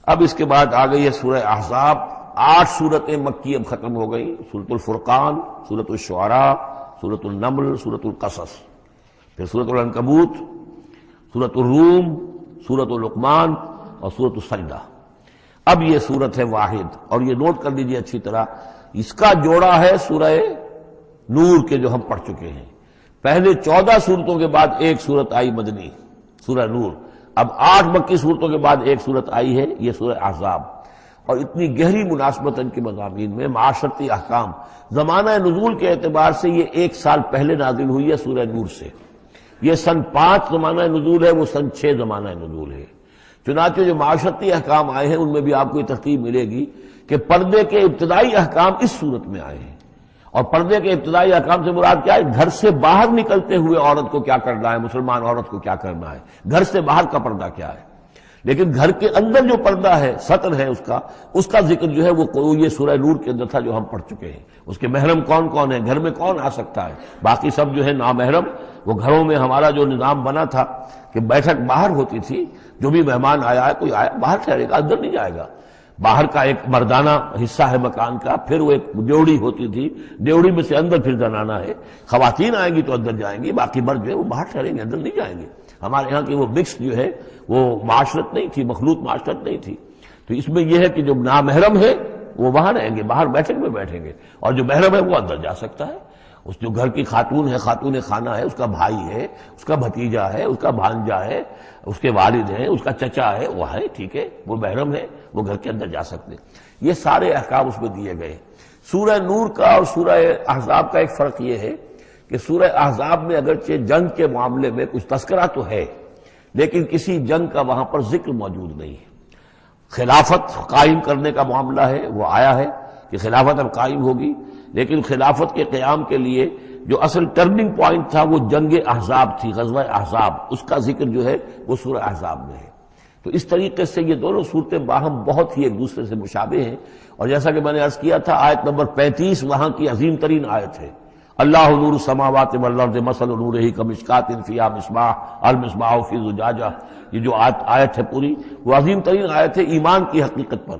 اب اس کے بعد آ گئی ہے سورہ احزاب. 8 سورتیں مکی اب ختم ہو گئی. سورۃ الفرقان، سورۃ الشعراء، سورۃ النمل، سورۃ القصص، پھر سورۃ العنکبوت، سورۃ الروم، سورۃ لقمان اور سورۃ السجدہ. اب یہ سورت ہے واحد، اور یہ نوٹ کر لیجئے اچھی طرح، اس کا جوڑا ہے سورہ نور کے جو ہم پڑھ چکے ہیں. پہلے 14 سورتوں کے بعد ایک سورت آئی مدنی، سورہ نور. اب 8 مکی صورتوں کے بعد ایک صورت آئی ہے، یہ سورہ احزاب. اور اتنی گہری مناسبت ان کے مضامین میں، معاشرتی احکام، زمانہ نزول کے اعتبار سے یہ 1 سال پہلے نازل ہوئی ہے سورہ نور سے. یہ سن 5 زمانہ نزول ہے، وہ سن 6 زمانہ نزول ہے. چنانچہ جو معاشرتی احکام آئے ہیں ان میں بھی آپ کو یہ ترتیب ملے گی کہ پردے کے ابتدائی احکام اس صورت میں آئے ہیں. اور پردے کے ابتدائی احکام سے مراد کیا ہے؟ گھر سے باہر نکلتے ہوئے عورت کو کیا کرنا ہے، مسلمان عورت کو کیا کرنا ہے، گھر سے باہر کا پردہ کیا ہے. لیکن گھر کے اندر جو پردہ ہے، سطر ہے اس کا ذکر جو ہے وہ یہ سورہ نور کے اندر تھا جو ہم پڑھ چکے ہیں. اس کے محرم کون کون ہیں، گھر میں کون آ سکتا ہے، باقی سب جو ہے نامحرم. وہ گھروں میں ہمارا جو نظام بنا تھا کہ بیٹھک باہر ہوتی تھی، جو بھی مہمان آیا ہے، کوئی آیا باہر ٹھہرے گا، اندر نہیں جائے گا. باہر کا ایک مردانہ حصہ ہے مکان کا، پھر وہ ایک ڈیوڑی ہوتی تھی، ڈیوڑی میں سے اندر پھر زنانہ ہے. خواتین آئیں گی تو اندر جائیں گی، باقی مرد جو ہے وہ باہر ٹھہریں گے، اندر نہیں جائیں گے. ہمارے ہاں کی وہ مکس جو ہے وہ معاشرت نہیں تھی، مخلوط معاشرت نہیں تھی. تو اس میں یہ ہے کہ جو نامحرم ہے وہ وہاں رہیں گے، باہر بیٹھک میں بیٹھیں گے، اور جو محرم ہے وہ اندر جا سکتا ہے. اس جو گھر کی خاتون ہے، خاتون خانہ ہے، اس کا بھائی ہے، اس کا بھتیجا ہے، اس کا بھانجا ہے، اس کے والد ہیں، اس کا چچا ہے، وہ ہے، ٹھیک ہے، وہ محرم ہے، وہ گھر کے اندر جا سکتے. یہ سارے احکام اس میں دیے گئے. سورہ نور کا اور سورہ احزاب کا ایک فرق یہ ہے کہ سورہ احزاب میں اگرچہ جنگ کے معاملے میں کچھ تذکرہ تو ہے، لیکن کسی جنگ کا وہاں پر ذکر موجود نہیں ہے. خلافت قائم کرنے کا معاملہ ہے، وہ آیا ہے کہ خلافت اب قائم ہوگی، لیکن خلافت کے قیام کے لیے جو اصل ٹرننگ پوائنٹ تھا وہ جنگ احزاب تھی، غزوہ احزاب. اس کا ذکر جو ہے وہ سورہ احزاب میں ہے. تو اس طریقے سے یہ دونوں صورتیں باہم بہت ہی ایک دوسرے سے مشابہ ہیں. اور جیسا کہ میں نے عرض کیا تھا، آیت نمبر 35 وہاں کی عظیم ترین آیت ہے. اللہ نور السماوات والارض مثل نورہ کمشکاۃ فیہا مصباح المصباح فی زجاجہ. یہ جو آیت ہے پوری، وہ عظیم ترین آیت ہے ایمان کی حقیقت پر.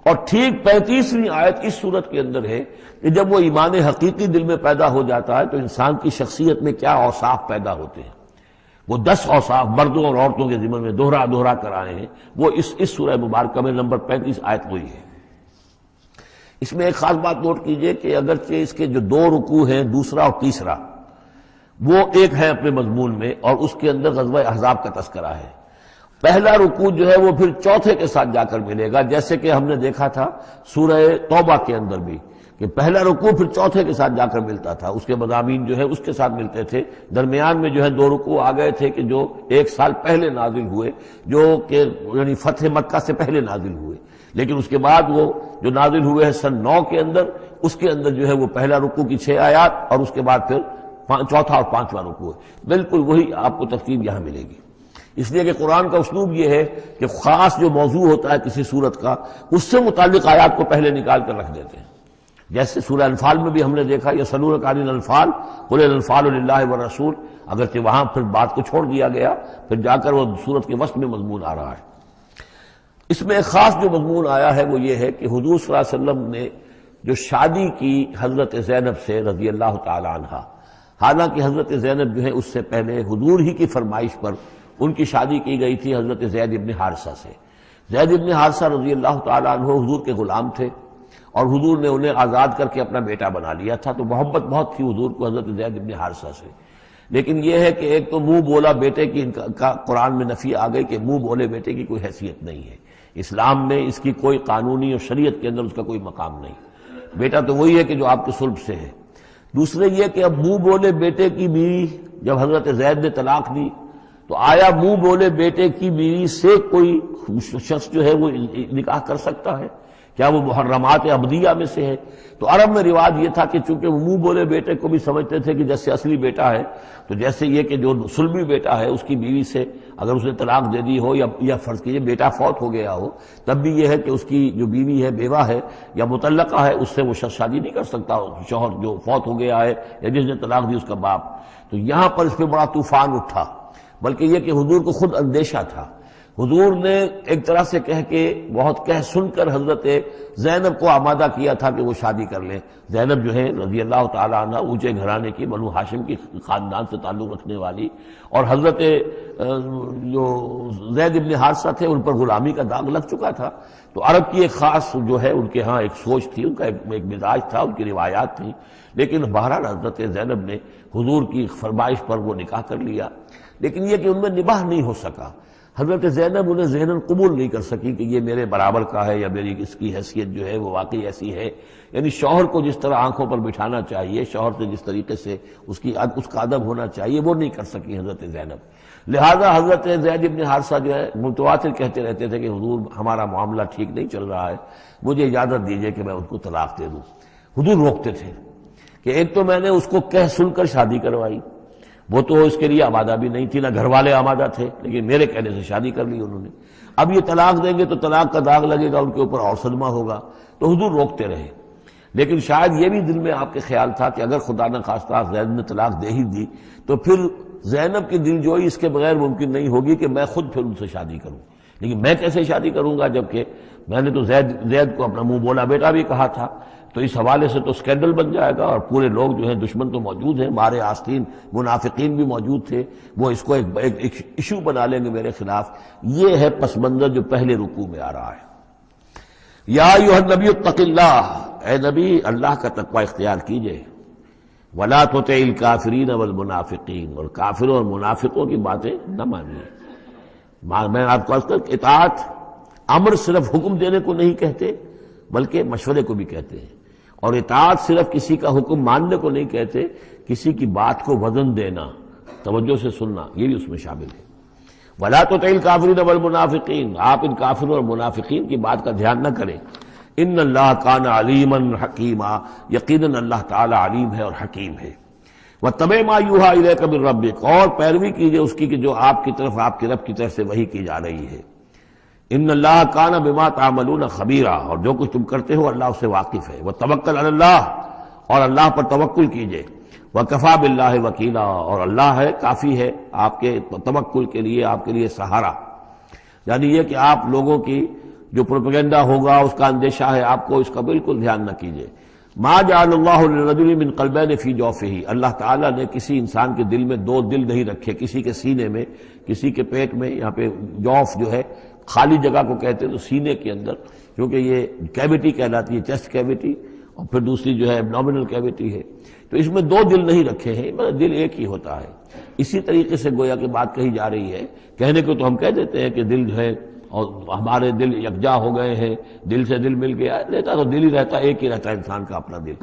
اور ٹھیک 35ویں آیت اس صورت کے اندر ہے کہ جب وہ ایمان حقیقی دل میں پیدا ہو جاتا ہے تو انسان کی شخصیت میں کیا اوصاف پیدا ہوتے ہیں. وہ 10 اوصاف مردوں اور عورتوں کے ذمن میں دوہرا کر آئے ہیں، وہ اس سورہ مبارکہ میں نمبر 35 آیت ہوئی ہے. اس میں ایک خاص بات نوٹ کیجئے کہ اگرچہ اس کے جو 2 رکوع ہیں، دوسرا اور تیسرا، وہ ایک ہے اپنے مضمون میں، اور اس کے اندر غزوہ احزاب کا تذکرہ ہے. پہلا رکوع جو ہے وہ پھر چوتھے کے ساتھ جا کر ملے گا، جیسے کہ ہم نے دیکھا تھا سورہ توبہ کے اندر بھی کہ پہلا رکوع پھر چوتھے کے ساتھ جا کر ملتا تھا. اس کے مضامین جو ہے اس کے ساتھ ملتے تھے. درمیان میں جو ہے 2 رکوع آ گئے تھے کہ جو 1 سال پہلے نازل ہوئے، جو کہ یعنی فتح مکہ سے پہلے نازل ہوئے. لیکن اس کے بعد وہ جو نازل ہوئے ہیں سن 9 کے اندر، اس کے اندر جو ہے وہ پہلا رکوع کی 6 آیات اور اس کے بعد پھر چوتھا اور 5واں رکوع ہے. بالکل وہی آپ کو ترتیب یہاں ملے گی. اس لیے کہ قرآن کا اسلوب یہ ہے کہ خاص جو موضوع ہوتا ہے کسی صورت کا، اس سے متعلق آیات کو پہلے نکال کر رکھ دیتے ہیں. جیسے سورہ انفال میں بھی ہم نے دیکھا، یسألونک عن الانفال قل الانفال للہ والرسول، اگرچہ وہاں پھر بات کو چھوڑ دیا گیا، پھر جا کر وہ صورت کے وسط میں مضمون آ رہا ہے. اس میں ایک خاص جو مضمون آیا ہے وہ یہ ہے کہ حضور صلی اللہ علیہ وسلم نے جو شادی کی حضرت زینب سے رضی اللہ تعالی عنہا، حالانکہ حضرت زینب جو ہے اس سے پہلے حضور ہی کی فرمائش پر ان کی شادی کی گئی تھی حضرت زید ابن حارثہ سے. زید ابن حارثہ رضی اللہ تعالی عنہ حضور کے غلام تھے، اور حضور نے انہیں آزاد کر کے اپنا بیٹا بنا لیا تھا. تو محبت بہت تھی حضور کو حضرت زید ابن حارثہ سے. لیکن یہ ہے کہ ایک تو منہ بولا بیٹے کی کا قرآن میں نفی آ گئی کہ منہ بولے بیٹے کی کوئی حیثیت نہیں ہے. اسلام میں اس کی کوئی قانونی اور شریعت کے اندر اس کا کوئی مقام نہیں. بیٹا تو وہی ہے کہ جو آپ کے صلب سے ہے. دوسرے یہ کہ اب منہ بولے بیٹے کی بیوی جب حضرت زید نے طلاق دی تو آیا منہ بولے بیٹے کی بیوی سے کوئی شخص جو ہے وہ نکاح کر سکتا ہے؟ کیا وہ محرمات ابدیہ میں سے ہے؟ تو عرب میں رواج یہ تھا کہ چونکہ وہ منہ بولے بیٹے کو بھی سمجھتے تھے کہ جیسے اصلی بیٹا ہے، تو جیسے یہ کہ جو سلبی بیٹا ہے اس کی بیوی سے اگر اس نے طلاق دے دی ہو یا فرض کیجئے بیٹا فوت ہو گیا ہو، تب بھی یہ ہے کہ اس کی جو بیوی ہے، بیوہ ہے یا مطلقہ ہے، اس سے وہ شخص شادی نہیں کر سکتا شوہر جو فوت ہو گیا ہے یا جس نے طلاق دی اس کا باپ. تو یہاں پر اس پہ بڑا طوفان اٹھا، بلکہ یہ کہ حضور کو خود اندیشہ تھا. حضور نے ایک طرح سے کہہ کے بہت کہہ سن کر حضرت زینب کو آمادہ کیا تھا کہ وہ شادی کر لیں۔ زینب جو ہے رضی اللہ تعالیٰ عنہ اونچے گھرانے کی، بنو ہاشم کی خاندان سے تعلق رکھنے والی، اور حضرت جو زید ابن حارثہ تھے ان پر غلامی کا داغ لگ چکا تھا، تو عرب کی ایک خاص جو ہے ان کے ہاں ایک سوچ تھی، ان کا ایک مزاج تھا، ان کی روایات تھیں، لیکن بہرحال حضرت زینب نے حضور کی فرمائش پر وہ نکاح کر لیا، لیکن یہ کہ ان میں نباہ نہیں ہو سکا۔ حضرت زینب انہیں ذہناً قبول نہیں کر سکی کہ یہ میرے برابر کا ہے یا میری اس کی حیثیت جو ہے وہ واقعی ایسی ہے، یعنی شوہر کو جس طرح آنکھوں پر بٹھانا چاہیے، شوہر سے جس طریقے سے اس کا ادب ہونا چاہیے وہ نہیں کر سکی حضرت زینب۔ لہذا حضرت زید بن حارثہ جو ہے متواتر کہتے رہتے تھے کہ حضور ہمارا معاملہ ٹھیک نہیں چل رہا ہے، مجھے اجازت دیجیے کہ میں ان کو طلاق دے دوں۔ حضور روکتے تھے کہ ایک تو میں نے اس کو کہہ سن کر شادی کروائی، وہ تو اس کے لیے آمادہ بھی نہیں تھی، نہ گھر والے آمادہ تھے، لیکن میرے کہنے سے شادی کر لی انہوں نے، اب یہ طلاق دیں گے تو طلاق کا داغ لگے گا ان کے اوپر اور صدمہ ہوگا، تو حضور روکتے رہے۔ لیکن شاید یہ بھی دل میں آپ کے خیال تھا کہ اگر خدا نہ خواستہ زید نے طلاق دے ہی دی تو پھر زینب کی دل جوئی اس کے بغیر ممکن نہیں ہوگی کہ میں خود پھر ان سے شادی کروں، لیکن میں کیسے شادی کروں گا جبکہ میں نے تو زید کو اپنا منہ بولا بیٹا بھی کہا تھا، تو اس حوالے سے تو اسکینڈل بن جائے گا، اور پورے لوگ جو ہیں دشمن تو موجود ہیں، مارے آستین منافقین بھی موجود تھے، وہ اس کو ایک ایشو بنا لیں گے میرے خلاف۔ یہ ہے پس منظر جو پہلے رکوع میں آ رہا ہے۔ یا ایھا النبی اتق اللہ، اے نبی اللہ کا تقوی اختیار کیجئے، ولا تطع الکافرین والمنافقین، اور کافروں اور منافقوں کی باتیں نہ مانیے۔ میں آپ کو اطاعت امر صرف حکم دینے کو نہیں کہتے بلکہ مشورے کو بھی کہتے ہیں، اور اطاعت صرف کسی کا حکم ماننے کو نہیں کہتے، کسی کی بات کو وزن دینا، توجہ سے سننا، یہ بھی اس میں شامل ہے۔ وَلَا تُطِعِ الْكَافِرِينَ وَالْمُنَافِقِينَ، آپ ان کافروں اور منافقین کی بات کا دھیان نہ کریں۔ ان اللہ کان علیما حکیما، یقیناً اللہ تعالی علیم ہے اور حکیم ہے۔ وَاتَّبِعْ مَا یوحیٰ اِلَیکَ مِن رَبِّکَ، اور پیروی کیجئے اس کی کہ جو آپ کی طرف آپ کے رب کی طرف سے وحی کی جا رہی ہے۔ ان اللہ کان بما تعملون خبیرا، اور جو کچھ تم کرتے ہو اللہ اس سے واقف ہے۔ وتوکل علی اللہ، اور اللہ پر توکل کیجئے۔ وکفی باللہ وکیلا، اور اللہ ہے کافی ہے آپ کے توکل کے لیے، آپ کے لیے سہارا، یعنی یہ کہ آپ لوگوں کی جو پروپیگنڈا ہوگا اس کا اندیشہ ہے آپ کو، اس کا بالکل دھیان نہ کیجئے۔ ما جعل اللہ للرجل من قلبین فی جوفہ، اللہ تعالیٰ نے کسی انسان کے دل میں دو دل نہیں رکھے، کسی کے سینے میں، کسی کے پیٹ میں، یہاں پہ جوف جو ہے خالی جگہ کو کہتے ہیں، تو سینے کے اندر، کیونکہ یہ کیویٹی کہلاتی ہے، چیسٹ کیویٹی، اور پھر دوسری جو ہے ایبڈومینل کیویٹی ہے، تو اس میں دو دل نہیں رکھے ہیں، مگر دل ایک ہی ہوتا ہے۔ اسی طریقے سے گویا کہ بات کہی جا رہی ہے، کہنے کو تو ہم کہہ دیتے ہیں کہ دل جو ہے اور ہمارے دل یکجا ہو گئے ہیں، دل سے دل مل گیا، رہتا تو دل ہی رہتا، ایک ہی رہتا ہے انسان کا اپنا دل،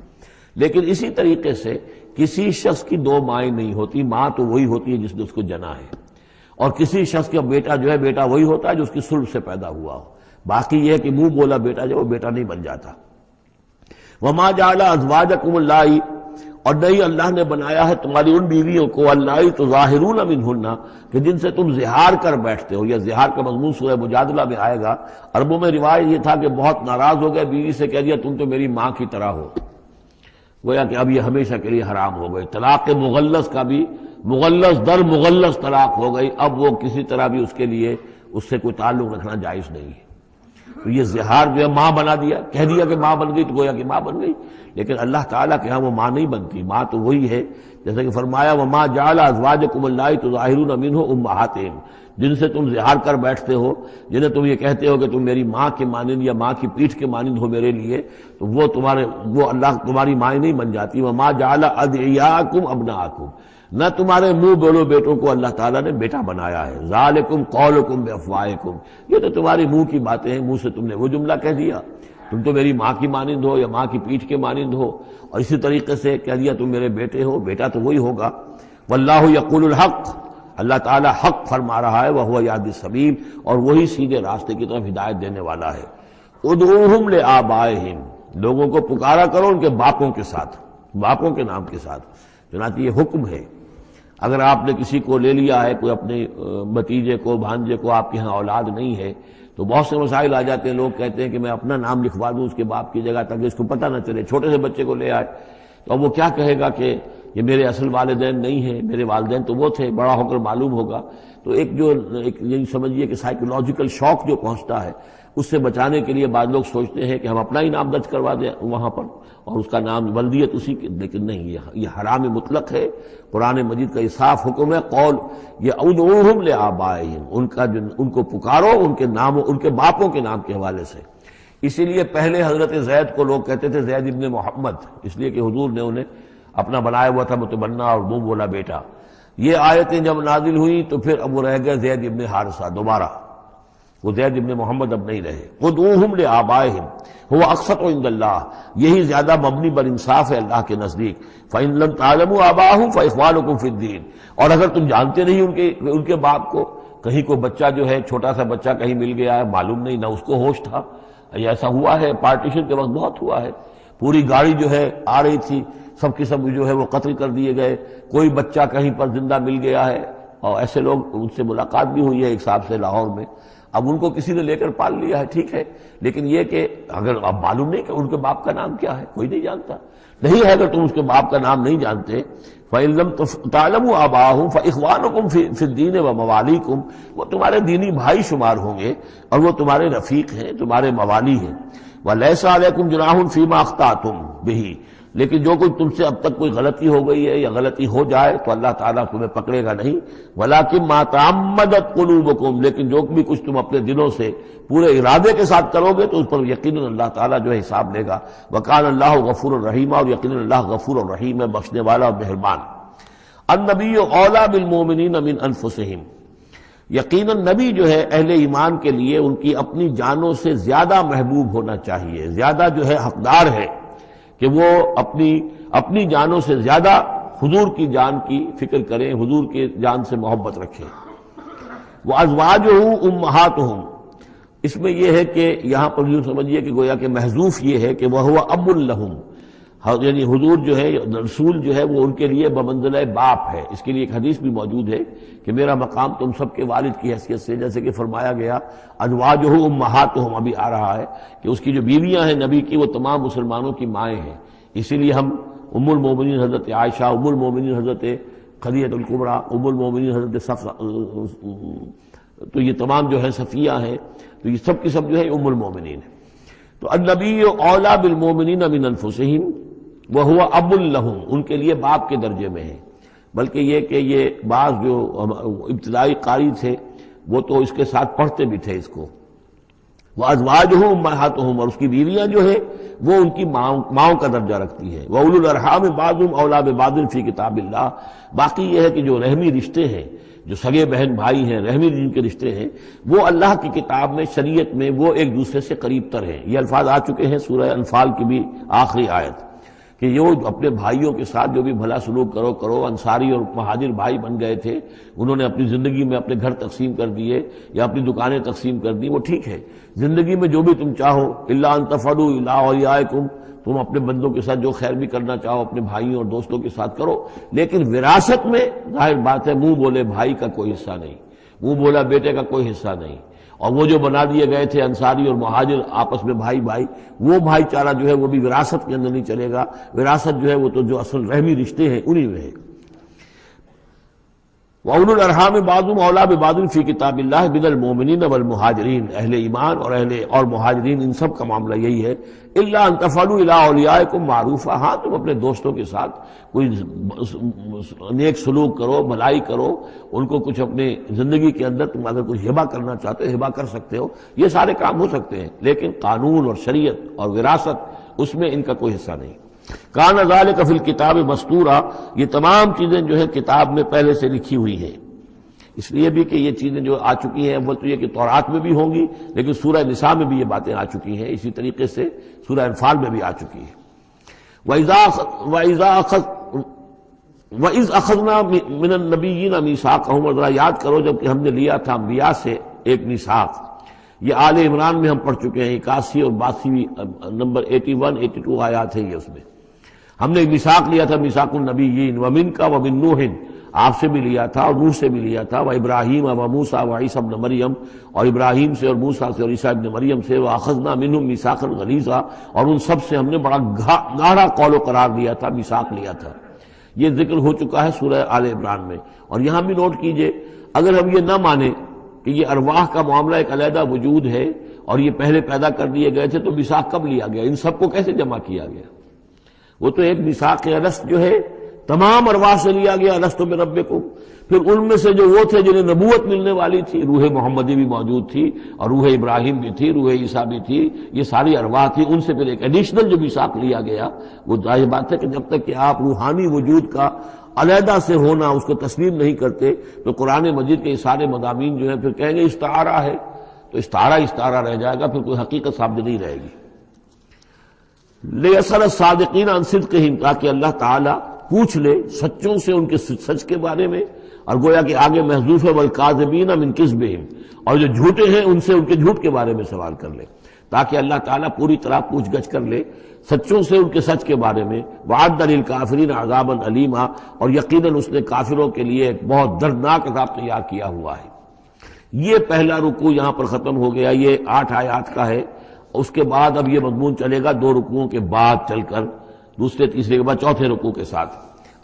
لیکن اسی طریقے سے کسی شخص کی دو مائیں نہیں ہوتی، ماں تو وہی ہوتی ہے جس نے اس کو جنا ہے، اور کسی شخص کا بیٹا جو ہے بیٹا وہی ہوتا ہے جو اس کی صلب سے پیدا ہوا ہو، باقی یہ ہے کہ منہ بولا بیٹا جو وہ بیٹا نہیں بن جاتا۔ وما جعل ازواجکم اللہ، اور نہیں اللہ نے بنایا ہے تمہاری ان بیویوں کو، اللہ تظاہرون منہن، کہ جن سے تم زہار کر بیٹھتے ہو۔ یہ زہار کا مضمون سورہ مجادلہ میں آئے گا۔ عربوں میں روایت یہ تھا کہ بہت ناراض ہو گئے، بیوی سے کہہ دیا تم تو میری ماں کی طرح ہو، گویا کہ اب یہ ہمیشہ کے لیے حرام ہو گئے۔ طلاق مغلظ کا بھی مغلظ در مغلظ طلاق ہو گئی، اب وہ کسی طرح بھی اس کے لیے اس سے کوئی تعلق رکھنا جائز نہیں ہے۔ تو یہ زہار جو ہے ماں بنا دیا، کہہ دیا کہ ماں بن گئی تو گویا کہ ماں بن گئی، لیکن اللہ تعالیٰ کے ہاں وہ ماں نہیں بنتی، ماں تو وہی ہے، جیسے کہ فرمایا وما جعل ازواجکم اللہ تظاہرون منہ امہاتہم، جن سے تم زہار کر بیٹھتے ہو، جنہیں تم یہ کہتے ہو کہ تم میری ماں کے مانند یا ماں کی پیٹھ کے مانند ہو میرے لیے، تو وہ اللہ تمہاری ماں نہیں بن جاتی۔ وما جعل ادعیاکم ابناءکم، نہ تمہارے منہ بولو بیٹوں کو اللہ تعالیٰ نے بیٹا بنایا ہے۔ ذالکم قولکم بافواہکم، یہ تو تمہاری منہ کی باتیں ہیں، منہ سے تم نے وہ جملہ کہہ دیا، تم تو میری ماں کی مانند ہو یا ماں کی پیٹھ کے مانند ہو، اور اسی طریقے سے کہہ دیا تم میرے بیٹے ہو، بیٹا تو وہی ہوگا۔ واللہ یقول الحق، اللہ تعالیٰ حق فرما رہا ہے، وہو یہدی السبیل، اور وہی سیدھے راستے کی طرف ہدایت دینے والا ہے۔ ادعوہم لآبائہم، لوگوں کو پکارا کرو ان کے باپوں کے ساتھ، باپوں کے نام کے ساتھ، چنانچہ یہ حکم ہے۔ اگر آپ نے کسی کو لے لیا ہے، کوئی اپنے بھتیجے کو بھانجے کو، آپ کے ہاں اولاد نہیں ہے، تو بہت سے مسائل آ جاتے ہیں، لوگ کہتے ہیں کہ میں اپنا نام لکھوا دوں اس کے باپ کی جگہ تاکہ اس کو پتہ نہ چلے، چھوٹے سے بچے کو لے آئے تو اب وہ کیا کہے گا کہ یہ میرے اصل والدین نہیں ہیں، میرے والدین تو وہ تھے، بڑا ہو کر معلوم ہوگا۔ تو ایک یعنی سمجھیے کہ سائیکولوجیکل شوق جو پہنچتا ہے اس سے بچانے کے لیے بعض لوگ سوچتے ہیں کہ ہم اپنا ہی نام درج کروا دیں وہاں پر اور اس کا نام ولدیت اسی کی، لیکن نہیں، یہ حرام مطلق ہے۔ قرآن مجید کا یہ صاف حکم ہے، قول یہ ادعوہم لآبائہم، ان کو پکارو ان کے نام، ان کے باپوں کے نام کے حوالے سے۔ اسی لیے پہلے حضرت زید کو لوگ کہتے تھے زید ابن محمد، اس لیے کہ حضور نے انہیں اپنا بنایا ہوا تھا متبنہ، اور وہ بولا بیٹا۔ یہ آیتیں جب نازل ہوئی تو پھر اب وہ رہ گئے زید ابن حارثہ، دوبارہ وہ زید ابن محمد اب نہیں رہے۔ ادعوہم لآبائہم هو اقسط عند اللہ، یہی زیادہ مبنی بر انصاف ہے اللہ کے نزدیک۔ فإن لم تعلموا آباءهم فإخوانكم في الدين، اور اگر تم جانتے نہیں ان کے باپ کو، کہیں کوئی بچہ جو ہے چھوٹا سا بچہ کہیں مل گیا ہے، معلوم نہیں، نہ اس کو ہوش تھا، ایسا ہوا ہے پارٹیشن کے وقت بہت ہوا ہے، پوری گاڑی جو ہے آ رہی تھی، سب کے سب جو ہے وہ قتل کر دیے گئے، کوئی بچہ کہیں پر زندہ مل گیا ہے، اور ایسے لوگ ان سے ملاقات بھی ہوئی ہے ایک صاحب سے لاہور میں، اب ان کو کسی نے لے کر پال لیا ہے، ٹھیک ہے، لیکن یہ کہ اگر اب معلوم نہیں کہ ان کے باپ کا نام کیا ہے، کوئی نہیں جانتا، نہیں ہے اگر تم اس کے باپ کا نام نہیں جانتے، فَإِن لَمْ تَعْلَمُوا آبَاءَهُمْ فَإِخْوَانُكُمْ فِي الدِّينِ وَمَوَالِيكُمْ، وہ تمہارے دینی بھائی شمار ہوں گے اور وہ تمہارے رفیق ہیں، تمہارے موالی ہیں۔ وَلَيْسَ عَلَيْكُمْ جُنَاحٌ فِيمَا أَخْطَأْتُمْ بِهِ، لیکن جو کوئی تم سے اب تک کوئی غلطی ہو گئی ہے یا غلطی ہو جائے تو اللہ تعالیٰ تمہیں پکڑے گا نہیں۔ وَلَكِن مَا تَعَمَّدَتْ قُلُوبُكُمْ، لیکن جو بھی کچھ تم اپنے دلوں سے پورے ارادے کے ساتھ کرو گے تو اس پر یقیناً اللہ تعالیٰ جو ہے حساب لے گا۔ وَكَانَ اللَّهُ غَفُورًا رَحِيمًا، اور یقیناً اللہ غفور الرحیم ہے، بخشنے والا اور مہربان۔ النبی اولیٰ بالمؤمنین من انفسہم، یقیناً نبی جو ہے اہل ایمان کے لیے ان کی اپنی جانوں سے زیادہ محبوب ہونا چاہیے، زیادہ جو ہے حقدار ہے کہ وہ اپنی جانوں سے زیادہ حضور کی جان کی فکر کریں، حضور کی جان سے محبت رکھیں۔ وَأَزْوَاجُهُ أُمَّهَاتُهُمْ، اس میں یہ ہے کہ یہاں پر یوں سمجھیے کہ گویا کہ محذوف یہ ہے کہ وَهُوَ أَبٌ لَهُمْ، یعنی حضور جو ہے رسول جو ہے وہ ان کے لیے بمنزلہ باپ ہے۔ اس کے لیے ایک حدیث بھی موجود ہے کہ میرا مقام تم سب کے والد کی حیثیت سے، جیسے کہ فرمایا گیا ازواجہ امہاتہم، ابھی آ رہا ہے کہ اس کی جو بیویاں ہیں نبی کی وہ تمام مسلمانوں کی مائیں ہیں، اسی لیے ہم ام المومنین حضرت عائشہ، ام المومنین حضرت خدیجہ الکبریٰ، ام المومنین حضرت صفیہ، تو یہ تمام جو ہے صفیہ ہیں، تو یہ سب کی سب جو ہے ام المومنین ہیں۔ تو النبی اولیٰ بالمؤمنین من انفسہم وہو اب لہم، ان کے لیے باپ کے درجے میں ہے، بلکہ یہ کہ یہ بعض جو ابتدائی قاری تھے وہ تو اس کے ساتھ پڑھتے بھی تھے اس کو۔ وازواجہ امہاتہم، اور اس کی بیویاں جو ہے وہ ان کی ماؤں کا درجہ رکھتی ہیں۔ واولی الارحام بعضهم اولیٰ ببعض فی کتاب اللہ، باقی یہ ہے کہ جو رحمی رشتے ہیں، جو سگے بہن بھائی ہیں، رحمی جن کے رشتے ہیں، وہ اللہ کی کتاب میں، شریعت میں وہ ایک دوسرے سے قریب تر ہیں۔ یہ الفاظ آ چکے ہیں سورہ انفال کی بھی آخری آیت کہ یہ اپنے بھائیوں کے ساتھ جو بھی بھلا سلوک کرو، انصاری اور مہاجر بھائی بن گئے تھے، انہوں نے اپنی زندگی میں اپنے گھر تقسیم کر دیے یا اپنی دکانیں تقسیم کر دی، وہ ٹھیک ہے، زندگی میں جو بھی تم چاہو، الا ان تفعلوا الی اولیاءکم، تم اپنے بندوں کے ساتھ جو خیر بھی کرنا چاہو اپنے بھائیوں اور دوستوں کے ساتھ کرو، لیکن وراثت میں ظاہر بات ہے منہ بولے بھائی کا کوئی حصہ نہیں، منہ بولا بیٹے کا کوئی حصہ نہیں، اور وہ جو بنا دیے گئے تھے انصاری اور مہاجر آپس میں بھائی وہ بھائی چارہ جو ہے وہ بھی وراثت کے اندر نہیں چلے گا، وراثت جو ہے وہ تو جو اصل رحمی رشتے ہیں انہی میں ہے۔ وَأُولُو الْأَرْحَامِ بَعْضُهُمْ أَوْلَىٰ بِبَعْضٍ فِي كِتَابِ اللَّهِ مِنَ الْمُؤْمِنِينَ وَالْمُهَاجِرِينَ، اہل ایمان اور مہاجرین ان سب کا معاملہ یہی ہے۔ إِلَّا أَن تَفْعَلُوا إِلَىٰ أَوْلِيَائِكُمْ مَعْرُوفًا، ہاں تم اپنے دوستوں کے ساتھ کوئی نیک سلوک کرو، بھلائی کرو، ان کو کچھ اپنے زندگی کے اندر تم اگر کچھ ہبہ کرنا چاہتے ہو ہبہ کر سکتے ہو، یہ سارے کام ہو سکتے ہیں، لیکن قانون اور شریعت اور وراثت اس میں ان کا کوئی حصہ نہیں۔ کان ذالک فی الکتاب مستورا، یہ تمام چیزیں جو ہے کتاب میں پہلے سے لکھی ہوئی ہیں، اس لیے بھی کہ یہ چیزیں جو آ چکی ہیں وہ تو یہ کہ تورات میں بھی ہوں گی، لیکن سورہ نساء میں بھی یہ باتیں آ چکی ہیں، اسی طریقے سے سورہ انفال میں بھی آ چکی ہیں۔ وَإِذْ أَخَذْنَا مِنَ النَّبِيِّينَ مِيثَاقَهُمْ، اور ذرا یاد کرو جب کہ ہم نے لیا تھا انبیاء سے ایک میثاق، یہ آل عمران میں ہم پڑھ چکے ہیں، 81 اور 82 نمبر 81 82 آیات ہیں یہ، اس میں ہم نے میثاق لیا تھا، میثاق النبیین، وَمِنْکَ وَمِن نُوحٍ، آپ سے بھی لیا تھا اور نوح سے بھی لیا تھا، وَإِبْرَاهِيمَ وَمُوسَىٰ وَعِیسَىٰ ابْنَ مریم، اور ابراہیم سے اور موسیٰ سے اور عیسیٰ ابن مریم سے، وَأَخَذْنَا مِنْهُمْ مِيثَاقًا غَلِيظًا، اور ان سب سے ہم نے بڑا گہرا قول و قرار لیا تھا، میثاق لیا تھا۔ یہ ذکر ہو چکا ہے سورہ آل عمران میں۔ اور یہاں بھی نوٹ کیجئے اگر ہم یہ نہ مانیں کہ یہ ارواح کا معاملہ ایک علیحدہ وجود ہے اور یہ پہلے پیدا کر دیے گئے تھے، تو میثاق کب لیا گیا؟ ان سب کو کیسے جمع کیا گیا؟ وہ تو ایک میثاق الست جو ہے تمام ارواح سے لیا گیا، الست بربکم۔ پھر ان میں سے جو وہ تھے جنہیں نبوت ملنے والی تھی، روح محمدی بھی موجود تھی اور روح ابراہیم بھی تھی، روح عیسیٰ بھی تھی، یہ ساری ارواح تھی، ان سے پھر ایک ایڈیشنل جو میثاق لیا گیا۔ وہ ظاہر بات ہے کہ جب تک کہ آپ روحانی وجود کا علیحدہ سے ہونا اس کو تسلیم نہیں کرتے تو قرآن مجید کے یہ سارے مضامین جو ہیں پھر کہیں گے استعارہ ہے، تو استعارہ رہ جائے گا، پھر کوئی حقیقت ثابت نہیں رہے گی۔ لِيَسْأَلَ الصَّادِقِينَ عَنْ صِدْقِهِمْ، تاکہ اللہ تعالیٰ پوچھ لے سچوں سے ان کے سچ کے بارے میں، اور گویا کہ آگے محذوف ہے وَالْكَاذِبِينَ مِنْ كِذْبِهِمْ، اور جو جھوٹے ہیں ان سے ان کے جھوٹ کے بارے میں سوال کر لے، تاکہ اللہ تعالیٰ پوری طرح پوچھ گچھ کر لے سچوں سے ان کے سچ کے بارے میں۔ وَعَدَّ لِلْكَافِرِينَ عَذَابًا أَلِيمًا، اور یقیناً اس نے کافروں کے لیے ایک بہت دردناک عذاب تیار کیا ہوا ہے۔ یہ پہلا رکوع یہاں پر ختم ہو گیا، یہ 8 آیات کا ہے۔ اس کے بعد اب یہ مضمون چلے گا 2 رکوعوں کے بعد چل کر، دوسرے تیسرے کے بعد چوتھے رکوع کے ساتھ۔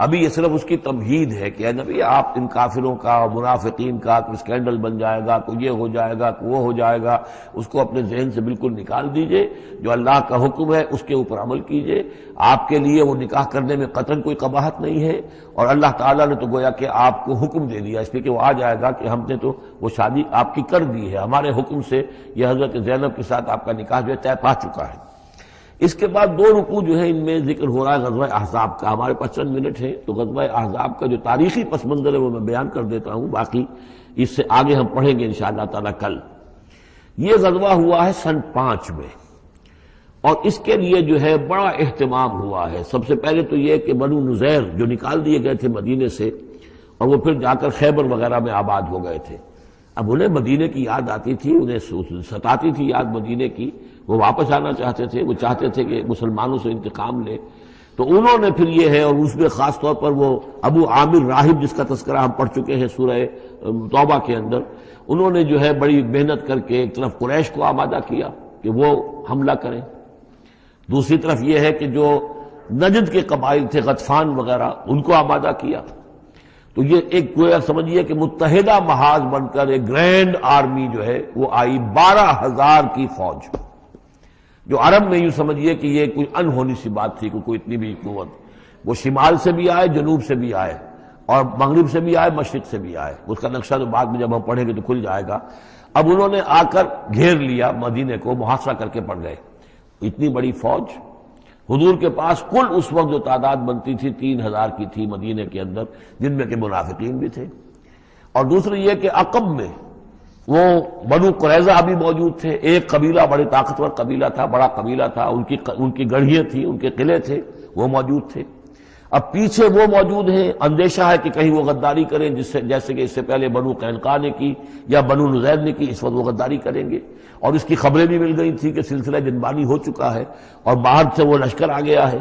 ابھی یہ صرف اس کی تمہید ہے کہ اے نبی آپ ان کافروں کا اور منافقین کا کوئی اسکینڈل بن جائے گا، کوئی یہ ہو جائے گا، کوئی وہ ہو جائے گا، اس کو اپنے ذہن سے بالکل نکال دیجئے۔ جو اللہ کا حکم ہے اس کے اوپر عمل کیجئے۔ آپ کے لیے وہ نکاح کرنے میں قطعاً کوئی قباحت نہیں ہے، اور اللہ تعالیٰ نے تو گویا کہ آپ کو حکم دے دیا، اس لیے کہ وہ آ جائے گا کہ ہم نے تو وہ شادی آپ کی کر دی ہے، ہمارے حکم سے یہ حضرت زینب کے ساتھ آپ کا نکاح جو ہے طے پا چکا ہے۔ اس کے بعد 2 رکوع جو ہے ان میں ذکر ہو رہا ہے غزوہ احزاب کا۔ ہمارے پاس چند منٹ ہیں تو غزوہ احزاب کا جو تاریخی پس منظر ہے وہ میں بیان کر دیتا ہوں، باقی اس سے آگے ہم پڑھیں گے انشاءاللہ تعالی کل۔ یہ غزوہ ہوا ہے سن 5 میں، اور اس کے لیے جو ہے بڑا اہتمام ہوا ہے۔ سب سے پہلے تو یہ کہ بنو نذیر جو نکال دیے گئے تھے مدینے سے، اور وہ پھر جا کر خیبر وغیرہ میں آباد ہو گئے تھے، اب انہیں مدینے کی یاد آتی تھی، انہیں ستاتی تھی یاد مدینے کی، وہ واپس آنا چاہتے تھے، وہ چاہتے تھے کہ مسلمانوں سے انتقام لے۔ تو انہوں نے پھر یہ ہے، اور اس میں خاص طور پر وہ ابو عامر راہب جس کا تذکرہ ہم پڑھ چکے ہیں سورہ توبہ کے اندر، انہوں نے جو ہے بڑی محنت کر کے ایک طرف قریش کو آمادہ کیا کہ وہ حملہ کریں، دوسری طرف یہ ہے کہ جو نجد کے قبائل تھے غطفان وغیرہ ان کو آمادہ کیا۔ تو یہ ایک گویا سمجھیے کہ متحدہ محاذ بن کر ایک گرینڈ آرمی جو ہے وہ آئی، 12,000 کی فوج، جو عرب میں یوں سمجھیے کہ یہ کوئی انہونی سی بات تھی کہ کوئی اتنی بھی قوت۔ وہ شمال سے بھی آئے، جنوب سے بھی آئے، اور مغرب سے بھی آئے، مشرق سے بھی آئے۔ اس کا نقشہ تو بعد میں جب ہم پڑھیں گے تو کھل جائے گا۔ اب انہوں نے آ کر گھیر لیا مدینے کو، محاصرہ کر کے پڑ گئے۔ اتنی بڑی فوج حضور کے پاس کل اس وقت جو تعداد بنتی تھی 3,000 کی تھی مدینے کے اندر، جن میں کہ منافقین بھی تھے۔ اور دوسری یہ کہ عقب میں وہ بنو قریظہ بھی موجود تھے، ایک قبیلہ بڑے طاقتور قبیلہ تھا، بڑا قبیلہ تھا، ان کی گڑھیاں تھیں، ان کے قلعے تھے، وہ موجود تھے۔ اب پیچھے وہ موجود ہیں، اندیشہ ہے کہ کہیں وہ غداری کریں، جیسے کہ اس سے پہلے بنو قینقاع نے کی یا بنو نذیر نے کی، اس وقت وہ غداری کریں گے، اور اس کی خبریں بھی مل گئی تھی کہ سلسلہ جنبانی ہو چکا ہے اور باہر سے وہ لشکر آ گیا ہے۔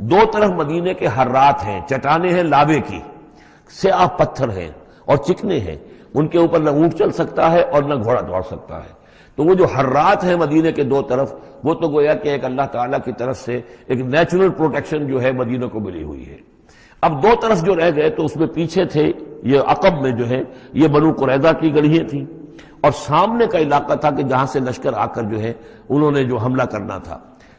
2 طرف مدینے کے حرات ہیں، چٹانیں ہیں لاوے کی، سیاہ پتھر ہیں اور چکنے ہیں، ان کے اوپر نہ اونٹ چل سکتا ہے اور نہ گھوڑا دوڑ سکتا ہے۔ تو وہ جو حرات ہیں مدینے کے 2 طرف، وہ تو گویا کہ ایک اللہ تعالیٰ کی طرف سے ایک نیچرل پروٹیکشن جو ہے مدینہ کو ملی ہوئی ہے۔ اب 2 طرف جو رہ گئے تو اس میں پیچھے تھے یہ عقب میں جو ہے یہ بنو قریظہ کی گڑھیاں تھیں، اور سامنے کا علاقہ تھا کہ جہاں سے لشکر آ کر جو ہے انہوں نے جو حملہ کرنا تھا۔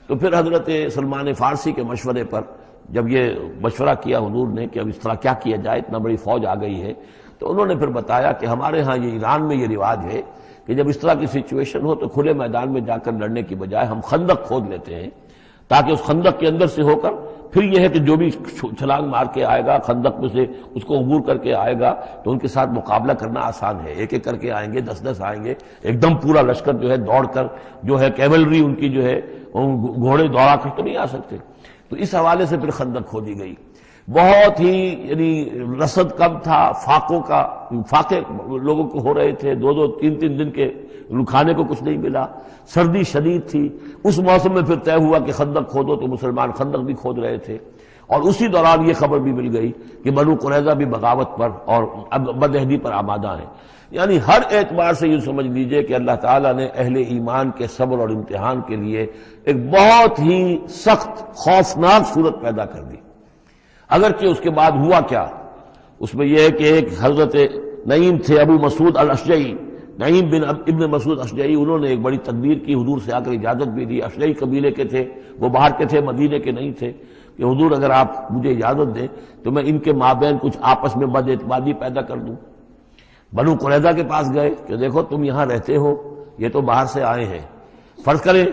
تو پھر حضرت سلمان فارسی کے مشورے پر جب یہ مشورہ کیا حضور نے کہ اب اس طرح کیا کیا جائے، اتنا بڑی فوج آ گئی ہے، تو انہوں نے پھر بتایا کہ ہمارے ہاں یہ ایران میں یہ رواج ہے کہ جب اس طرح کی سچویشن ہو تو کھلے میدان میں جا کر لڑنے کی بجائے ہم خندق کھود لیتے ہیں، تاکہ اس خندق کے اندر سے ہو کر پھر یہ ہے کہ جو بھی چھلانگ مار کے آئے گا خندق میں سے اس کو عبور کر کے آئے گا تو ان کے ساتھ مقابلہ کرنا آسان ہے۔ ایک ایک کر کے آئیں گے، 10-10 آئیں گے، ایک دم پورا لشکر جو ہے دوڑ کر جو ہے کیولری ان کی جو ہے گھوڑے دوڑا کر تو نہیں آ سکتے۔ تو اس حوالے سے پھر خندق کھودی گئی۔ بہت ہی یعنی رسد کم تھا، فاقے لوگوں کو ہو رہے تھے، 2-2 3-3 دن کے کھانے کو کچھ نہیں ملا، سردی شدید تھی۔ اس موسم میں پھر طے ہوا کہ خندق کھودو، تو مسلمان خندق بھی کھود رہے تھے، اور اسی دوران یہ خبر بھی مل گئی کہ بنو قریظہ بھی بغاوت پر اور بدعہدی پر آمادہ ہیں۔ یعنی ہر اعتبار سے یہ سمجھ لیجئے کہ اللہ تعالیٰ نے اہل ایمان کے صبر اور امتحان کے لیے ایک بہت ہی سخت خوفناک صورت پیدا کر دی۔ اگرچہ اس کے بعد ہوا کیا، اس میں یہ ہے کہ ایک حضرت نعیم تھے ابو مسعود الاشجعی، نعیم بن ابن مسعود اشجعی، انہوں نے ایک بڑی تدبیر کی، حضور سے آ کر اجازت بھی دی، اشجعی قبیلے کے تھے، وہ باہر کے تھے، مدینے کے نہیں تھے، کہ حضور اگر آپ مجھے اجازت دیں تو میں ان کے مابین کچھ آپس میں بد اعتمادی پیدا کر دوں۔ بنو قریظہ کے پاس گئے کہ دیکھو تم یہاں رہتے ہو، یہ تو باہر سے آئے ہیں، فرض کریں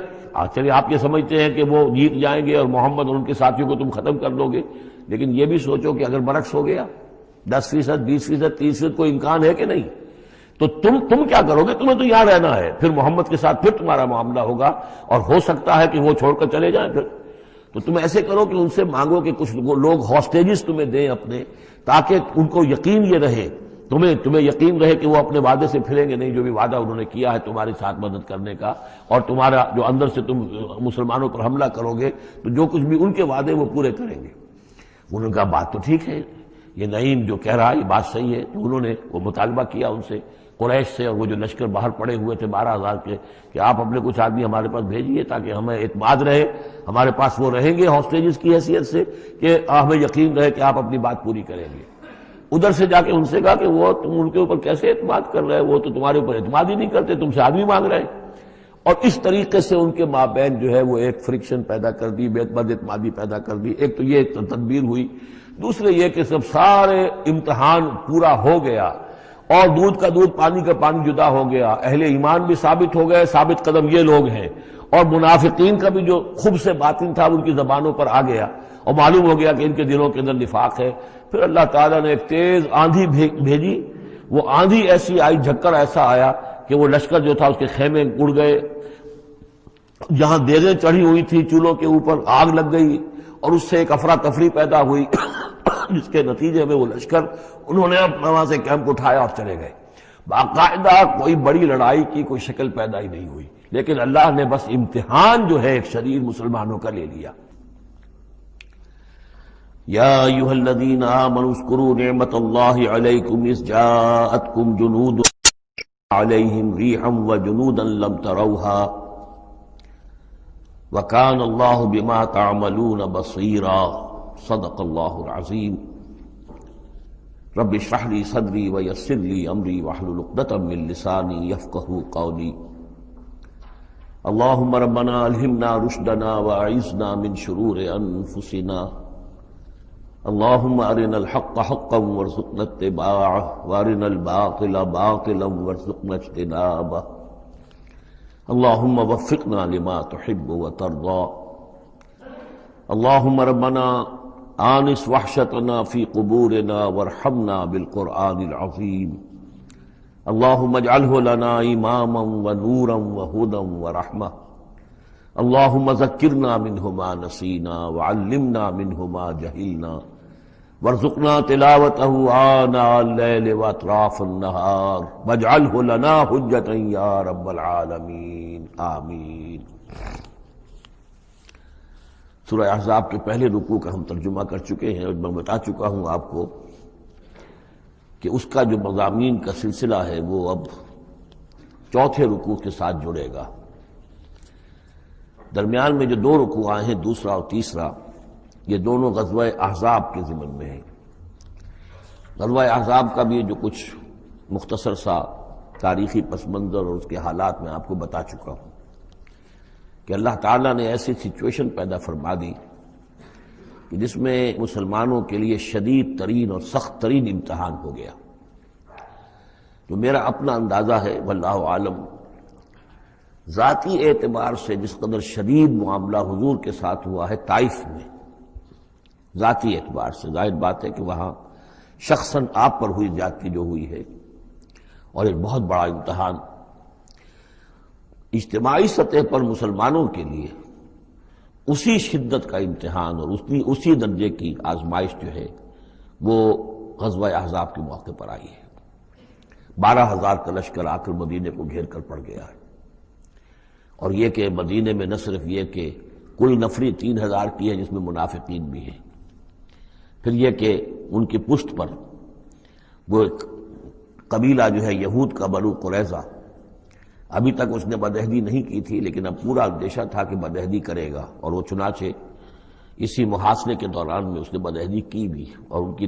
چلیے آپ یہ سمجھتے ہیں کہ وہ جیت جائیں گے اور محمد اور ان کے ساتھیوں کو تم ختم کر دو گے، لیکن یہ بھی سوچو کہ اگر برعکس ہو گیا 10%، 20%، 30%، کوئی امکان ہے کہ نہیں؟ تو تم کیا کرو گے؟ تمہیں تو یہاں رہنا ہے، پھر محمد کے ساتھ پھر تمہارا معاملہ ہوگا، اور ہو سکتا ہے کہ وہ چھوڑ کر چلے جائیں پھر۔ تو تم ایسے کرو کہ ان سے مانگو کہ کچھ لوگ ہاسٹیجز تمہیں دیں اپنے، تاکہ ان کو یقین یہ رہے، تمہیں یقین رہے کہ وہ اپنے وعدے سے پھریں گے نہیں، جو بھی وعدہ انہوں نے کیا ہے تمہارے ساتھ مدد کرنے کا، اور تمہارا جو اندر سے تم مسلمانوں پر حملہ کرو گے تو جو کچھ بھی ان کے وعدے وہ پورے کریں گے۔ انہوں نے کہا بات تو ٹھیک ہے، یہ نعیم جو کہہ رہا ہے یہ بات صحیح ہے۔ تو انہوں نے وہ مطالبہ کیا ان سے، قریش سے، اور وہ جو لشکر باہر پڑے ہوئے تھے 12,000 کے، کہ آپ اپنے کچھ آدمی ہمارے پاس بھیجیے تاکہ ہمیں اعتماد رہے، ہمارے پاس وہ رہیں گے ہاسٹیجز کی حیثیت سے، کہ ہمیں یقین رہے کہ آپ اپنی بات پوری کریں گے۔ ادھر سے جا کے ان سے کہا کہ وہ تم ان کے اوپر کیسے اعتماد کر رہے، وہ تو تمہارے اوپر اعتماد ہی نہیں کرتے، تم سے آدمی مانگ رہے ہیں۔ اور اس طریقے سے ان کے مابین جو ہے وہ ایک فرکشن پیدا کر دی، بد اعتمادی پیدا کر دی۔ ایک تو یہ تدبیر ہوئی، دوسرے یہ کہ سب سارے امتحان پورا ہو گیا اور دودھ کا دودھ پانی کا پانی جدا ہو گیا، اہل ایمان بھی ثابت ہو گئے، ثابت قدم یہ لوگ ہیں، اور منافقین کا بھی جو خب سے باطن تھا ان کی زبانوں پر آ گیا، اور معلوم ہو گیا کہ ان کے دلوں کے اندر نفاق ہے۔ پھر اللہ تعالیٰ نے ایک تیز آندھی بھیجی، وہ آندھی ایسی آئی، جھکڑ ایسا آیا کہ وہ لشکر جو تھا اس کے خیمے اڑ گئے، جہاں دیگیں چڑھی ہوئی تھی چولہوں کے اوپر آگ لگ گئی، اور اس سے ایک افراتفری پیدا ہوئی جس کے نتیجے میں وہ لشکر انہوں نے وہاں سے کیمپ اٹھایا اور چلے گئے۔ باقاعدہ کوئی بڑی لڑائی کی کوئی شکل پیدا ہی نہیں ہوئی، لیکن اللہ نے بس امتحان جو ہے ایک شدید مسلمانوں کا لے لیا۔ یا ایھا الذین آمنوا اذکروا نعمت اللہ علیکم اذ جاءتکم جنود علیہم ریحا وجنودا لم تروها وکان اللہ بما تعملون بصیرا۔ صدق اللہ العظیم۔ رب اشرح لی صدری ویسر لی امری واحلل عقدۃ من لسانی یفقہوا قولی۔ اللہم ربنا الہمنا رشدنا واعذنا من شرور انفسنا۔ اللہم ارنا الحق حقا وارزقنا اتباعہ وارنا الباطل باطلا وارزقنا اجتنابہ۔ اللہم وفقنا لما تحب وترضى۔ اللہم ربنا آنس وحشتنا فی قبورنا وارحمنا بالقرآن العظیم۔ اللہم اجعلہ لنا اماما ونورا وہدا ورحمہ۔ اللہم ذکرنا منہ ما نسینا وعلمنا منہ ما جہلنا وارزقنا تلاوتہ آناء اللیل واطراف النہار واجعلہ لنا حجتا یا رب العالمین، آمین۔ سورہ احزاب کے پہلے رکوع کا ہم ترجمہ کر چکے ہیں، اور میں بتا چکا ہوں آپ کو کہ اس کا جو مضامین کا سلسلہ ہے وہ اب چوتھے رکوع کے ساتھ جڑے گا۔ درمیان میں جو 2 رکوع آئے ہیں، دوسرا اور تیسرا، یہ دونوں غزوہ احزاب کے ضمن میں ہیں۔ غزوہ احزاب کا بھی جو کچھ مختصر سا تاریخی پس منظر اور اس کے حالات میں آپ کو بتا چکا ہوں کہ اللہ تعالیٰ نے ایسی سچویشن پیدا فرما دی کہ جس میں مسلمانوں کے لیے شدید ترین اور سخت ترین امتحان ہو گیا۔ جو میرا اپنا اندازہ ہے واللہ عالم، ذاتی اعتبار سے جس قدر شدید معاملہ حضور کے ساتھ ہوا ہے طائف میں، ذاتی اعتبار سے ظاہر بات ہے کہ وہاں شخصاً آپ پر ہوئی زیادتی جو ہوئی ہے، اور ایک بہت بڑا امتحان اجتماعی سطح پر مسلمانوں کے لیے اسی شدت کا امتحان اور اسی درجے کی آزمائش جو ہے وہ غزوہ احزاب کے موقع پر آئی ہے۔ 12,000 کا لشکر آ کر مدینے کو گھیر کر پڑ گیا ہے، اور یہ کہ مدینے میں نہ صرف یہ کہ کل نفری 3,000 کی ہے جس میں منافقین بھی ہیں، پھر یہ کہ ان کی پشت پر وہ ایک قبیلہ جو ہے یہود کا بنو قریظہ، ابھی تک اس نے بدعہدی نہیں کی تھی لیکن اب پورا اندیشہ تھا کہ بدعہدی کرے گا، اور وہ چنانچہ اسی محاصرے کے دوران میں اس نے بدعہدی کی بھی، اور ان کی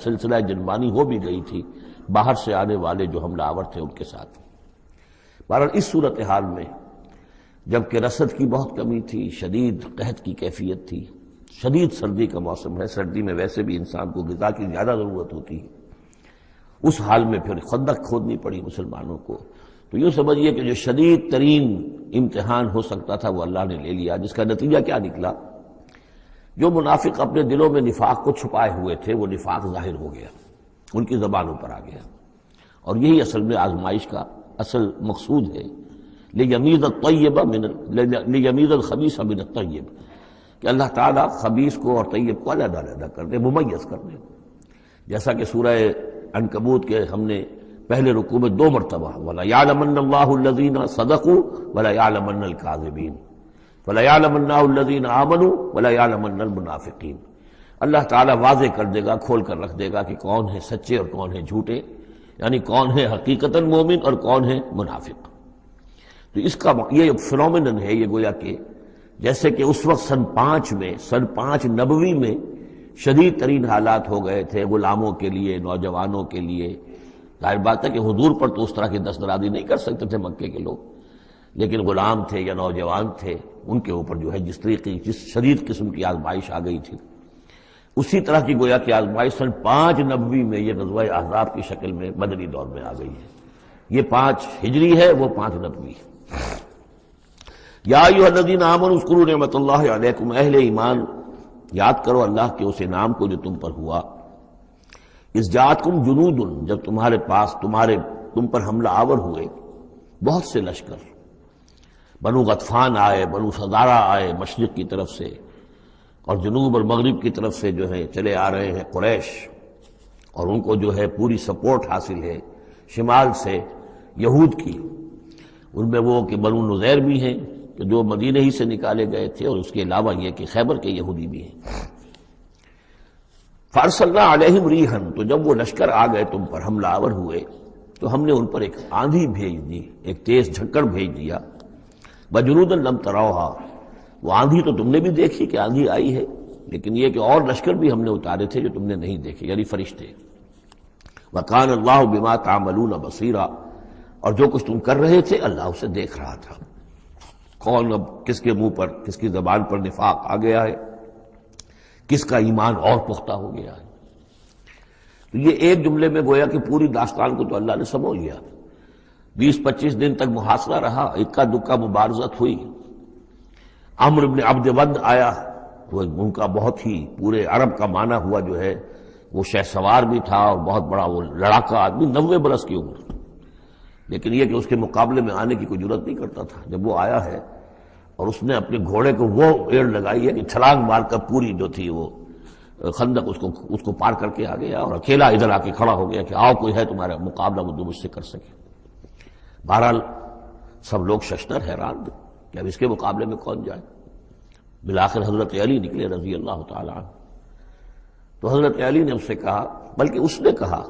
سلسلہ جنبانی ہو بھی گئی تھی، باہر سے آنے والے جو حملہ آور تھے ان کے ساتھ۔ بہرحال اس صورتحال میں جبکہ رسد کی بہت کمی تھی، شدید قحط کی کیفیت تھی، شدید سردی کا موسم ہے، سردی میں ویسے بھی انسان کو غذا کی زیادہ ضرورت ہوتی ہے، اس حال میں پھر خندق کھودنی پڑی مسلمانوں کو۔ تو یوں سمجھیے کہ جو شدید ترین امتحان ہو سکتا تھا وہ اللہ نے لے لیا، جس کا نتیجہ کیا نکلا؟ جو منافق اپنے دلوں میں نفاق کو چھپائے ہوئے تھے وہ نفاق ظاہر ہو گیا، ان کی زبانوں پر آ گیا، اور یہی اصل میں آزمائش کا اصل مقصود ہے، لیمیز الخبیث من الطیب، کہ اللہ تعالیٰ خبیث کو اور طیب کو علیحدہ علیحدہ کر دے، ممیز کر دے۔ جیسا کہ سورہ عنکبوت کے ہم نے پہلے رکوع میں 2 مرتبہ وَلَيَعْلَمَنَّ اللَّهُ الَّذِينَ صَدَقُوا وَلَيَعْلَمَنَّ الْكَاذِبِينَ وَلَيَعْلَمَنَّ الَّذِينَ آمَنُوا وَلَيَعْلَمَنَّ الْمُنَافِقِينَ۔ اللہ تعالیٰ واضح کر دے گا، کھول کر رکھ دے گا کہ کون ہے سچے اور کون ہے جھوٹے، یعنی کون ہے حقیقتاً مومن اور کون ہے منافق۔ تو اس کا یہ فنومینن ہے، یہ گویا کہ جیسے کہ اس وقت سن 5 نبوی میں شدید ترین حالات ہو گئے تھے غلاموں کے لیے، نوجوانوں کے لیے۔ ظاہر بات ہے کہ حضور پر تو اس طرح کی دست درازی نہیں کر سکتے تھے مکے کے لوگ، لیکن غلام تھے یا نوجوان تھے، ان کے اوپر جو ہے جس شدید قسم کی آزمائش آ گئی تھی، اسی طرح کی گویا کہ آزمائش سن 5 نبوی میں یہ غزوہ احزاب کی شکل میں مدنی دور میں آ گئی ہے۔ یہ 5 ہجری ہے، وہ 5 نبوی۔ یا ایھا الذین آمنوا اذکروا نعمت اللہ علیکم، اہل ایمان یاد کرو اللہ کے اس انعام کو جو تم پر ہوا۔ اذ جاءتکم جنود، جب تمہارے پاس تم پر حملہ آور ہوئے بہت سے لشکر، بنو غطفان آئے، بنو فزارہ آئے مشرق کی طرف سے، اور جنوب اور مغرب کی طرف سے جو ہے چلے آ رہے ہیں قریش، اور ان کو جو ہے پوری سپورٹ حاصل ہے شمال سے یہود کی، ان میں وہ کہ بنو نذیر بھی ہیں کہ جو مدینہ ہی سے نکالے گئے تھے، اور اس کے علاوہ یہ کہ خیبر کے یہودی بھی ہیں۔ فارسلنا علیہم ریحًا، تو جب وہ لشکر آ گئے تم پر حملہ آور ہوئے تو ہم نے ان پر ایک آندھی بھیج دی، ایک تیز جھکڑ بھیج دیا۔ وجنودا لم تروها، وہ آندھی تو تم نے بھی دیکھی کہ آندھی آئی ہے، لیکن یہ کہ اور لشکر بھی ہم نے اتارے تھے جو تم نے نہیں دیکھے، یعنی فرشتے۔ وکان اللہ بما تعملون بصیرا، اور جو کچھ تم کر رہے تھے اللہ اسے دیکھ رہا تھا۔ کون اب کس کے منہ پر، کس کی زبان پر نفاق آ گیا ہے، کس کا ایمان اور پختہ ہو گیا ہے۔ تو یہ ایک جملے میں گویا کہ پوری داستان کو تو اللہ نے سمجھ لیا۔ 20-25 دن تک محاصرہ رہا، اکا دکا مبارزت ہوئی۔ عمرو بن عبد ود آیا، وہ ان کا بہت ہی پورے عرب کا معنی ہوا جو ہے، وہ شہ سوار بھی تھا اور بہت بڑا وہ لڑاکا آدمی، 90 برس کی عمر، لیکن یہ کہ اس کے مقابلے میں آنے کی کوئی جرت نہیں کرتا تھا۔ جب وہ آیا ہے اور اس نے اپنے گھوڑے کو وہ ایڑ لگائی ہے کہ چھلانگ مار کر پوری جو تھی وہ خندق اس کو پار کر کے آ گیا، اور اکیلا ادھر آ کے کھڑا ہو گیا کہ آؤ کوئی ہے تمہارا مقابلہ وہ جو مجھ سے کر سکے۔ بہرحال سب لوگ ششدر حیران کہ اب اس کے مقابلے میں کون جائے۔ بالآخر حضرت علی نکلے رضی اللہ تعالیٰ عنہ، تو حضرت علی نے اس سے کہا، بلکہ اس نے کہا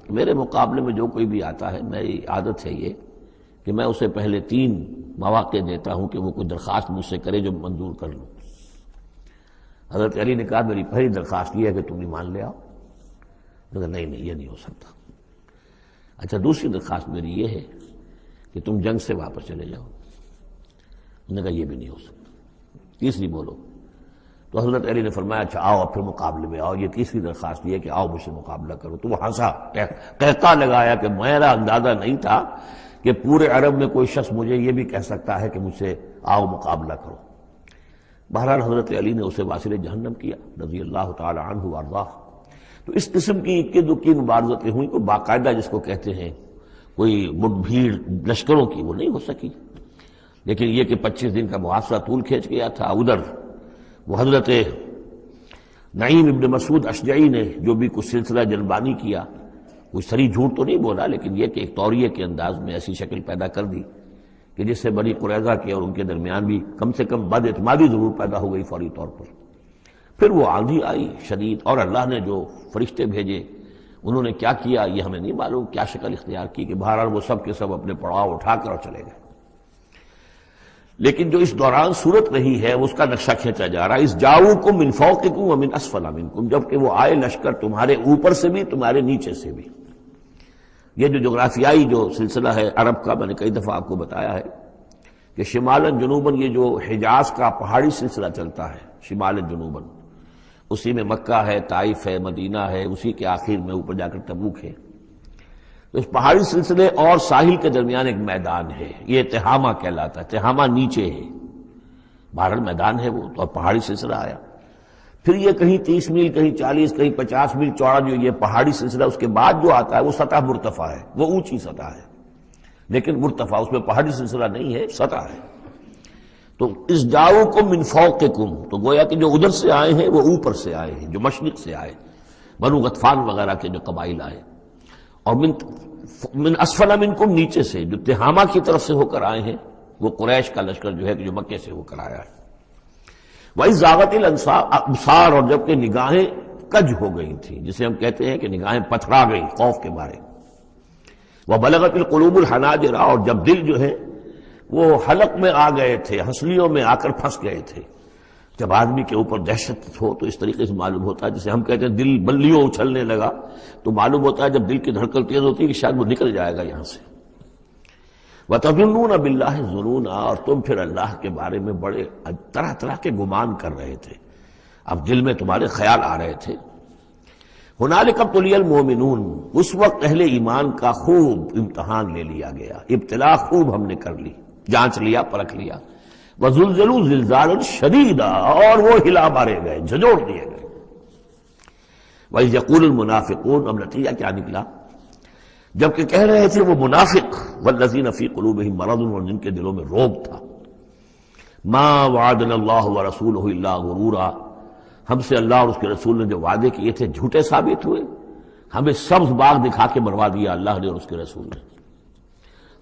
کہ میرے مقابلے میں جو کوئی بھی آتا ہے، میری عادت ہے یہ کہ میں اسے پہلے 3 مواقع دیتا ہوں کہ وہ کوئی درخواست مجھ سے کرے جو منظور کر لوں۔ حضرت علی نے کہا میری پہلی درخواست یہ ہے کہ تم ایمان لے آؤ۔ میں کہا نہیں یہ نہیں ہو سکتا۔ اچھا دوسری درخواست میری یہ ہے کہ تم جنگ سے واپس چلے جاؤ۔ انہوں نے کہا یہ بھی نہیں ہو سکتا۔ تیسری بولو۔ تو حضرت علی نے فرمایا اچھا آؤ اب پھر مقابلے میں آؤ، یہ تیسری درخواست یہ ہے کہ آؤ مجھ سے مقابلہ کرو۔ تو وہ ہنسا، قہقہ لگایا کہ میرا اندازہ نہیں تھا کہ پورے عرب میں کوئی شخص مجھے یہ بھی کہہ سکتا ہے کہ مجھ سے آؤ مقابلہ کرو۔ بہرحال حضرت علی نے اسے واصل جہنم کیا رضی اللہ تعالی عنہ وارضاہ۔ تو اس قسم کی اکی دکی مبارزتیں ہوئیں، کوئی باقاعدہ جس کو کہتے ہیں کوئی مٹ بھیڑ لشکروں کی وہ نہیں ہو سکی، لیکن یہ کہ 25 دن کا محاصرہ طول کھینچ گیا تھا۔ ادھر وہ حضرت نعیم ابن مسعود اشجعی نے جو بھی کچھ سلسلہ جلبانی کیا، کوئی سری جھوٹ تو نہیں بولا، لیکن یہ کہ ایک طوریے کے انداز میں ایسی شکل پیدا کر دی کہ جس سے بنی قریظہ کے اور ان کے درمیان بھی کم سے کم بد اعتمادی ضرور پیدا ہو گئی فوری طور پر۔ پھر وہ آندھی آئی شدید، اور اللہ نے جو فرشتے بھیجے انہوں نے کیا کیا یہ ہمیں نہیں معلوم، کیا شکل اختیار کی کہ بہرحال وہ سب کے سب اپنے پڑاؤ اٹھا کر اور چلے گئے۔ لیکن جو اس دوران صورت رہی ہے اس کا نقشہ کھینچا جا رہا ہے۔ اس جاؤکم من فوقکم ومن اسفل منکم، جبکہ وہ آئے لشکر تمہارے اوپر سے بھی تمہارے نیچے سے بھی۔ یہ جو جغرافیائی جو سلسلہ ہے عرب کا، میں نے کئی دفعہ آپ کو بتایا ہے کہ شمالاً جنوباً یہ جو حجاز کا پہاڑی سلسلہ چلتا ہے شمالاً جنوباً، اسی میں مکہ ہے، طائف ہے، مدینہ ہے، اسی کے آخر میں اوپر جا کر تبوک ہے. تو اس پہاڑی سلسلے اور ساحل کے درمیان ایک میدان ہے، یہ تہامہ کہلاتا ہے. تہامہ نیچے ہے، بہرحال میدان ہے وہ، تو اب پہاڑی سلسلہ آیا. پھر یہ کہیں 30 میل، کہیں 40، کہیں 50 میل چوڑا جو یہ پہاڑی سلسلہ، اس کے بعد جو آتا ہے وہ سطح مرتفع ہے، وہ اونچی سطح ہے، لیکن مرتفع، اس میں پہاڑی سلسلہ نہیں ہے، سطح ہے. تو اس جاؤکم من فوقکم، تو گویا کہ جو ادھر سے آئے ہیں وہ اوپر سے آئے ہیں، جو مشرق سے آئے، بنو غطفان وغیرہ کے جو قبائل آئے، اور من اسفل منکم، نیچے سے جو تہامہ کی طرف سے ہو کر آئے ہیں وہ قریش کا لشکر جو ہے کہ جو مکے سے ہو کر آیا ہے. وَإِذْ زَاغَتِ الْأَبْصَارُ، اور جب کہ نگاہیں کج ہو گئی تھیں، جسے ہم کہتے ہیں کہ نگاہیں پتھرا گئی خوف کے مارے. وَبَلَغَتِ الْقُلُوبُ الْحَنَاجِرَ، اور جب دل جو ہے وہ حلق میں آ گئے تھے، ہنسلیوں میں آ کر پھنس گئے تھے. جب آدمی کے اوپر دہشت ہو تو اس طریقے سے معلوم ہوتا ہے، جسے ہم کہتے ہیں دل بلیوں اچھلنے لگا، تو معلوم ہوتا ہے جب دل کی دھڑکن تیز ہوتی ہے کہ شاید وہ نکل جائے گا یہاں سے. وَتَظُنُّونَ بِاللَّهِ الظُّنُونَ، اور تم پھر اللہ کے بارے میں بڑے طرح طرح کے گمان کر رہے تھے، اب دل میں تمہارے خیال آ رہے تھے. هُنَالِكَ ابْتُلِيَ الْمُؤْمِنُونَ، اس وقت اہل ایمان کا خوب امتحان لے لیا گیا، ابتلا خوب ہم نے کر لی، جانچ لیا، پرکھ لیا. وَزُلْزِلُوا زِلْزَالًا شَدِيدًا، اور وہ ہلا مارے گئے، جھنجھوڑ دیے گئے. وَإِذْ يَقُولُ الْمُنَافِقُونَ، اب نتیجہ کیا نکلا؟ جبکہ کہہ رہے تھے وہ منافق، والذین فی قلوبہم مرض، اور جن کے دلوں میں روگ تھا، ما وعدنا اللہ ورسولہ الا غرورا، ہم سے اللہ اور اس کے رسول نے جو وعدے کیے تھے جھوٹے ثابت ہوئے. ہمیں سبز باغ دکھا کے مروا دیا اللہ نے اور اس کے رسول نے.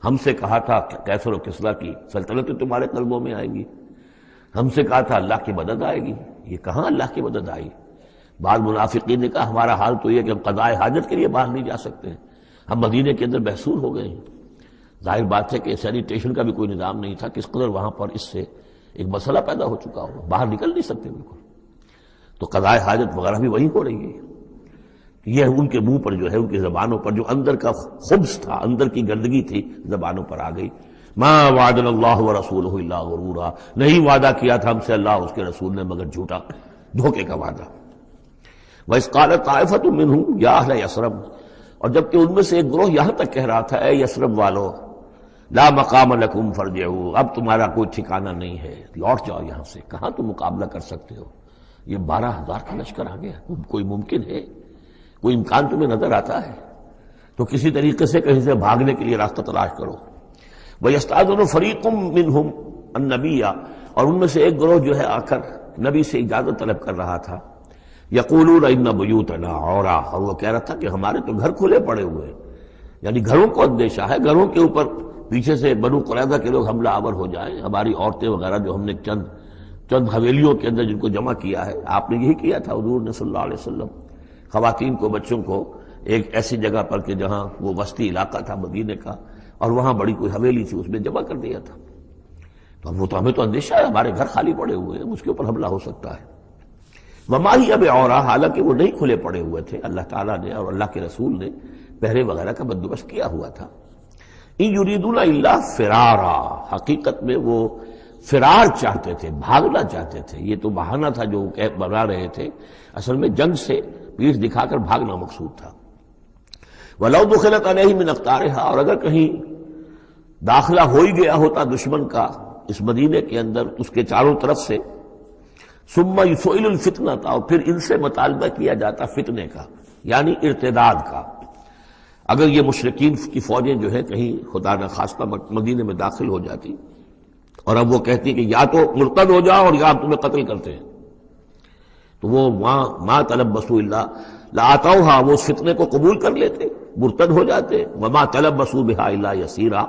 ہم سے کہا تھا کیسر و کسریٰ کی سلطنتیں تمہارے قلبوں میں آئیں گی، ہم سے کہا تھا اللہ کی مدد آئے گی، یہ کہاں اللہ کی مدد آئی. بعض منافقین نے کہا ہمارا حال تو یہ کہ ہم قضاء حاجت کے لیے باہر نہیں جا سکتے، ہم مدینے کے اندر محصور ہو گئے ہیں. ظاہر بات ہے کہ سینیٹیشن کا بھی کوئی نظام نہیں تھا، کس قدر وہاں پر اس سے ایک مسئلہ پیدا ہو چکا ہو، باہر نکل نہیں سکتے بالکل. تو قضاء حاجت وغیرہ بھی وہی ہو رہی ہے. یہ ان کے منہ پر جو ہے، ان کی زبانوں پر جو اندر کا خبث تھا، اندر کی گندگی تھی، زبانوں پر آ گئی. ما وعدنا اللہ ورسولہ الا غرورا، نہیں وعدہ کیا تھا ہم سے اللہ اور اس کے رسول نے مگر جھوٹا، دھوکے کا وعدہ. وَإِذْ قَالَتْ طَائِفَةٌ مِّنْهُمْ يَا أَهْلَ يَثْرِبَ، اور جبکہ ان میں سے ایک گروہ یہاں تک کہہ رہا تھا اے یثرب والو، لا مقام لکم فارجعوا، اب تمہارا کوئی ٹھکانہ نہیں ہے، لوٹ جاؤ یہاں سے، کہاں تم مقابلہ کر سکتے ہو، یہ 12,000 کا لشکر آ گیا، کوئی ممکن ہے، کوئی امکان تمہیں نظر آتا ہے تو کسی طریقے سے کہیں سے بھاگنے کے لیے راستہ تلاش کرو. وَيَسْتَأْذِنُ فَرِيقٌ مِّنْهُمْ النَّبِيَّ، اور ان میں سے ایک گروہ جو ہے آ کر نبی سے اجازت طلب کر رہا تھا. یقولون ان بیوتنا عورا، اور وہ کہہ رہا تھا کہ ہمارے تو گھر کھلے پڑے ہوئے ہیں، یعنی گھروں کو اندیشہ ہے، گھروں کے اوپر پیچھے سے بنو قریظہ کے لوگ حملہ آور ہو جائیں، ہماری عورتیں وغیرہ جو ہم نے چند حویلیوں کے اندر جن کو جمع کیا ہے. آپ نے یہی کیا تھا حضور نے صلی اللہ علیہ وسلم، خواتین کو، بچوں کو ایک ایسی جگہ پر کہ جہاں وہ وسطی علاقہ تھا مدینے کا، اور وہاں بڑی کوئی حویلی تھی، اس میں جمع کر دیا تھا. تو اب وہ تو ہمیں تو اندیشہ ہے، ہمارے گھر خالی پڑے ہوئے ہیں، اس کے اوپر حملہ ہو سکتا ہے. وما ہی اب عورا، حالانکہ وہ نہیں کھلے پڑے ہوئے تھے، اللہ تعالیٰ نے اور اللہ کے رسول نے پہرے وغیرہ کا بندوبست کیا ہوا تھا. ان یریدون الا فرارا، حقیقت میں وہ فرار چاہتے تھے، بھاگنا چاہتے تھے. یہ تو بہانہ تھا جو بنا رہے تھے، اصل میں جنگ سے پیٹھ دکھا کر بھاگنا مقصود تھا. وَلَوْ دُخِلَتْ عَلَيْهِمْ مِنْ أَقْطَارِهَا، اور اگر کہیں داخلہ ہو ہی گیا ہوتا دشمن کا اس مدینے کے اندر اس کے چاروں طرف سے، ثُمَّ يُسْئِلُ الْفِتْنَةَ، اور پھر ان سے مطالبہ کیا جاتا فتنے کا، یعنی ارتداد کا. اگر یہ مشرکین کی فوجیں جو ہے کہیں خدا نخواستہ مدینے میں داخل ہو جاتی اور اب وہ کہتی کہ یا تو مرتد ہو جاؤ اور یا ہم تمہیں قتل کرتے ہیں، تو وہ ما تلبسوا الا لآتوها، وہ اس فتنے کو قبول کر لیتے، مرتد ہو جاتے. وما تلبسوا بها الا یسیرا،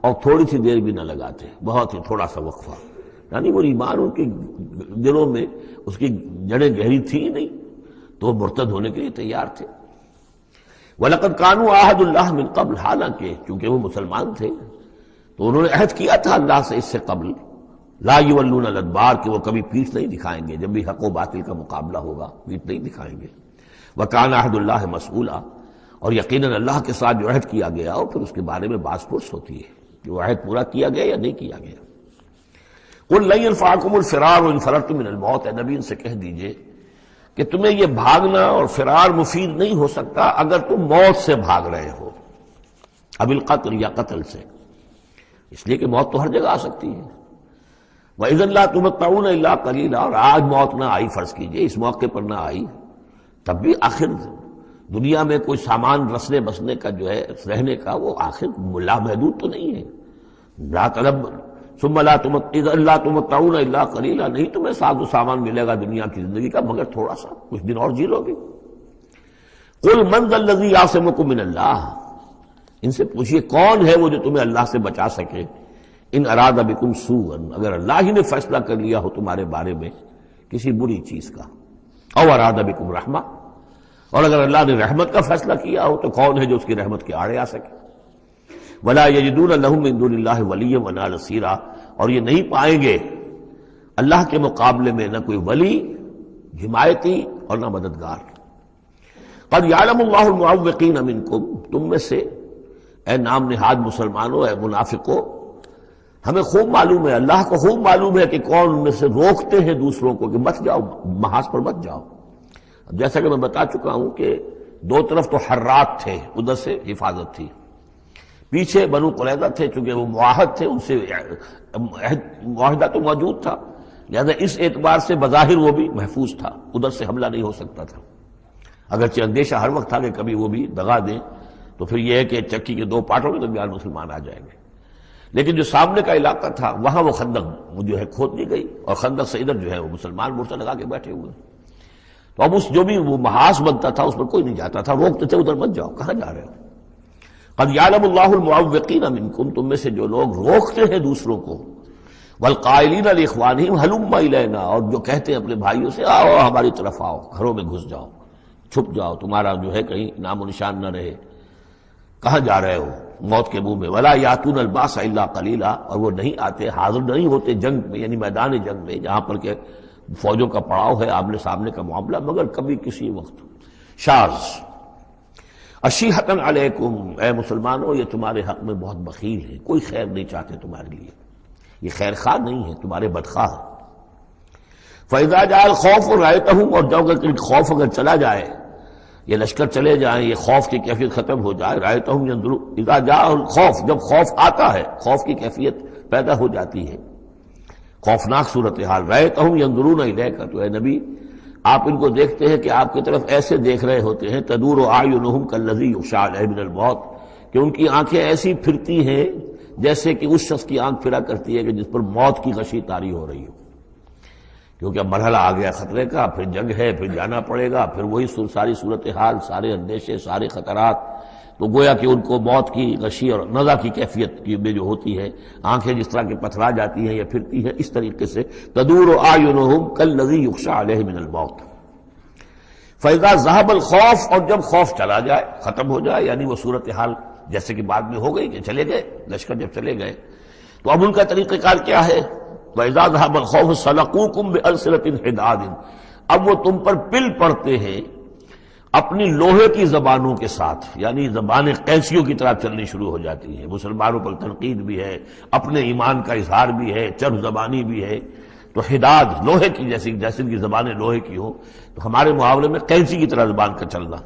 اور تھوڑی سی دیر بھی نہ لگاتے، بہت ہی تھوڑا سا وقفہ. یعنی وہ ایمان ان کے دلوں میں اس کی جڑیں گہری تھی نہیں، تو وہ مرتد ہونے کے لیے تیار تھے. وَلَقَدْ كَانُوا عَاهَدُوا اللَّهِ مِنْ قَبْلُ، حالانکہ چونکہ وہ مسلمان تھے تو انہوں نے عہد کیا تھا اللہ سے اس سے قبل، لا یولون الادبار، کہ وہ کبھی پیٹھ نہیں دکھائیں گے، جب بھی حق و باطل کا مقابلہ ہوگا پیٹھ نہیں دکھائیں گے. وَكَانَ عَهْدُ اللَّهِ مَسْئُولًا، اور یقیناً اللہ کے ساتھ جو عہد کیا گیا اور پھر اس کے بارے میں باز پرس ہوتی ہے کہ وہ عہد پورا کیا گیا یا نہیں کیا گیا۔ قل لن ينفعكم الفرار ان فررتم من الموت، اے نبی ان سے کہہ دیجئے کہ تمہیں یہ بھاگنا اور فرار مفید نہیں ہو سکتا اگر تم موت سے بھاگ رہے ہو، اب القتل یا قتل سے، اس لیے کہ موت تو ہر جگہ آ سکتی ہے۔ وَإِذًا لَا تُمَتَّعُونَ إِلَّا قَلِيلًا، اور آج موت نہ آئی، فرض کیجئے اس موقع پر نہ آئی، تب بھی آخر دنیا میں کوئی سامان رسنے بسنے کا جو ہے رہنے کا وہ آخر لامحدود تو نہیں ہے۔ لا طلب ثم لا تمتعون الا قلیلا، نہیں تمہیں ساز و سامان ملے گا دنیا کی زندگی کا مگر تھوڑا سا، کچھ دن اور جی لو گے۔ قل من ذا الذی یعصمکم من اللہ، ان سے پوچھئے کون ہے وہ جو تمہیں اللہ سے بچا سکے، ان اراد بکم سوءا، اگر اللہ ہی نے فیصلہ کر لیا ہو تمہارے بارے میں کسی بری چیز کا، او اراد بکم رحمہ، اور اگر اللہ نے رحمت کا فیصلہ کیا ہو تو کون ہے جو اس کی رحمت کے آڑے آ سکے۔ ولا یجدون لهم من دون اللہ ولیا ولا نصیرا، اور یہ نہیں پائیں گے اللہ کے مقابلے میں نہ کوئی ولی حمایتی اور نہ مددگار۔ قد یعلم اللہ المعوقین منکم، تم میں سے اے نام نہاد مسلمانوں، اے منافقوں، ہمیں خوب معلوم ہے، اللہ کو خوب معلوم ہے کہ کون ان میں سے روکتے ہیں دوسروں کو کہ مت جاؤ، محاذ پر مت جاؤ۔ جیسا کہ میں بتا چکا ہوں کہ دو طرف تو حرات تھے، ادھر سے حفاظت تھی، پیچھے بنو قریظہ تھے، چونکہ وہ معاہد تھے، ان سے معاہدہ تو موجود تھا، لہذا اس اعتبار سے بظاہر وہ بھی محفوظ تھا، ادھر سے حملہ نہیں ہو سکتا تھا، اگرچہ اندیشہ ہر وقت تھا کہ کبھی وہ بھی دغا دیں تو پھر یہ ہے کہ چکی کے دو پارٹوں کے درمیان مسلمان آ جائیں گے۔ لیکن جو سامنے کا علاقہ تھا وہاں وہ خندق جو ہے کھود دی گئی، اور خندق سے ادھر جو ہے وہ مسلمان مورچہ لگا کے بیٹھے ہوئے، تو اب اس جو بھی وہ محاذ بنتا تھا اس پر کوئی نہیں جاتا تھا، روکتے تھے ادھر مت جاؤ، کہاں جا رہے ہو۔ قد یعلم اللہ المعوقین منکم، تم میں سے جو لوگ روکتے ہیں دوسروں کو، والقائلین لاخوانہم ہلم الینا، اور جو کہتے ہیں اپنے بھائیوں سے آؤ ہماری طرف آؤ، گھروں میں گھس جاؤ، چھپ جاؤ، تمہارا جو ہے کہیں نام و نشان نہ رہے، کہاں جا رہے ہو موت کے منہ میں۔ ولا یاتون الباس الا قلیلا، اور وہ نہیں آتے، حاضر نہیں ہوتے جنگ میں، یعنی میدان جنگ میں جہاں پر کہ فوجوں کا پڑاؤ ہے، آمنے سامنے کا معاملہ، مگر کبھی کسی وقت۔ شاذ اشیحۃ علیکم، اے مسلمانوں یہ تمہارے حق میں بہت بخیل ہے، کوئی خیر نہیں چاہتے تمہارے لیے، یہ خیر خواہ نہیں ہے، تمہارے بدخواہ ہے۔ فاذا جاء الخوف رأیتہم، اور جب خوف اگر چلا جائے، یہ لشکر چلے جائیں، یہ خوف کی کیفیت ختم ہو جائے، رأیتہم ینظرون، اذا جاء الخوف، جب خوف آتا ہے، خوف کی کیفیت پیدا ہو جاتی ہے، خوفناک صورتحال، رأیتہم ینظرون الیک، تو اے نبی آپ ان کو دیکھتے ہیں کہ آپ کی طرف ایسے دیکھ رہے ہوتے ہیں، تدور اعینہم کالذی یغشی علیہ من الموت، کہ ان کی آنکھیں ایسی پھرتی ہیں جیسے کہ اس شخص کی آنکھ پھرا کرتی ہے کہ جس پر موت کی غشی طاری ہو رہی ہو، کیونکہ اب مرحلہ آ گیا خطرے کا، پھر جنگ ہے، پھر جانا پڑے گا، پھر وہی ساری صورتحال، سارے اندیشے، سارے خطرات، تو گویا کہ ان کو موت کی غشی اور نزع کی کیفیت میں جو ہوتی ہے، آنکھیں جس طرح کے پتھرا جاتی ہیں یا پھرتی ہیں، اس طریقے سے تدور اعینہم کالذی یغشی علیہ من الموت۔ فاذا ذهب الخوف، اور جب خوف چلا جائے، ختم ہو جائے، یعنی وہ صورتحال جیسے کہ بعد میں ہو گئی کہ چلے گئے لشکر، جب چلے گئے تو اب ان کا طریقہ کار کیا ہے؟ وَإِذَا ذَهَبَ الْخَوْفُ سَلَقُوكُمْ بِأَلْسِنَةٍ حِدَادٍ، اب وہ تم پر پل پڑتے ہیں اپنی لوہے کی زبانوں کے ساتھ، یعنی زبانیں قینچیوں کی طرح چلنی شروع ہو جاتی ہیں، مسلمانوں پر تنقید بھی ہے، اپنے ایمان کا اظہار بھی ہے، چرب زبانی بھی ہے، تو حداد لوہے کی جیسے ان کی زبانیں لوہے کی ہو، تو ہمارے محاورے میں قینچی کی طرح زبان کا چلنا۔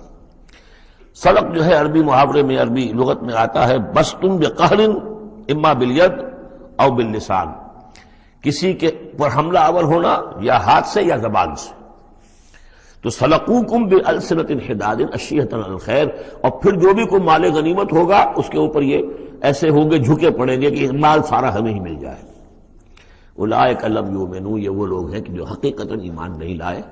سلق جو ہے عربی محاورے میں، عربی لغت میں آتا ہے بسطن بقہر اما بالید او باللسان، کسی کے پر حملہ آور ہونا یا ہاتھ سے یا زبان سے۔ تو سلقوکم بألسنۃ حداد اشیحۃ علی الخیر، اور پھر جو بھی کوئی مال غنیمت ہوگا اس کے اوپر یہ ایسے ہوں گے، جھکے پڑیں گے کہ مال سارا ہمیں ہی مل جائے۔ اولئک لم یؤمنوا، یہ وہ لوگ ہیں کہ جو حقیقتاً ایمان نہیں لائے۔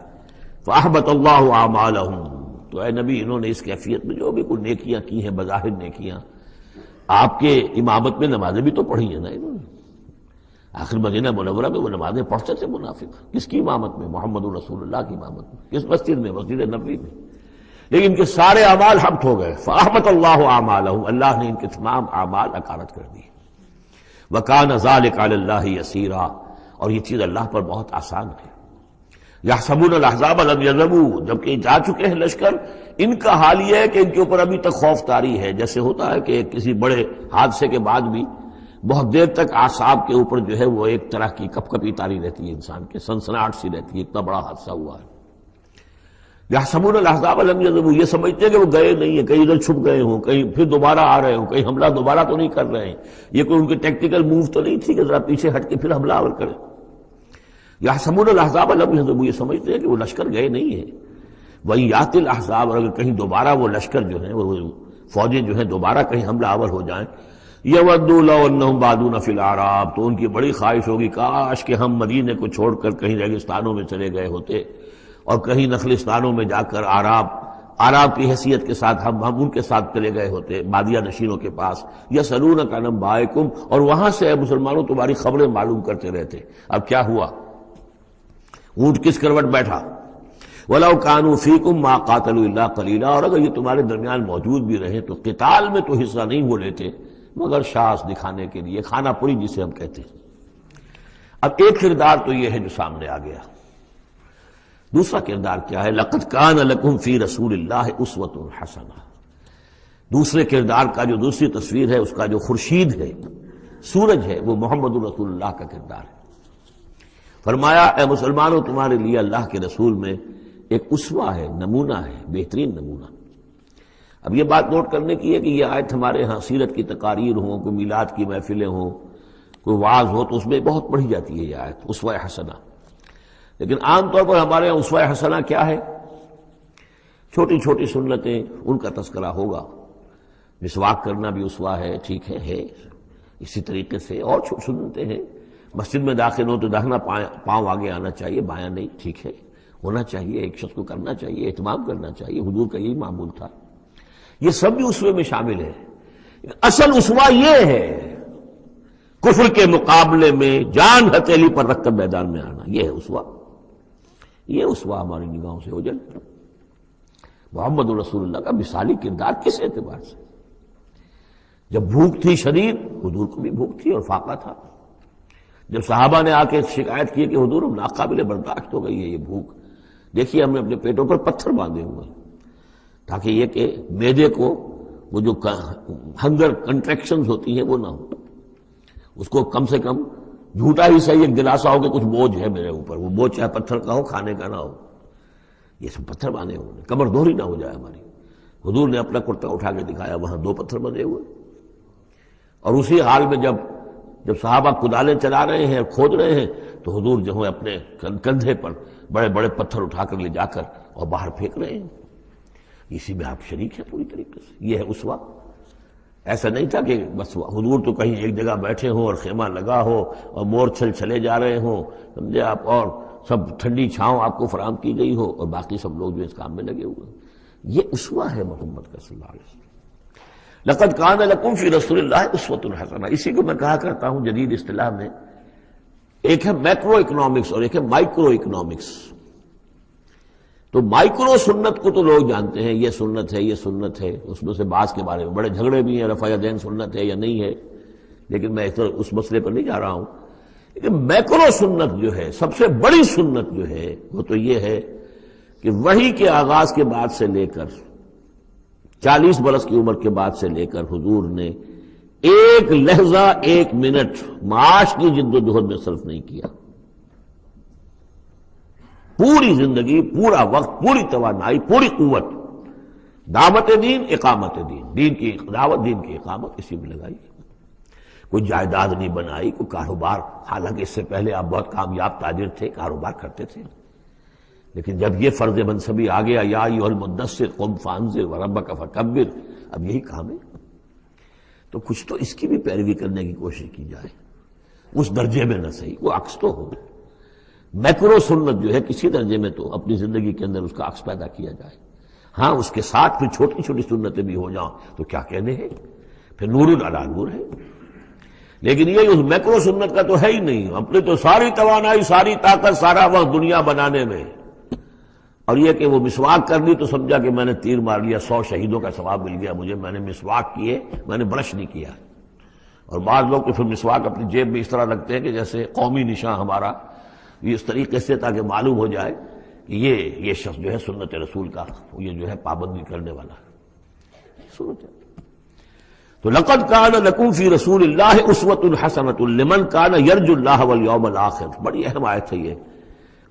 فاحبط اللہ اعمالہم، تو اے نبی انہوں نے اس کیفیت میں جو بھی کوئی نیکیاں کی ہیں، بظاہر نیکیاں، آپ کے امامت میں نمازیں بھی تو پڑھی ہیں نا انہوں نے، آخر مدینہ منورہ میں وہ نمازیں پڑھتے تھے منافق، کس کی امامت میں؟ محمد رسول اللہ کی امامت میں، کس مسجد میں؟ مسجد نبوی میں، لیکن ان کے سارے اعمال حبط ہو گئے۔ فاحبط اللہ اعمالہم، اللہ نے ان کے تمام اعمال اکارت کر دی۔ وکان ذلک علی اللہ یسیرا، اور یہ چیز اللہ پر بہت آسان ہے۔ یحسبون الاحزاب لم یذهبوا، جبکہ جا چکے ہیں لشکر، ان کا حال یہ ہے کہ ان کے اوپر ابھی تک خوف طاری ہے. جیسے ہوتا ہے کہ کسی بڑے حادثے کے بعد بھی بہت دیر تک اعصاب کے اوپر جو ہے وہ ایک طرح کی کپ کپی طاری رہتی ہے، انسان کے سنسناہٹ سی رہتی ہے، اتنا بڑا حادثہ ہوا ہے. یحسبون الاحزاب لم یذهبوا، یہ سمجھتے ہیں کہ وہ گئے نہیں ہیں، کہیں ادھر چھپ گئے ہوں، کہیں پھر دوبارہ آ رہے ہوں، کہیں حملہ دوبارہ تو نہیں کر رہے ہیں. یہ کوئی ان کے ٹیکٹیکل موو تو نہیں تھی کہ ذرا پیچھے ہٹ کے پھر حملہ آور کریں. یحسبون الاحزاب لم یذهبوا، یہ سمجھتے ہیں کہ وہ لشکر گئے نہیں ہیں. وہی یات الاحزاب، اور اگر کہیں دوبارہ وہ لشکر جو ہیں، وہ فوجیں جو ہیں دوبارہ کہیں حملہ آور ہو جائیں، یودوا لو انہم بادون فی الاعراب، تو ان کی بڑی خواہش ہوگی کاش کہ ہم مدینے کو چھوڑ کر کہیں ریگستانوں میں چلے گئے ہوتے اور کہیں نخلستانوں میں جا کر آراب کی حیثیت کے ساتھ ہم ان کے ساتھ چلے گئے ہوتے، بادیہ نشینوں کے پاس. یسألونک عن انبائکم، اور وہاں سے اے مسلمانوں تمہاری خبریں معلوم کرتے رہتے. اب کیا ہوا؟ اونٹ کس کروٹ بیٹھا؟ وَلَوْ كَانُوا فِيكُمْ مَا قَاتَلُوا إِلَّا قَلِيلًا، اور اگر یہ تمہارے درمیان موجود بھی رہے تو قتال میں تو حصہ نہیں وہ لیتے مگر شاس دکھانے کے لیے، خانہ پوری جسے ہم کہتے ہیں. اب ایک کردار تو یہ ہے جو سامنے آ گیا. دوسرا کردار کیا ہے؟ لَقَدْ كَانَ لَكُمْ فِي رَسُولِ اللَّهِ أُسْوَةٌ حَسَنَةٌ. دوسرے کردار کا جو دوسری تصویر ہے، اس کا جو خورشید ہے، سورج ہے، وہ محمد رسول اللہ کا کردار ہے. فرمایا اے مسلمانوں تمہارے لیے اللہ کے رسول میں ایک اسوہ ہے، نمونہ ہے، بہترین نمونہ. اب یہ بات نوٹ کرنے کی ہے کہ یہ آیت ہمارے ہاں سیرت کی تقاریر ہوں، کوئی میلاد کی محفلیں ہوں، کوئی وعظ ہو تو اس میں بہت پڑھی جاتی ہے یہ آیت اسوہ حسنہ. لیکن عام طور پر ہمارے یہاں اسوہ حسنہ کیا ہے؟ چھوٹی چھوٹی سنتیں، ان کا تذکرہ ہوگا. مسواک کرنا بھی اسوہ ہے، ٹھیک ہے. اسی طریقے سے اور سنتیں ہیں. مسجد میں داخل ہو تو داہنا پاؤں آگے آنا چاہیے، بایاں نہیں، ٹھیک ہے، ہونا چاہیے، ایک شخص کو کرنا چاہیے، اہتمام کرنا چاہیے. حضور کا یہی معمول تھا. یہ سب بھی اسوے میں شامل ہے. اصل اسوہ یہ ہے کفر کے مقابلے میں جان ہتھیلی پر رکھ کر میدان میں آنا. یہ ہے اسوہ. یہ اسوہ ہماری نگاہوں سے اوجھل. محمد رسول اللہ کا مثالی کردار کس اعتبار سے؟ جب بھوک تھی شدید، حضور کو بھی بھوک تھی اور فاقہ تھا. جب صحابہ نے آ کے شکایت کی کہ حضور ہم ناقابل برداشت ہو گئی ہے یہ بھوک، دیکھیے ہم نے اپنے پیٹوں پر پتھر باندھے ہوئے ہیں تاکہ یہ کہ معدے کو وہ جو ہنگر کنٹریکشنز ہوتی ہیں وہ نہ ہو، اس کو کم سے کم جھوٹا ہی صحیح ایک دلاسا ہو کہ کچھ بوجھ ہے میرے اوپر، وہ بوجھ چاہے پتھر کا ہو، کھانے کا نہ ہو. یہ سب پتھر باندھے ہوئے، کمر دوہری نہ ہو جائے ہماری. حضور نے اپنا کرتا اٹھا کے دکھایا، وہاں 2 پتھر بندھے ہوئے. اور اسی حال میں جب صحابہ کدالیں چلا رہے ہیں، کھود رہے ہیں، تو حضور جو ہے اپنے کندھے پر بڑے بڑے پتھر اٹھا کر لے جا کر اور باہر پھینک رہے ہیں. اسی میں آپ شریک ہیں پوری طریقے سے. یہ ہے اسوہ. ایسا نہیں تھا کہ بس حضور تو کہیں ایک جگہ بیٹھے ہوں اور خیمہ لگا ہو اور مور چھل چلے جا رہے ہوں، سمجھے آپ، اور سب ٹھنڈی چھاؤں آپ کو فراہم کی گئی ہو اور باقی سب لوگ جو اس کام میں لگے ہوئے. یہ اسوہ ہے محمد کا صلی اللہ علیہ وسلم. لقد کان لکم فی رسول اللہ اسوۃ حسنہ. اسی کو میں کہا کرتا ہوں جدید اصطلاح میں ایک ہے میکرو اکنامکس اور ایک ہے مائکرو اکنامکس. تو مائکرو سنت کو تو لوگ جانتے ہیں، یہ سنت ہے، یہ سنت ہے. اس میں سے بعض کے بارے میں بڑے جھگڑے بھی ہیں، رفع یدین سنت ہے یا نہیں ہے، لیکن میں اس مسئلے پر نہیں جا رہا ہوں. لیکن میکرو سنت جو ہے، سب سے بڑی سنت جو ہے، وہ تو یہ ہے کہ وحی کے آغاز کے بعد سے لے کر 40 برس کی عمر کے بعد سے لے کر حضور نے ایک لحظہ، ایک منٹ معاش کی جد و جہد میں صرف نہیں کیا. پوری زندگی، پورا وقت، پوری توانائی، پوری قوت دعوت دین، اقامت دین، دین کی دعوت، دین کی اقامت اسی میں لگائی. کوئی جائیداد نہیں بنائی، کوئی کاروبار، حالانکہ اس سے پہلے آپ بہت کامیاب تاجر تھے، کاروبار کرتے تھے، لیکن جب یہ فرض منصبی آ گیا، یا ایھا المدثر قم فانذر وربک فکبر، اب یہی کام ہے، تو کچھ تو اس کی بھی پیروی کرنے کی کوشش کی جائے. اس درجے میں نہ صحیح، وہ عکس تو ہو. میکرو سنت جو ہے کسی درجے میں تو اپنی زندگی کے اندر اس کا عکس پیدا کیا جائے. ہاں اس کے ساتھ پھر چھوٹی چھوٹی سنتیں بھی ہو جاؤں تو کیا کہنے ہیں، پھر نور علی نور ہے. لیکن یہ اس میکرو سنت کا تو ہے ہی نہیں. اپنے تو ساری توانائی، ساری طاقت، سارا وقت دنیا بنانے میں، اور یہ کہ وہ مسواک کر لی تو سمجھا کہ میں نے تیر مار لیا، 100 شہیدوں کا ثواب مل گیا مجھے، میں نے مسواک کیے، میں نے برش نہیں کیا. اور بعض لوگ تو پھر مسواک اپنی جیب میں اس طرح رکھتے ہیں کہ جیسے قومی نشان ہمارا یہ اس طریقے سے تاکہ معلوم ہو جائے کہ یہ شخص جو ہے سنت رسول کا یہ جو ہے پابندی کرنے والا ہے. سنت. تو لقد کان لکم فی رسول اللہ اسوۃ حسنۃ لمن کان یرجو اللہ والیوم الآخر. بڑی اہم آیت ہے یہ.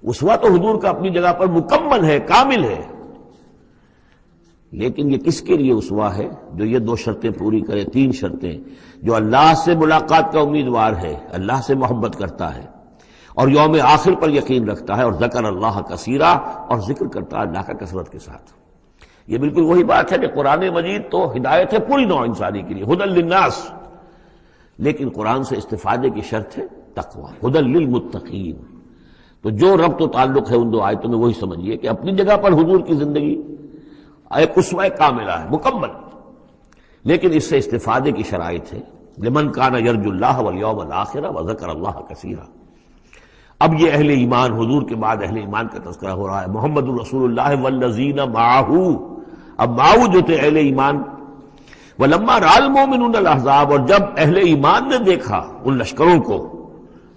اسوہ تو حضور کا اپنی جگہ پر مکمل ہے، کامل ہے، لیکن یہ کس کے لیے اسوہ ہے؟ جو یہ 2 شرطیں پوری کرے، 3 شرطیں. جو اللہ سے ملاقات کا امیدوار ہے، اللہ سے محبت کرتا ہے اور یوم آخر پر یقین رکھتا ہے، اور ذکر اللہ کثیرا، اور ذکر کرتا ہے اللہ کا کثرت کے ساتھ. یہ بالکل وہی بات ہے کہ قرآن مجید تو ہدایت ہے پوری نوع انسانی کے لیے، ہدی للناس، لیکن قرآن سے استفادے کی شرط ہے تقوی، ہدی للمتقین. تو جو ربط و تعلق ہے ان 2 آیتوں میں وہی سمجھیے کہ اپنی جگہ پر حضور کی زندگی ایک اسوہ کاملہ ہے، مکمل، لیکن اس سے استفادے کی شرائط ہے. لمن کان یرجو اللہ والیوم الآخر وذکر اللہ کثیرا. اب یہ اہل ایمان، حضور کے بعد اہل ایمان کا تذکرہ ہو رہا ہے. محمد الرسول اللہ والذین معہ. اب معہ جو تھے اہل ایمان. ولما رأى المؤمنون الاحزاب، اور جب اہل ایمان نے دیکھا ان لشکروں کو،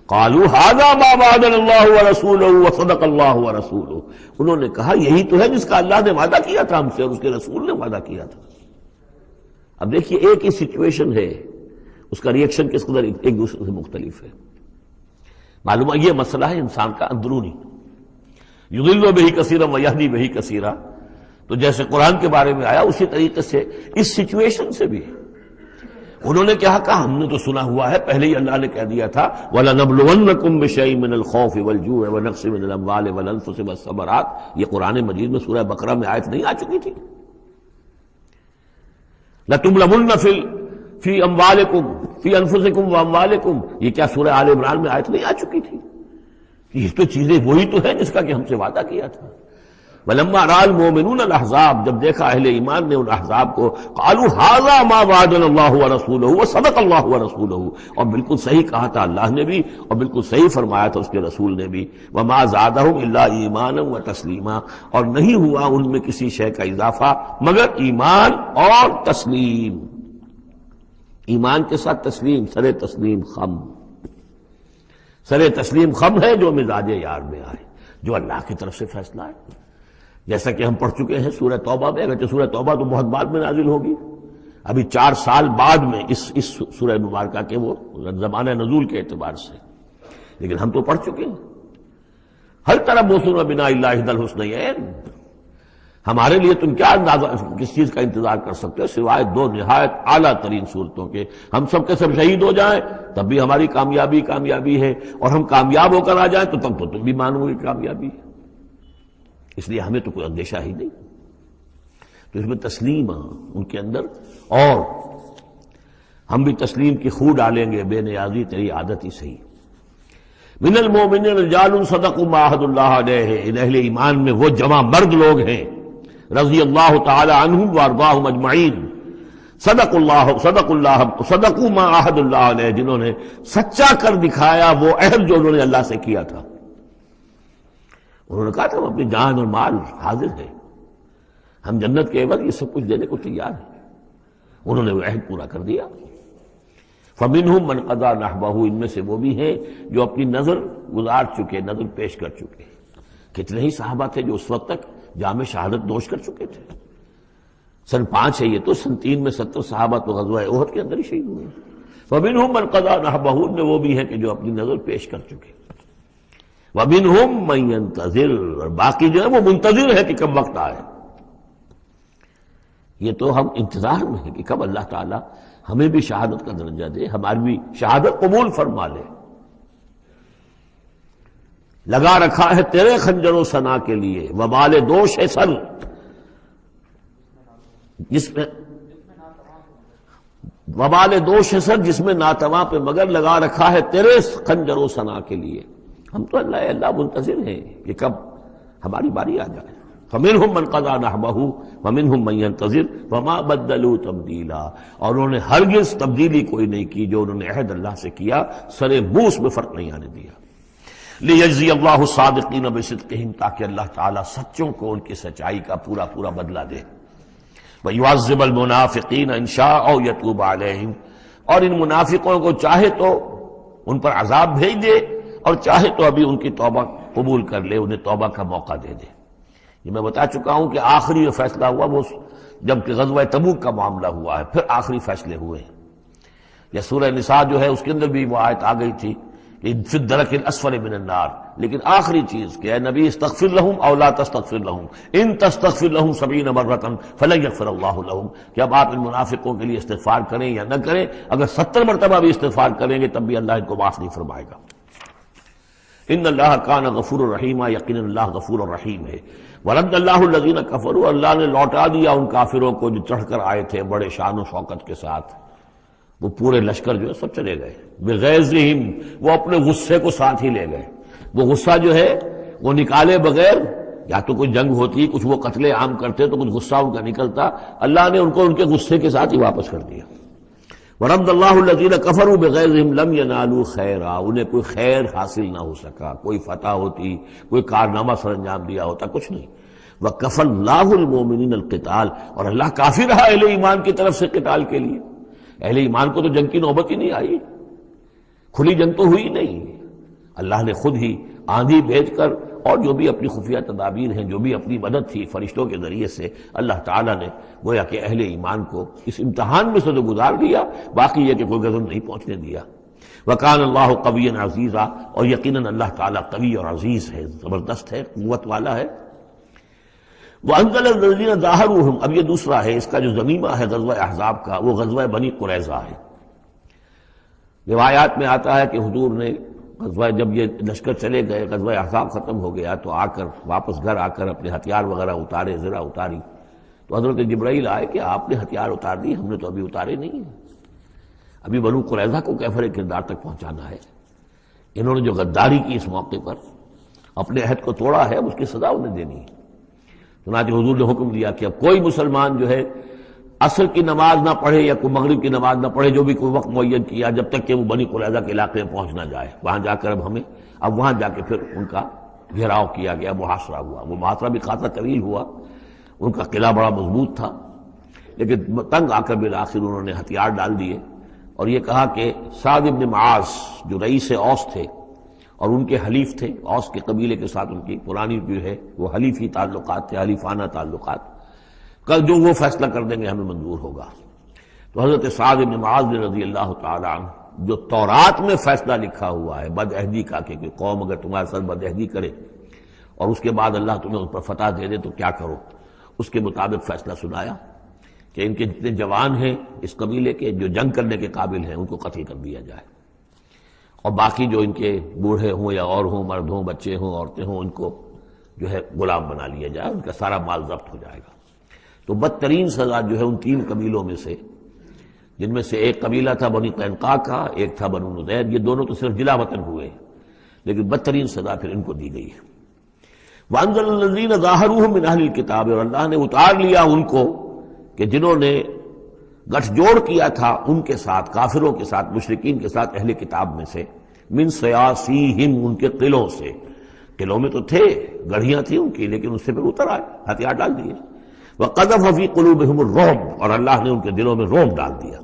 قالوا هذا ما وعدنا الله ورسوله وصدق الله ورسوله، انہوں نے کہا یہی تو ہے جس کا اللہ نے وعدہ کیا تھا ہم سے اور اس کے رسول نے وعدہ کیا تھا. اب دیکھیے ایک ہی سچویشن ہے، اس کا ری ایکشن کس قدر ایک دوسرے سے مختلف ہے. معلوم ہے یہ مسئلہ ہے انسان کا اندرونی. یضل بہ کثیرا ویہدی بہ کثیرا، تو جیسے قرآن کے بارے میں آیا اسی طریقے سے اس سچویشن سے بھی انہوں نے کیا کہا؟ ہم نے تو سنا ہوا ہے، پہلے ہی اللہ نے کہہ دیا تھا وَلَنَبْلُوَنَّكُمْ بِشَيْءٍ مِّنَ الْخَوْفِ وَالْجُوعِ وَنَقْصٍ مِّنَ الْأَمْوَالِ وَالْأَنفُسِ وَالثَّمَرَاتِ. یہ قرآن مجید میں سورہ بقرہ میں آیت نہیں آ چکی تھی؟ لَتُبْلَوُنَّ فِي أَمْوَالِكُمْ فِي أَنفُسِكُمْ وَأَمْوَالِكُمْ. یہ کیا سورہ آل عمران میں آیت نہیں آ چکی تھی؟ یہ تو چیزیں وہی تو ہیں جس کا کہ ہم سے وعدہ کیا تھا. وَلَمَّا رَأَى الْمُؤْمِنُونَ الْأَحْزَابَ، جب دیکھا اہل ایمان نے ان احزاب کو، قالوا هذا ما وعدنا الله ورسوله وصدق الله ورسوله، اور بالکل صحیح کہا تھا اللہ نے بھی اور بالکل صحیح فرمایا تھا اس کے رسول نے بھی. وما زادهم الا ایمانا وتسلیما، اور نہیں ہوا ان میں کسی شے کا اضافہ مگر ایمان اور تسلیم. ایمان کے ساتھ تسلیم، سر تسلیم خم. سر تسلیم خم ہے جو مزاج یار میں آئے، جو اللہ کی طرف سے فیصلہ ہے. جیسا کہ ہم پڑھ چکے ہیں سورہ توبہ میں، اگرچہ سورہ توبہ تو بہت بعد میں نازل ہوگی، ابھی 4 سال بعد میں اس سورہ مبارکہ کے وہ زمانہ نزول کے اعتبار سے، لیکن ہم تو پڑھ چکے ہیں. ہر طرح موسم بنا اللہ احد الحسنیین. ہمارے لیے تم کیا کس چیز کا انتظار کر سکتے ہو سوائے 2 نہایت اعلیٰ ترین صورتوں کے. ہم سب کے سب شہید ہو جائیں تب بھی ہماری کامیابی ہے، اور ہم کامیاب ہو کر آ جائیں تو تب تو تم بھی مانو گے کامیابی ہے. اس لیے ہمیں تو کوئی اندیشہ ہی نہیں. تو اس میں تسلیم ان کے اندر، اور ہم بھی تسلیم کی خو ڈالیں گے. بے نیازی تیری عادت ہی صحیح. من المؤمنین رجال صدقوا ما عاهدوا الله علیہ، ان اہل ایمان میں وہ جمع مرد لوگ ہیں رضی اللہ تعالی عنہم وارضاہم اجمعین. صدقوا ما عاهدوا الله علیہ، جنہوں نے سچا کر دکھایا وہ عہد جو انہوں نے اللہ سے کیا تھا. انہوں نے کہا تھا ہم اپنی جان اور مال حاضر ہیں، ہم جنت کے عوض یہ سب کچھ دینے کو تیار ہیں. انہوں نے وہ عہد پورا کر دیا. فَمِنْهُمْ مَنْ قَضَى نَحْبَهُ، ان میں سے وہ بھی ہیں جو اپنی نظر گزار چکے، نظر پیش کر چکے. کتنے ہی صحابہ تھے جو اس وقت تک جام شہادت نوش کر چکے تھے. سن 5 ہے یہ تو، سن 3 میں 70 صحابہ تو غزوہ احد کے اندر ہی شہید ہوئے. فَمِنْهُمْ مَنْ قَضَى نَحْبَهُ، ان میں وہ بھی ہیں کہ جو اپنی نظر پیش کر چکے. وَمِنْهُمْ مَنْ يَنْتَظِرُ، اور باقی جو ہے وہ منتظر ہے کہ کب وقت آئے. یہ تو ہم انتظار میں ہیں کہ کب اللہ تعالیٰ ہمیں بھی شہادت کا درجہ دے، ہماری بھی شہادت قبول فرما لے. لگا رکھا ہے تیرے خنجر و ثنا کے لیے وبال دوش سر، جس میں وبال دوش سر، جس میں ناتواں پہ مگر لگا رکھا ہے تیرے خنجر و ثنا کے لیے. ہم تو اللہ منتظر ہیں کہ کب ہماری باری آ جائے. فَمِنْهُمْ مَنْ قَضَى نَحْبَهُ وَمِنْهُمْ مَنْ يَنْتَظِرُ وَمَا بَدَّلُوا تَبْدِيلًا، اور انہوں نے ہرگز تبدیلی کوئی نہیں کی جو انہوں نے عہد اللہ سے کیا، سرے موس میں فرق نہیں آنے دیا. لِيَجْزِيَ اللَّهُ الصَّادِقِينَ بِصِدْقِهِمْ، تاکہ اللہ تعالیٰ سچوں کو ان کی سچائی کا پورا بدلہ دے. وَيُعَذِّبَ الْمُنَافِقِينَ إِنْ شَاءَ أَوْ يَتُوبَ عَلَيْهِمْ، اور ان منافقوں کو چاہے تو ان پر عذاب بھیج دے، اور چاہے تو ابھی ان کی توبہ قبول کر لے، انہیں توبہ کا موقع دے دے۔ یہ میں بتا چکا ہوں کہ آخری جو فیصلہ ہوا وہ جب کہ غزوہ تبوک کا معاملہ ہوا ہے، پھر آخری فیصلے ہوئے ہیں۔ یا سورہ نساء جو ہے اس کے اندر بھی وہ آیت آ گئی تھی کہ فی الدرک الاسفل من النار، لیکن آخری چیز کہ اے نبی استغفر لہم او لا تستغفر لہم ان تستغفر لہم 70 مرۃ فلن یغفر اللہ لہم، کہ اب آپ ان منافقوں کے لیے استغفار کریں یا نہ کریں، اگر 70 مرتبہ بھی استغفار کریں گے تب بھی اللہ ان کو معاف نہیں فرمائے گا۔ ان اللہ کان غفور الرحیم، یقینا اللہ غفور الرحیم ہے۔ ورد اللہ الذین کفروا، اللہ نے لوٹا دیا ان کافروں کو جو چڑھ کر آئے تھے بڑے شان و شوکت کے ساتھ، وہ پورے لشکر جو ہے سب چلے گئے بغیظہم، وہ اپنے غصے کو ساتھ ہی لے گئے۔ وہ غصہ جو ہے وہ نکالے بغیر، یا تو کوئی جنگ ہوتی، کچھ وہ قتل عام کرتے تو کچھ غصہ ان کا نکلتا، اللہ نے ان کو ان کے غصے کے ساتھ ہی واپس کر دیا۔ ورد اللہ الذین کفروا بغیظہم لم ینالوا خیرا، انہیں کوئی خیر حاصل نہ ہو سکا، کوئی فتح ہوتی، کوئی کارنامہ سر انجام دیا ہوتا، کچھ نہیں۔ وکفى اللہ المؤمنین القتال، اور اللہ کافی رہا اہل ایمان کی طرف سے قتال کے لیے۔ اہل ایمان کو تو جنگ کی نوبت ہی نہیں آئی، کھلی جنگ تو ہوئی نہیں، اللہ نے خود ہی آندھی بھیج کر اور جو بھی اپنی خفیہ تدابیر ہیں، جو بھی اپنی مدد تھی فرشتوں کے ذریعے سے، اللہ تعالیٰ نے گویا کہ اہل ایمان کو اس امتحان میں سے تو گزار دیا، باقی یہ کہ کوئی غزو نہیں پہنچنے دیا۔ وکان اللہ قویا عزیزا، اور یقیناً اللہ تعالیٰ قوی اور عزیز ہے، زبردست ہے، قوت والا ہے۔ وانزل الذین ظاہروہم، اب یہ دوسرا ہے، اس کا جو ضمیمہ ہے غزوہ احزاب کا، وہ غزوہ بنی قریظہ ہے۔ روایات میں آتا ہے کہ حضور نے غزوہ، جب یہ لشکر چلے گئے، غزوہ احزاب ختم ہو گیا تو آ کر واپس گھر آ کر اپنے ہتھیار وغیرہ اتارے، زرہ اتاری، تو حضرت جبرائیل آئے کہ آپ نے ہتھیار اتار دی، ہم نے تو ابھی اتارے نہیں ہیں، ابھی بنو قریظہ کو کیفر کردار تک پہنچانا ہے۔ انہوں نے جو غداری کی اس موقع پر، اپنے عہد کو توڑا ہے، اس کی سزا انہیں دینی ہے۔ چنانچہ حضور نے حکم دیا کہ اب کوئی مسلمان جو ہے عصر کی نماز نہ پڑھے یا کوئی مغرب کی نماز نہ پڑھے، جو بھی کوئی وقت معین کیا، جب تک کہ وہ بنی قریظہ کے علاقے میں پہنچ نہ جائے۔ وہاں جا کر اب وہاں جا کے پھر ان کا گھیراؤ کیا گیا، محاصرہ ہوا۔ وہ محاصرہ بھی خاصا طویل ہوا، ان کا قلعہ بڑا مضبوط تھا، لیکن تنگ آ کر بالآخر انہوں نے ہتھیار ڈال دیے اور یہ کہا کہ سعد بن معاذ جو رئیس اوس تھے اور ان کے حلیف تھے، اوس کے قبیلے کے ساتھ ان کی پرانی جو ہے وہ حلیفی تعلقات تھے، حلیفانہ تعلقات، کل جو وہ فیصلہ کر دیں گے ہمیں منظور ہوگا۔ تو حضرت سعد بن معاذ رضی اللہ تعالی عنہ، جو تورات میں فیصلہ لکھا ہوا ہے بد عہدی کا، کہ قوم اگر تمہارے ساتھ بد عہدی کرے اور اس کے بعد اللہ تمہیں ان پر فتح دے دے تو کیا کرو، اس کے مطابق فیصلہ سنایا کہ ان کے جتنے جوان ہیں اس قبیلے کے جو جنگ کرنے کے قابل ہیں ان کو قتل کر دیا جائے، اور باقی جو ان کے بوڑھے ہوں یا اور ہوں، مرد ہوں، بچے ہوں، عورتیں ہوں، ان کو جو ہے غلام بنا لیا جائے، ان کا سارا مال ضبط ہو جائے گا۔ تو بدترین سزا جو ہے ان تین قبیلوں میں سے، جن میں سے ایک قبیلہ تھا بنی قینقاع کا، ایک تھا بنو نضیر، یہ دونوں تو صرف جلا وطن ہوئے، لیکن بدترین سزا پھر ان کو دی گئی ہے۔ وانزل الذین ظاہروہم من اہل الکتاب، اور اللہ نے اتار لیا ان کو کہ جنہوں نے گٹھ جوڑ کیا تھا ان کے ساتھ، کافروں کے ساتھ، مشرکین کے ساتھ اہل کتاب میں سے، من سیاسیہم، ان کے قلعوں سے، قلعوں میں تو تھے، گڑھیاں تھیں ان کی، لیکن اس سے پھر اتر آئے، ہتھیار ڈال دیے۔ وَقَذَفَ فِي قُلُوبِهِمُ الرُّعْبَ، اور اللہ نے ان کے دلوں میں رعب ڈال دیا۔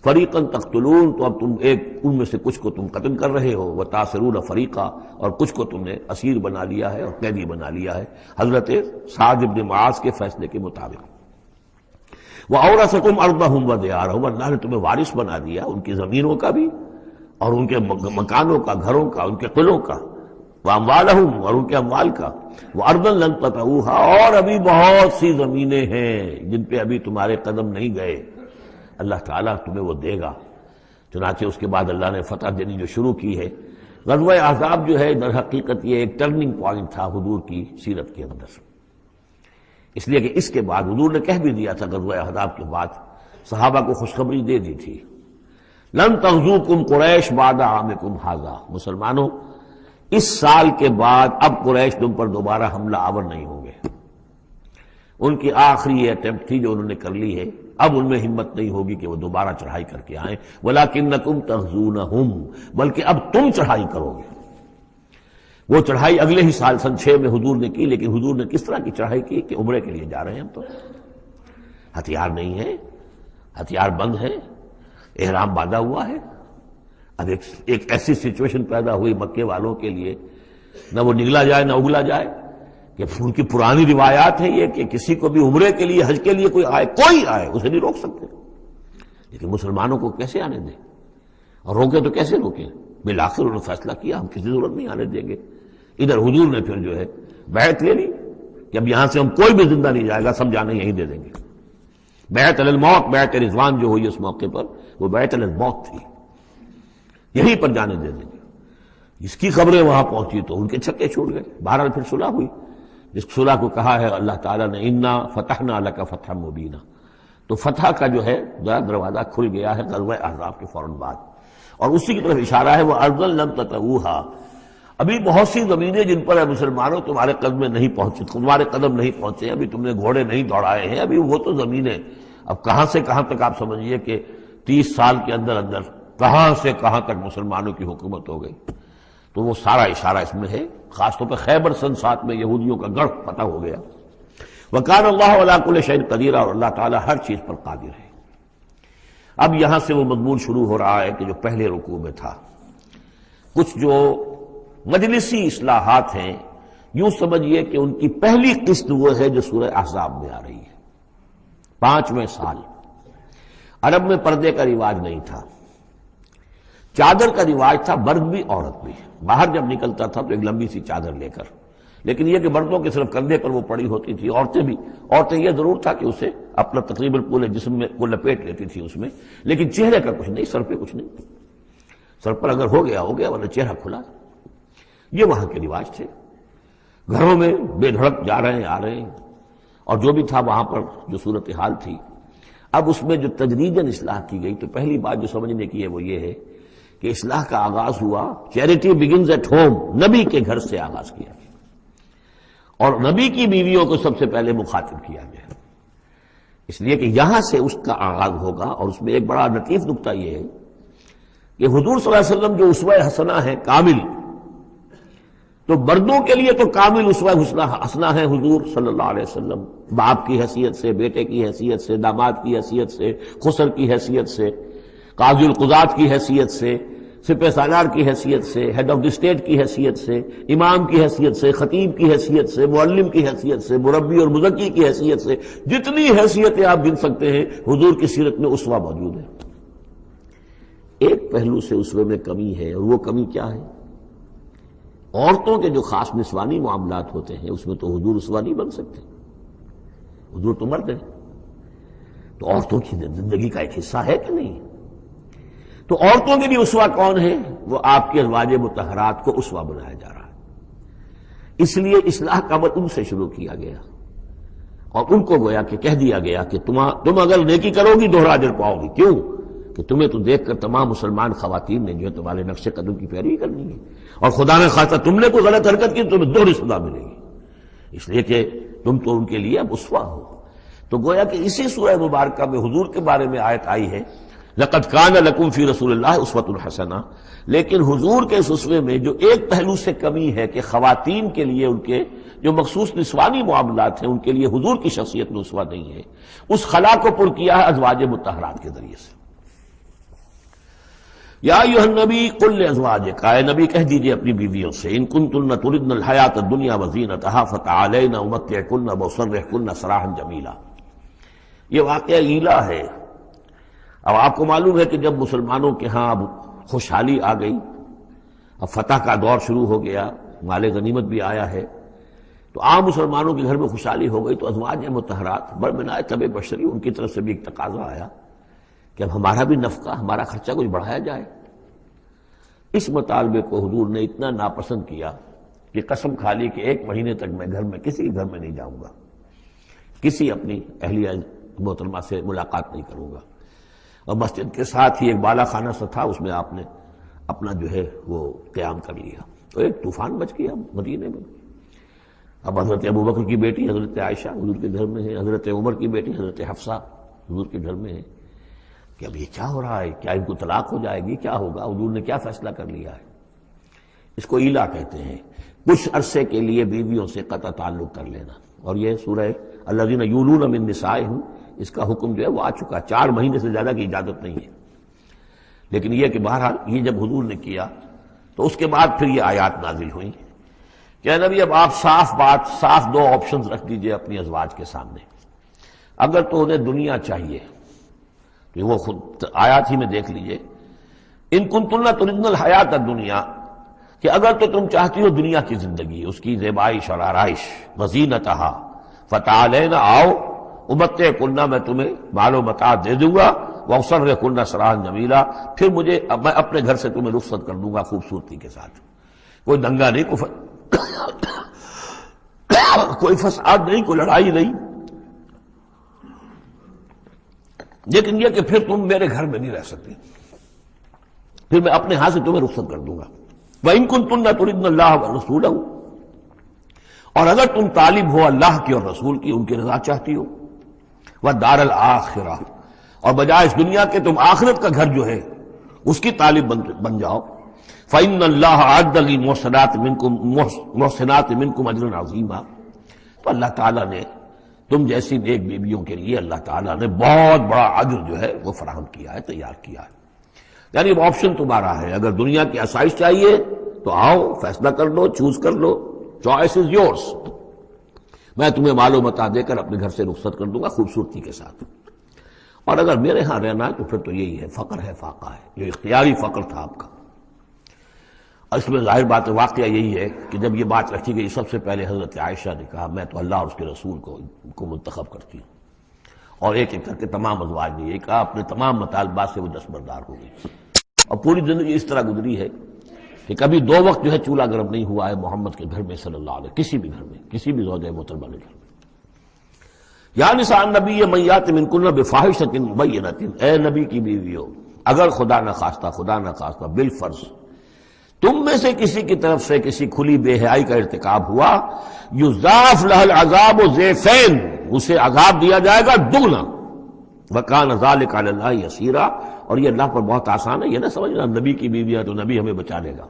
فَرِيقًا تَقْتُلُونَ، تو اب تم ایک ان میں سے کچھ کو تم قتل کر رہے ہو، وَتَأْسِرُونَ فَرِيقًا، اور کچھ کو تم نے اسیر بنا لیا ہے اور قیدی بنا لیا ہے، حضرت سعد بن معاذ کے فیصلے کے مطابق۔ وَأَوْرَثَكُمْ أَرْضَهُمْ وَدِيَارَهُمْ، اللہ نے تمہیں وارث بنا دیا ان کی زمینوں کا بھی اور ان کے مکانوں کا، گھروں کا، ان کے قلعوں کا، وَأَمْوَالَهُمْ، اور ان کے اموال کا، وَأَرْضًا لَّن تَطَئُوهَا، اور ابھی بہت سی زمینیں ہیں جن پہ ابھی تمہارے قدم نہیں گئے، اللہ تعالیٰ تمہیں وہ دے گا۔ چنانچہ اس کے بعد اللہ نے فتح دینی جو شروع کی ہے۔ غزوہ احزاب جو ہے در حقیقت یہ ایک ٹرننگ پوائنٹ تھا حضور کی سیرت کے اندر، اس لیے کہ اس کے بعد حضور نے کہہ بھی دیا تھا، غزوہ احزاب کے بعد صحابہ کو خوشخبری دے دی تھی، لن تغزوکم قریش بعد عامکم ھذا، مسلمانوں اس سال کے بعد اب قریش تم پر دوبارہ حملہ آور نہیں ہوں گے۔ ان کی آخری یہ اٹیمپٹ تھی جو انہوں نے کر لی ہے، اب ان میں ہمت نہیں ہوگی کہ وہ دوبارہ چڑھائی کر کے آئیں، وَلَٰكِنَّكُمْ تَغْزُونَهُمْ، بلکہ اب تم چڑھائی کرو گے۔ وہ چڑھائی اگلے ہی سال سن 6 میں حضور نے کی، لیکن حضور نے کس طرح کی چڑھائی کی کہ عمرے کے لیے جا رہے ہیں ہم، تو ہتھیار نہیں ہے، ہتھیار بند ہے، احرام باندھا ہوا ہے، اب ایک ایسی سچویشن پیدا ہوئی مکے والوں کے لیے، نہ وہ نگلا جائے نہ اگلا جائے، کہ ان کی پرانی روایات ہیں یہ کہ کسی کو بھی عمرے کے لیے حج کے لیے کوئی آئے اسے نہیں روک سکتے، لیکن مسلمانوں کو کیسے آنے دیں؟ اور روکے تو کیسے روکیں؟ بالآخر انہوں نے فیصلہ کیا ہم کسی ضرورت نہیں آنے دیں گے۔ ادھر حضور نے پھر جو ہے بیعت لے لی کہ اب یہاں سے ہم کوئی بھی زندہ نہیں جائے گا، سب جانے یہیں دے دیں گے۔ بیعت علی الموت، بیعت رضوان جو ہوئی اس موقع پر وہ بیعت علی الموت تھی، یہیں پر جانے دے دیں گے۔ جس کی خبریں وہاں پہنچی تو ان کے چھکے چھوٹ گئے۔ بہرحال پھر صلح ہوئی، جس صلح کو کہا ہے اللہ تعالیٰ نے انا فتحنا لک فتحا مبینا، تو فتح کا جو ہے دروازہ کھل گیا ہے غزوہ احزاب کے فوراً بعد، اور اسی کی طرف اشارہ ہے وہ ارضا لم تطئوہا، ابھی بہت سی زمینیں جن پر مسلمانوں تمہارے قدم نہیں پہنچے، تمہارے قدم نہیں پہنچے، ابھی تم نے گھوڑے نہیں دوڑائے ہیں، ابھی وہ تو زمینیں اب کہاں سے کہاں تک آپ سمجھیے کہ 30 سال کے اندر اندر کہاں سے کہاں تک مسلمانوں کی حکومت ہو گئی۔ تو وہ سارا اشارہ اس میں ہے، خاص طور پہ خیبر سن 7 میں یہودیوں کا گڑھ فتح ہو گیا۔ وَكَانَ اللَّهُ عَلَىٰ كُلِّ شَيْءٍ قَدِيرًا، اور اللہ تعالیٰ ہر چیز پر قادر ہے۔ اب یہاں سے وہ مضمون شروع ہو رہا ہے کہ جو پہلے رکوع میں تھا، کچھ جو مجلسی اصلاحات ہیں، یوں سمجھیے کہ ان کی پہلی قسط وہ ہے جو سورہ احزاب میں آ رہی ہے۔ 5ویں سال عرب میں پردے کا رواج نہیں تھا، چادر کا رواج تھا، مرد بھی عورت بھی، باہر جب نکلتا تھا تو ایک لمبی سی چادر لے کر، لیکن یہ کہ مردوں کے صرف کندھے پر وہ پڑی ہوتی تھی، عورتیں یہ ضرور تھا کہ اسے اپنا تقریباً پورے جسم میں وہ لپیٹ لیتی تھی اس میں، لیکن چہرے کا کچھ نہیں، سر پہ کچھ نہیں، سر پر اگر ہو گیا ورنہ چہرہ کھلا۔ یہ وہاں کے رواج تھے، گھروں میں بے دھڑک جا رہے ہیں آ رہے ہیں، اور جو بھی تھا وہاں پر جو صورتحال تھی۔ اب اس میں جو تدریجاً اصلاح کی گئی تو پہلی بات جو سمجھنے کی ہے وہ یہ ہے کہ اصلاح کا آغاز ہوا، چیریٹی بگنز ایٹ ہوم، نبی کے گھر سے آغاز کیا گیا، اور نبی کی بیویوں کو سب سے پہلے مخاطب کیا گیا، اس لیے کہ یہاں سے اس کا آغاز ہوگا۔ اور اس میں ایک بڑا لطیف نکتہ یہ ہے کہ حضور صلی اللہ علیہ وسلم جو اسوہ حسنہ ہے کامل، تو مردوں کے لیے تو کامل اسوہ حسنہ ہے حضور صلی اللہ علیہ وسلم، باپ کی حیثیت سے، بیٹے کی حیثیت سے، داماد کی حیثیت سے، خسر کی حیثیت سے، قاضی القضات کی حیثیت سے، سپہ سالار کی حیثیت سے، ہیڈ آف دی اسٹیٹ کی حیثیت سے، امام کی حیثیت سے، خطیب کی حیثیت سے، معلم کی حیثیت سے، مربی اور مزکی کی حیثیت سے، جتنی حیثیتیں آپ گن سکتے ہیں حضور کی سیرت میں اسوہ موجود ہے۔ ایک پہلو سے اسوے میں کمی ہے، اور وہ کمی کیا ہے؟ عورتوں کے جو خاص نسوانی معاملات ہوتے ہیں اس میں تو حضور اسوہ نہیں بن سکتے، حضور تو مرد ہیں، تو عورتوں کی زندگی کا ایک حصہ ہے کہ نہیں؟ تو عورتوں کے لیے اسوہ کون ہے؟ وہ آپ کے ازواج مطہرات کو اسوہ بنایا جا رہا ہے، اس لیے اصلاح کا عمل ان سے شروع کیا گیا، اور ان کو گویا کہ کہہ دیا گیا کہ تم اگر نیکی کرو گی دوہرا اجر پاؤ گی، کیوں کہ تمہیں تو دیکھ کر تمام مسلمان خواتین نے جو ہے تمہارے نقش قدم کی پیروی کرنی ہے، اور خدا نے خاصہ تم نے کوئی غلط حرکت کی تو تمہیں دوہری سزا ملے گی، اس لیے کہ تم تو ان کے لیے اب اسوہ ہو۔ تو گویا کہ اسی سورہ مبارکہ میں حضور کے بارے میں آیت آئی ہے لَقَدْ كَانَ لَكُمْ فِي رَسُولِ اللَّهِ أُسْوَةٌ حَسَنَةٌ، لیکن حضور کے اس اسوے میں جو ایک پہلو سے کمی ہے کہ خواتین کے لیے ان کے جو مخصوص نسوانی معاملات ہیں ان کے لیے حضور کی شخصیت میں اسوہ نہیں ہے، اس خلا کو پر کیا ہے ازواج مطہرات کے ذریعے سے۔ یا ایھا النبی قل لازواجک، اے نبی کہہ دیجئے اپنی بیویوں سے، ان کنتن تردن الحیاۃ الدنیا وزینتہا فتعالین امتعکن واسرحکن سراحا جمیلا۔ یہ واقعہ ایلا ہے۔ اب آپ کو معلوم ہے کہ جب مسلمانوں کے ہاں اب خوشحالی آ گئی، اب فتح کا دور شروع ہو گیا، مال غنیمت بھی آیا ہے، تو عام مسلمانوں کے گھر میں خوشحالی ہو گئی، تو ازواج مطہرات برمنائے طب بشری ان کی طرف سے بھی ایک تقاضا آیا کہ اب ہمارا بھی نفقہ، ہمارا خرچہ کچھ بڑھایا جائے۔ اس مطالبے کو حضور نے اتنا ناپسند کیا کہ قسم کھا لی کہ 1 مہینے تک میں گھر میں کسی گھر میں نہیں جاؤں گا، کسی اپنی اہلیہ محترمہ سے ملاقات نہیں کروں گا، اور مسجد کے ساتھ ہی ایک بالا خانہ سا تھا، اس میں آپ نے اپنا جو ہے وہ قیام کر لیا، تو ایک طوفان مچ گیا مدینے میں۔ اب حضرت ابوبکر کی بیٹی حضرت عائشہ حضور کے گھر میں ہے، حضرت عمر کی بیٹی حضرت حفصہ حضور کے گھر میں ہے، کہ اب یہ کیا ہو رہا ہے، کیا ان کو طلاق ہو جائے گی، کیا ہوگا، حضور نے کیا فیصلہ کر لیا ہے؟ اس کو ایلا کہتے ہیں، کچھ عرصے کے لیے بیویوں سے قطع تعلق کر لینا، اور یہ سورہ الذین یولون من نسائہم اس کا حکم جو ہے وہ آ چکا، 4 مہینے سے زیادہ کی اجازت نہیں ہے۔ لیکن یہ کہ بہرحال یہ جب حضور نے کیا تو اس کے بعد پھر یہ آیات نازل ہوئیں کہ نبی اب آپ صاف دو آپشنز رکھ دیجئے اپنی ازواج کے سامنے. اگر تو انہیں دنیا چاہیے تو وہ خود آیات ہی میں دیکھ لیجئے، ان کنتن تردن الحیات الدنیا، کہ اگر تو تم چاہتی ہو دنیا کی زندگی، اس کی زیبائش اور آرائش، وزینتہا، فتعالین آؤ امتعکن، میں تمہیں مال و متاع دے دوں گا، واسرحکن سراحا جمیلا، پھر میں اپنے گھر سے تمہیں رخصت کر دوں گا خوبصورتی کے ساتھ. کوئی دنگا نہیں، کوئی فساد نہیں، کوئی لڑائی نہیں، لیکن یہ کہ پھر تم میرے گھر میں نہیں رہ سکتی، پھر میں اپنے ہاتھ سے تمہیں رخصت کر دوں گا. وَإِن كُنتُنَّ تُرِدْنَ اللَّهَ وَرَسُولَهُ، اور اگر تم طالب ہو اللہ کی اور رسول کی، ان کی رضا چاہتی ہو، وَالدَّارَ الْآخِرَةَ، اور بجائے اس دنیا کے تم آخرت کا گھر جو ہے اس کی طالب بن جاؤ، فَإِنَّ اللَّهَ أَعَدَّ لِلْمُحْسِنَاتِ مِنْكُمْ أَجْرًا عَظِيمًا، تو اللہ تعالیٰ نے تم جیسی نیک بیویوں کے لیے اللہ تعالیٰ نے بہت بڑا اجر جو ہے وہ فراہم کیا ہے، تیار کیا ہے. یعنی اب آپشن تمہارا ہے، اگر دنیا کی آسائش چاہیے تو آؤ، فیصلہ کر لو، چوز کر لو، چوائس از یورس. میں تمہیں مال و متاع دے کر اپنے گھر سے رخصت کر دوں گا خوبصورتی کے ساتھ. اور اگر میرے ہاں رہنا ہے تو پھر تو یہی ہے، فقر ہے، فاقہ ہے، جو اختیاری فقر تھا آپ کا. اور اس میں ظاہر بات واقعہ یہی ہے کہ جب یہ بات رکھی گئی سب سے پہلے حضرت عائشہ نے کہا میں تو اللہ اور اس کے رسول کو منتخب کرتی ہوں، اور ایک ایک کر کے تمام ازواج نے یہ کہا، اپنے تمام مطالبات سے وہ دستبردار ہو گئی. اور پوری زندگی اس طرح گزری ہے کہ کبھی دو وقت جو ہے چولہا گرم نہیں ہوا ہے محمد کے گھر میں صلی اللہ علیہ، کسی بھی گھر میں، کسی بھی زوجہ محترمہ کے گھر میں. یا نساء النبی من یات منکن بفاحشۃ مبینۃ، اے نبی کی بیویوں، اگر خدا نہ خواستہ بالفرض تم میں سے کسی کی طرف سے کسی کھلی بے حیائی کا ارتکاب ہوا، یضاف لہ العذاب ضعفین، اسے عذاب دیا جائے گا دگنا. وکان ذلک علی اللہ یسیرا، اور یہ اللہ پر بہت آسان ہے. یہ نہ سمجھنا نبی کی بیوی ہے تو نبی ہمیں بچا لے گا.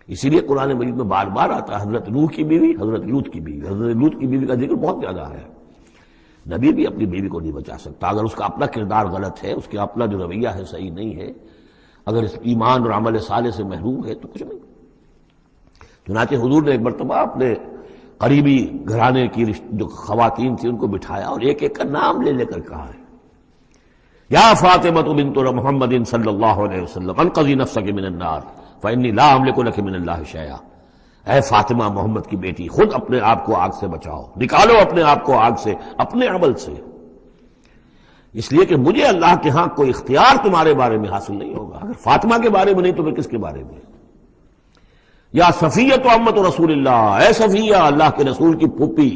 اسی لیے قرآن مجید میں بار بار آتا ہے حضرت نوح کی بیوی، حضرت لوط کی بیوی. حضرت لوط کی بیوی کا ذکر بہت زیادہ ہے. نبی بھی اپنی بیوی کو نہیں بچا سکتا اگر اس کا اپنا کردار غلط ہے، اس کا اپنا جو رویہ ہے صحیح نہیں ہے، اگر اس ایمان اور عمل صالح سے محروم ہے تو کچھ نہیں. چنانچہ حضور نے ایک مرتبہ اپنے قریبی گھرانے کی جو خواتین تھیں ان کو بٹھایا اور ایک ایک کا نام لے لے کر کہا ہے، یا فاطمہ بنت محمد صلی اللہ علیہ وسلم انقذی نفسک من النار فانی لا املک لک من اللہ شیئا، اے فاطمہ محمد کی بیٹی خود اپنے آپ کو آگ سے بچاؤ، نکالو اپنے آپ کو آگ سے اپنے عمل سے، اس لیے کہ مجھے اللہ کے ہاں کوئی اختیار تمہارے بارے میں حاصل نہیں ہوگا. اگر فاطمہ کے بارے میں نہیں تو پھر کس کے بارے میں؟ یا صفیہ تو امت رسول اللہ، اے صفیہ اللہ کے رسول کی پھوپھی،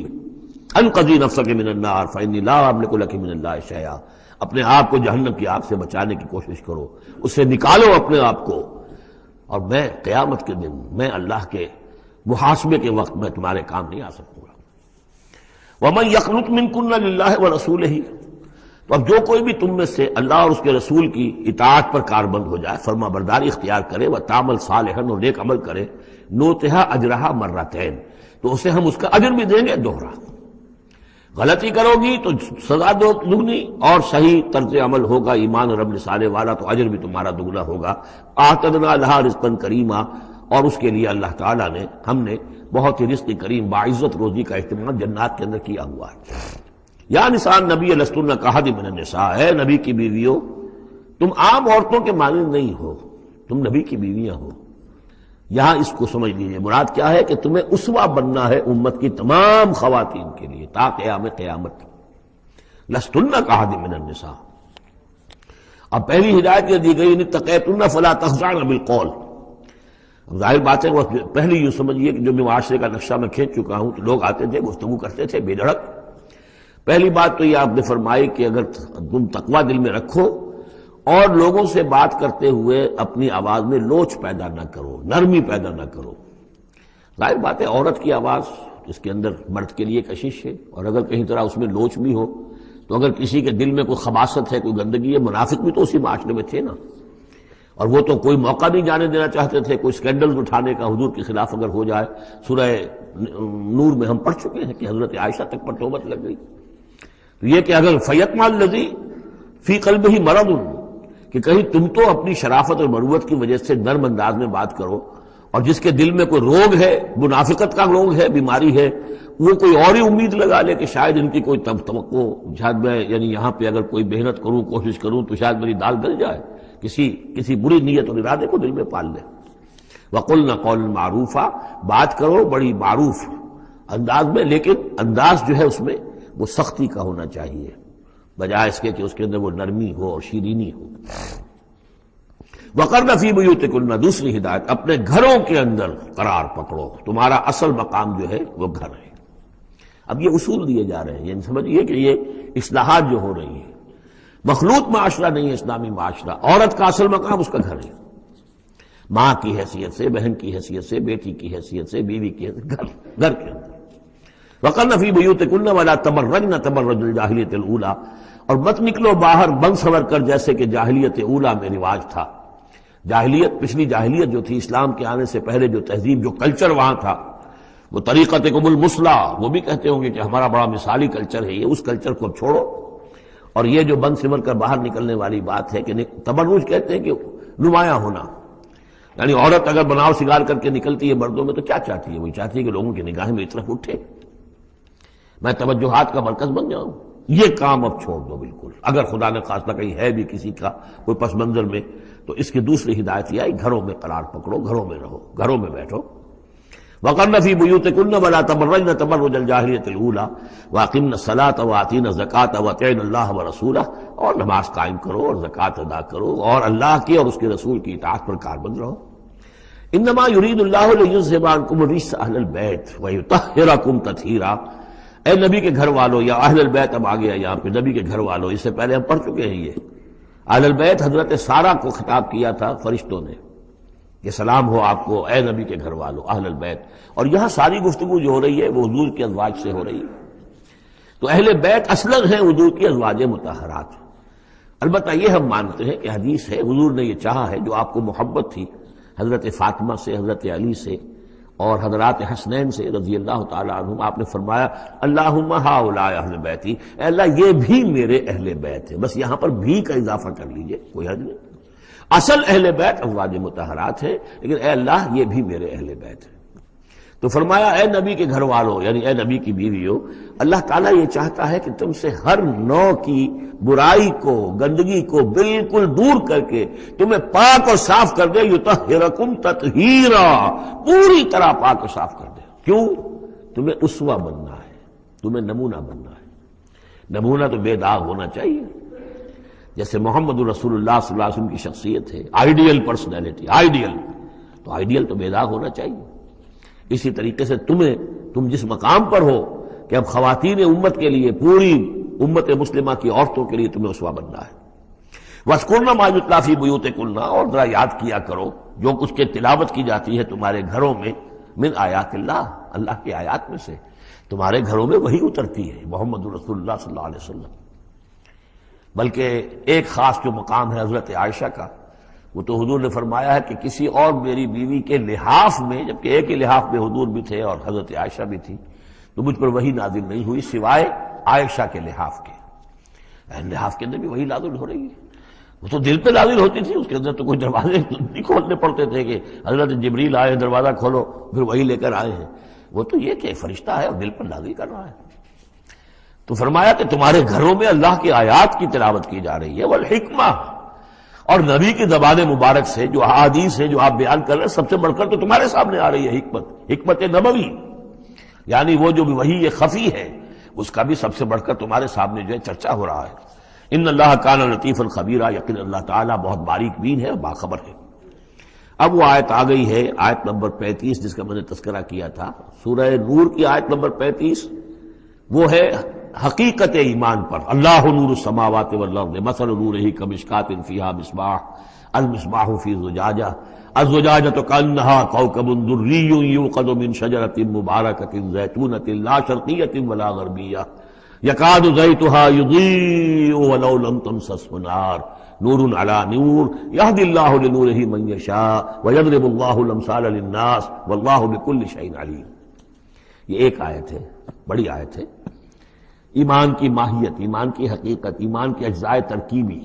انقذی نفسک من النار فانی لا املک لک من اللہ شیئا، اپنے آپ کو جہنم کی آگ سے بچانے کی کوشش کرو، اس سے نکالو اپنے آپ کو، اور میں قیامت کے دن، میں اللہ کے محاسبے کے وقت میں تمہارے کام نہیں آ سکوں گا. ومن یقنط منکن للہ ورسولہ، تو اب جو کوئی بھی تم میں سے اللہ اور اس کے رسول کی اطاعت پر کاربند ہو جائے، فرما برداری اختیار کرے، وتعمل صالحا، اور نیک عمل کرے، نوتہا اجرہا مرتین، تو اسے ہم اس کا اجر بھی دیں گے دوہرا. غلطی کرو گی تو سزا دگنی، اور صحیح طرز عمل ہوگا ایمان اور عمل صالح والا تو اجر بھی تمہارا دگنا ہوگا. اعتدنا لہا رزقا کریما، اور اس کے لیے اللہ تعالیٰ نے، ہم نے بہت ہی رزق کریم باعزت روزی کا اہتمام جنات کے اندر کیا ہوا ہے. یا نساء نبی لستن کاحد من النساء، اے نبی کی بیویوں تم عام عورتوں کے مانند نہیں ہو، تم نبی کی بیویاں ہو. یہاں اس کو سمجھ لیجیے، مراد کیا ہے کہ تمہیں اسوہ بننا ہے امت کی تمام خواتین کے لیے تا قیامت. لستن کاحد من النساء. اب پہلی ہدایت یہ دی گئی ان اتقیتن فلا تخضعن بالقول. اب ظاہر بات ہے وہ پہلی یوں سمجھیے کہ جو میں معاشرے کا نقشہ میں کھینچ چکا ہوں، تو لوگ آتے تھے گفتگو کرتے تھے بے دھڑک. پہلی بات تو یہ آپ نے فرمائی کہ اگر تم تقوی دل میں رکھو اور لوگوں سے بات کرتے ہوئے اپنی آواز میں لوچ پیدا نہ کرو، نرمی پیدا نہ کرو. ظاہر بات ہے عورت کی آواز اس کے اندر مرد کے لیے کشش ہے، اور اگر کہیں طرح اس میں لوچ بھی ہو تو اگر کسی کے دل میں کوئی خباثت ہے، کوئی گندگی ہے، منافق بھی تو اسی معاشرے میں تھے نا، اور وہ تو کوئی موقع نہیں جانے دینا چاہتے تھے کوئی سکینڈل اٹھانے کا حضور کے خلاف اگر ہو جائے. سورہ نور میں ہم پڑھ چکے ہیں کہ حضرت عائشہ تک پر توبت لگ گئی. تو یہ کہ اگر فیطمع الذی فی قلبہ مرض، کہ کہیں تم تو اپنی شرافت اور مروت کی وجہ سے نرم انداز میں بات کرو، اور جس کے دل میں کوئی روگ ہے، منافقت کا روگ ہے، بیماری ہے، وہ کوئی اور ہی امید لگا لے کہ شاید ان کی کوئی توقع، شاید میں یعنی یہاں پہ اگر کوئی محنت کروں، کوشش کروں تو شاید میری دال گل جائے، کسی بری نیت اور ارادے کو دل میں پال لے۔ وَقُلْنَ قَوْلًا مَعْرُوفًا، بات کرو بڑی معروف انداز میں، لیکن انداز جو ہے اس میں وہ سختی کا ہونا چاہیے، بجائے اس کے کہ اس کے اندر وہ نرمی ہو اور شیرینی ہو۔ وَقَرْنَ فِي بُيُوتِكُنَّ، دوسری ہدایت، اپنے گھروں کے اندر قرار پکڑو، تمہارا اصل مقام جو ہے وہ گھر ہے۔ اب یہ اصول دیے جا رہے ہیں، یعنی سمجھئے کہ یہ اصلاحات جو ہو رہی ہیں، مخلوط معاشرہ نہیں ہے اسلامی معاشرہ، عورت کا اصل مقام اس کا گھر ہے، ماں کی حیثیت سے، بہن کی حیثیت سے، بیٹی کی حیثیت سے، بیوی کی حیثیت سے، گھر کے اندر۔ وَقَرْنَ فِي بُيُوتِكُنَّ وَلَا تَبَرَّجْنَ تَبَرُّجَ الْجَاهِلِيَّةِ الْأُولَىٰ، اور مت نکلو باہر بن سور کر جیسے کہ جاہلیت اولیٰ میں رواج تھا۔ جاہلیت، پچھلی جاہلیت جو تھی، اسلام کے آنے سے پہلے جو تہذیب، جو کلچر وہاں تھا، وہ طریقتکم المثلیٰ، وہ بھی کہتے ہوں گے کہ ہمارا بڑا مثالی کلچر ہے یہ، اس کلچر کو چھوڑو۔ اور یہ جو بن سمر کر باہر نکلنے والی بات ہے کہ تبرج کہتے ہیں کہ نمایاں ہونا، یعنی عورت اگر بناؤ سگار کر کے نکلتی ہے مردوں میں تو کیا چاہتی ہے؟ وہی چاہتی ہے کہ لوگوں کی نگاہیں میری طرف اٹھے، میں توجہات کا مرکز بن جاؤں۔ یہ کام اب چھوڑ دو بالکل، اگر خدا نے خواستہ کہیں ہے بھی کسی کا کوئی پس منظر میں، تو اس کی دوسری ہدایت یہ آئی، گھروں میں قرار پکڑو، گھروں میں رہو، گھروں میں بیٹھو۔ وَقَرْنَ فِي بُيُوتِكُنَّ وَلَا تَبَرَّجْنَ تَبَرُّجَ الْجَاهِلِيَّةِ الْأُولَىٰ وَأَقِمْنَ الصَّلَاةَ وَآتِينَ الزَّكَاةَ وَأَطِعْنَ اللَّهَ وَرَسُولَهُ، اور نماز قائم کرو اور زکوٰۃ ادا کرو اور اللہ کی اور اس کے رسول کی اطاعت پر کاربند رہو۔ إِنَّمَا يُرِيدُ اللَّهُ لِيُذْهِبَ عَنكُمُ الرِّجْسَ أَهْلَ الْبَيْتِ وَيُطَهِّرَكُمْ تَطْهِيرًا۔ اے نبی کے گھر والو، یا اہل البیت اب آ گیا یہاں پہ، نبی کے گھر والو، اس سے پہلے ہم پڑھ چکے ہیں یہ اہل البیت، حضرت سارہ کو خطاب کیا تھا فرشتوں نے کہ سلام ہو آپ کو اے نبی کے گھر والو، اہل البیت، اور یہاں ساری گفتگو جو ہو رہی ہے وہ حضور کے ازواج سے ہو رہی ہے۔ تو اہل بیت اصلاً ہیں حضور کی ازواج مطہرات۔ البتہ یہ ہم مانتے ہیں کہ حدیث ہے، حضور نے یہ چاہا ہے، جو آپ کو محبت تھی حضرت فاطمہ سے، حضرت علی سے اور حضرات حسنین سے رضی اللہ تعالی عنہم، آپ نے فرمایا اللہم ہؤلاء اہل بیتی، اے اللہ یہ بھی میرے اہل بیت ہے، بس یہاں پر بھی کا اضافہ کر لیجئے، کوئی حرج نہیں۔ اصل اہل بیت ازواج مطہرات ہے، لیکن اے اللہ یہ بھی میرے اہل بیت ہے۔ تو فرمایا اے نبی کے گھر والوں، یعنی اے نبی کی بیویوں، اللہ تعالیٰ یہ چاہتا ہے کہ تم سے ہر نوع کی برائی کو، گندگی کو بالکل دور کر کے تمہیں پاک اور صاف کر دے، یطہرکم تطہیرا، پوری طرح پاک اور صاف کر دے۔ کیوں؟ تمہیں اسوہ بننا ہے، تمہیں نمونہ بننا ہے۔ نمونہ تو بے داغ ہونا چاہیے، جیسے محمد رسول اللہ صلی اللہ علیہ وسلم کی شخصیت ہے، آئیڈیل پرسنالٹی، آئیڈیل، تو آئیڈیل تو بے داغ ہونا چاہیے۔ اسی طریقے سے تم جس مقام پر ہو کہ اب خواتین امت کے لیے، پوری امت مسلمہ کی عورتوں کے لیے تمہیں اسوہ بننا ہے۔ وَاذْكُرْنَ مَا يُتْلَىٰ فِي بُيُوتِكُنَّ، اور ذرا یاد کیا کرو جو کچھ کے تلاوت کی جاتی ہے تمہارے گھروں میں، من آیات اللہ، اللہ کی آیات میں سے، تمہارے گھروں میں وہی اترتی ہے، محمد رسول اللہ صلی اللہ علیہ وسلم۔ بلکہ ایک خاص جو مقام ہے حضرت عائشہ کا، وہ تو حضور نے فرمایا ہے کہ کسی اور میری بیوی کے لحاف میں، جبکہ ایک ہی لحاف میں حضور بھی تھے اور حضرت عائشہ بھی تھی، تو مجھ پر وہی نازل نہیں ہوئی سوائے عائشہ کے لحاف کے۔ لحاف کے اندر بھی وہی نازل ہو رہی ہے، وہ تو دل پہ نازل ہوتی تھی، اس کے اندر تو کوئی دروازے نہیں کھولنے پڑتے تھے کہ حضرت جبریل آئے دروازہ کھولو پھر وہی لے کر آئے ہیں۔ وہ تو یہ کہ فرشتہ ہے اور دل پر نازل کر رہا ہے۔ تو فرمایا کہ تمہارے گھروں میں اللہ کی آیات کی تلاوت کی جا رہی ہے، والحکمہ، اور نبی کی زبان مبارک سے جو احادیث ہیں جو آپ بیان کر رہے ہیں، سب سے بڑھ کر تو تمہارے سامنے آ رہی ہے حکمت نبوی، یعنی وہ جو وحی خفی ہے اس کا بھی سب سے بڑھ کر تمہارے سامنے جو ہے چرچا ہو رہا ہے۔ ان اللہ کان لطیفا خبیرا، یقین اللہ تعالیٰ بہت باریک بین ہے اور باخبر ہے۔ اب وہ آیت آ گئی ہے، آیت نمبر 35، جس کا میں نے تذکرہ کیا تھا، سورہ نور کی آیت نمبر 35، وہ ہے حقیقت ایمان پر۔ اللہ نور السماوات والارض مثل نورہ کمشکاۃ فیہا مصباح، المصباح فی زجاجہ، الزجاجۃ کأنہا کوکب دری یوقد من شجرۃ مبارکۃ زیتونۃ لا شرقیۃ ولا غربیہ یکاد زیتها یضیء ولو لم تمسسہ نار نور علی نور یہدی اللہ لنورہ من یشاء ویضرب اللہ الامثال للناس واللہ بکل شیء علیم۔ یہ ایک آیت ہے، بڑی آیت ہے، ایمان کی ماہیت، ایمان کی حقیقت، ایمان کے اجزاء ترکیبی۔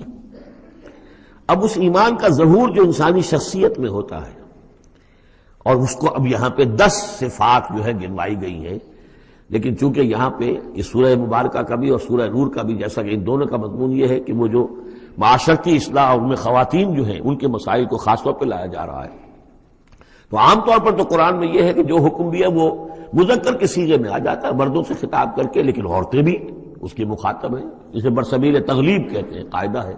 اب اس ایمان کا ظہور جو انسانی شخصیت میں ہوتا ہے، اور اس کو اب یہاں پہ 10 صفات جو ہے گنوائی گئی ہیں، لیکن چونکہ یہاں پہ اس سورہ مبارکہ کا بھی اور سورہ نور کا بھی جیسا کہ ان دونوں کا مضمون یہ ہے کہ وہ جو معاشرتی اصلاح اور ان میں خواتین جو ہیں ان کے مسائل کو خاص طور پہ لایا جا رہا ہے، تو عام طور پر تو قرآن میں یہ ہے کہ جو حکم بھی ہے وہ مذکر کے صیغے میں آ جاتا ہے، مردوں سے خطاب کر کے، لیکن عورتیں بھی اس کی مخاطب ہیں، جسے برسبیل تغلیب کہتے ہیں، قاعدہ ہے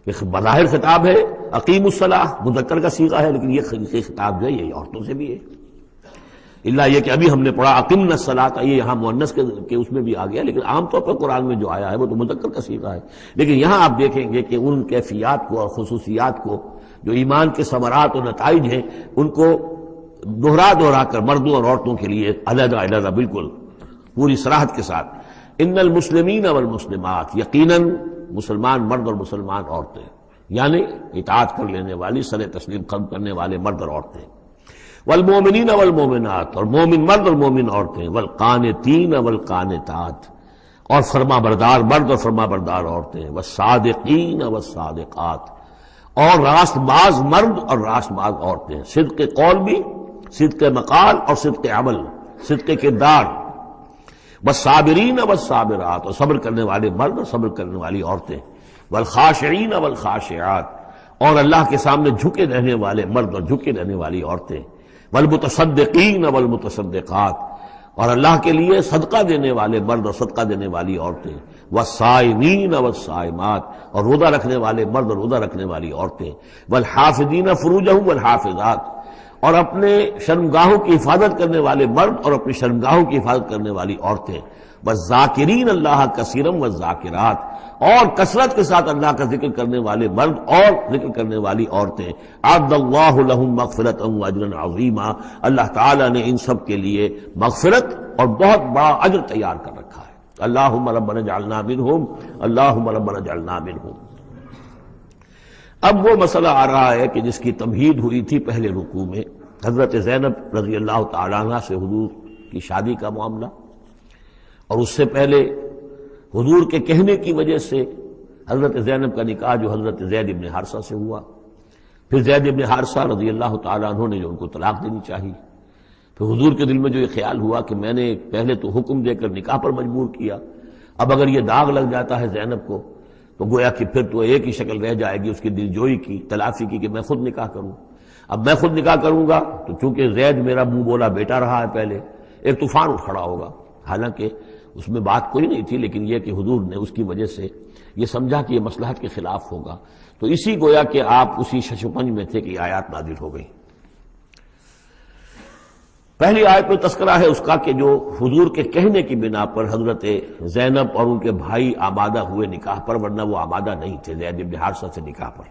کہ بظاہر خطاب ہے اقیم الصلاۃ، مذکر کا صیغہ ہے، لیکن یہ خطاب جو ہے یہ عورتوں سے بھی ہے، اللہ یہ کہ ابھی ہم نے پڑھا اقمنا الصلاۃ، یہ یہاں مؤنث کے اس میں بھی آ گیا، لیکن عام طور پر قرآن میں جو آیا ہے وہ تو مذکر کا صیغہ ہے، لیکن یہاں آپ دیکھیں گے کہ ان کیفیات کو اور خصوصیات کو جو ایمان کے ثمرات اور نتائج ہیں ان کو دہرا کر مردوں اور عورتوں کے لیے علیحدہ علیحدہ بالکل پوری صراحت کے ساتھ، ان المسلمین والمسلمات، یقیناً مسلمان مرد اور مسلمان عورتیں، یعنی اطاعت کر لینے والی، سر تسلیم قلب کرنے والے مرد اور عورتیں، والمومنین والمومنات، اور مومن مرد اور مومن عورتیں، والقانتین والقانتات، اور فرما بردار مرد اور فرما بردار عورتیں، والصادقین والصادقات، اور راست باز مرد اور راست باز عورتیں، صدق قول بھی، صدق مقال اور صدق عمل، صدق کردار، والصابرین والصابرات، اور صبر کرنے والے مرد اور صبر کرنے والی عورتیں، والخاشعین والخاشعات، اور اللہ کے سامنے جھکے رہنے والے مرد اور جھکے رہنے والی عورتیں، والمتصدقین والمتصدقات، اور اللہ کے لیے صدقہ دینے والے مرد اور صدقہ دینے والی عورتیں، والصائمین والصائمات، اور روزہ رکھنے والے مرد اور روزہ رکھنے والی عورتیں، والحافظین فروجہم والحافظات، اور اپنے شرمگاہوں کی حفاظت کرنے والے مرد اور اپنی شرمگاہوں کی حفاظت کرنے والی عورتیں، والذاکرین اللہ کثیرا والذاکرات، اور کثرت کے ساتھ اللہ کا ذکر کرنے والے مرد اور ذکر کرنے والی عورتیں، اعد اللہ لہم مغفرۃ واجرا عظیما، اللہ تعالیٰ نے ان سب کے لیے مغفرت اور بہت بڑا اجر تیار کر رکھا ہے۔ اللہم ربنا اجعلنا منہم، اللہم ربنا اجعلنا منہم۔ اب وہ مسئلہ آ رہا ہے کہ جس کی تمہید ہوئی تھی پہلے رکوع میں، حضرت زینب رضی اللہ تعالیٰ عنہ سے حضور کی شادی کا معاملہ، اور اس سے پہلے حضور کے کہنے کی وجہ سے حضرت زینب کا نکاح جو حضرت زید ابن حارثہ سے ہوا، پھر زید ابن حارثہ رضی اللہ تعالیٰ عنہ نے جو ان کو طلاق دینی چاہی، پھر حضور کے دل میں جو یہ خیال ہوا کہ میں نے پہلے تو حکم دے کر نکاح پر مجبور کیا، اب اگر یہ داغ لگ جاتا ہے زینب کو تو گویا کہ پھر تو ایک ہی شکل رہ جائے گی اس کی دلجوئی کی، تلافی کی، کہ میں خود نکاح کروں۔ اب میں خود نکاح کروں گا تو چونکہ زید میرا منہ بولا بیٹا رہا ہے پہلے، ایک طوفان اٹھ کھڑا ہوگا، حالانکہ اس میں بات کوئی نہیں تھی، لیکن یہ کہ حضور نے اس کی وجہ سے یہ سمجھا کہ یہ مصلحت کے خلاف ہوگا، تو اسی گویا کہ آپ اسی ششپنج میں تھے کہ یہ آیات نازل ہو گئی۔ پہلی آیت میں تذکرہ ہے اس کا کہ جو حضور کے کہنے کی بنا پر حضرت زینب اور ان کے بھائی آمادہ ہوئے نکاح پر، ورنہ وہ آمادہ نہیں تھے زید بن حارثہ سے نکاح پر۔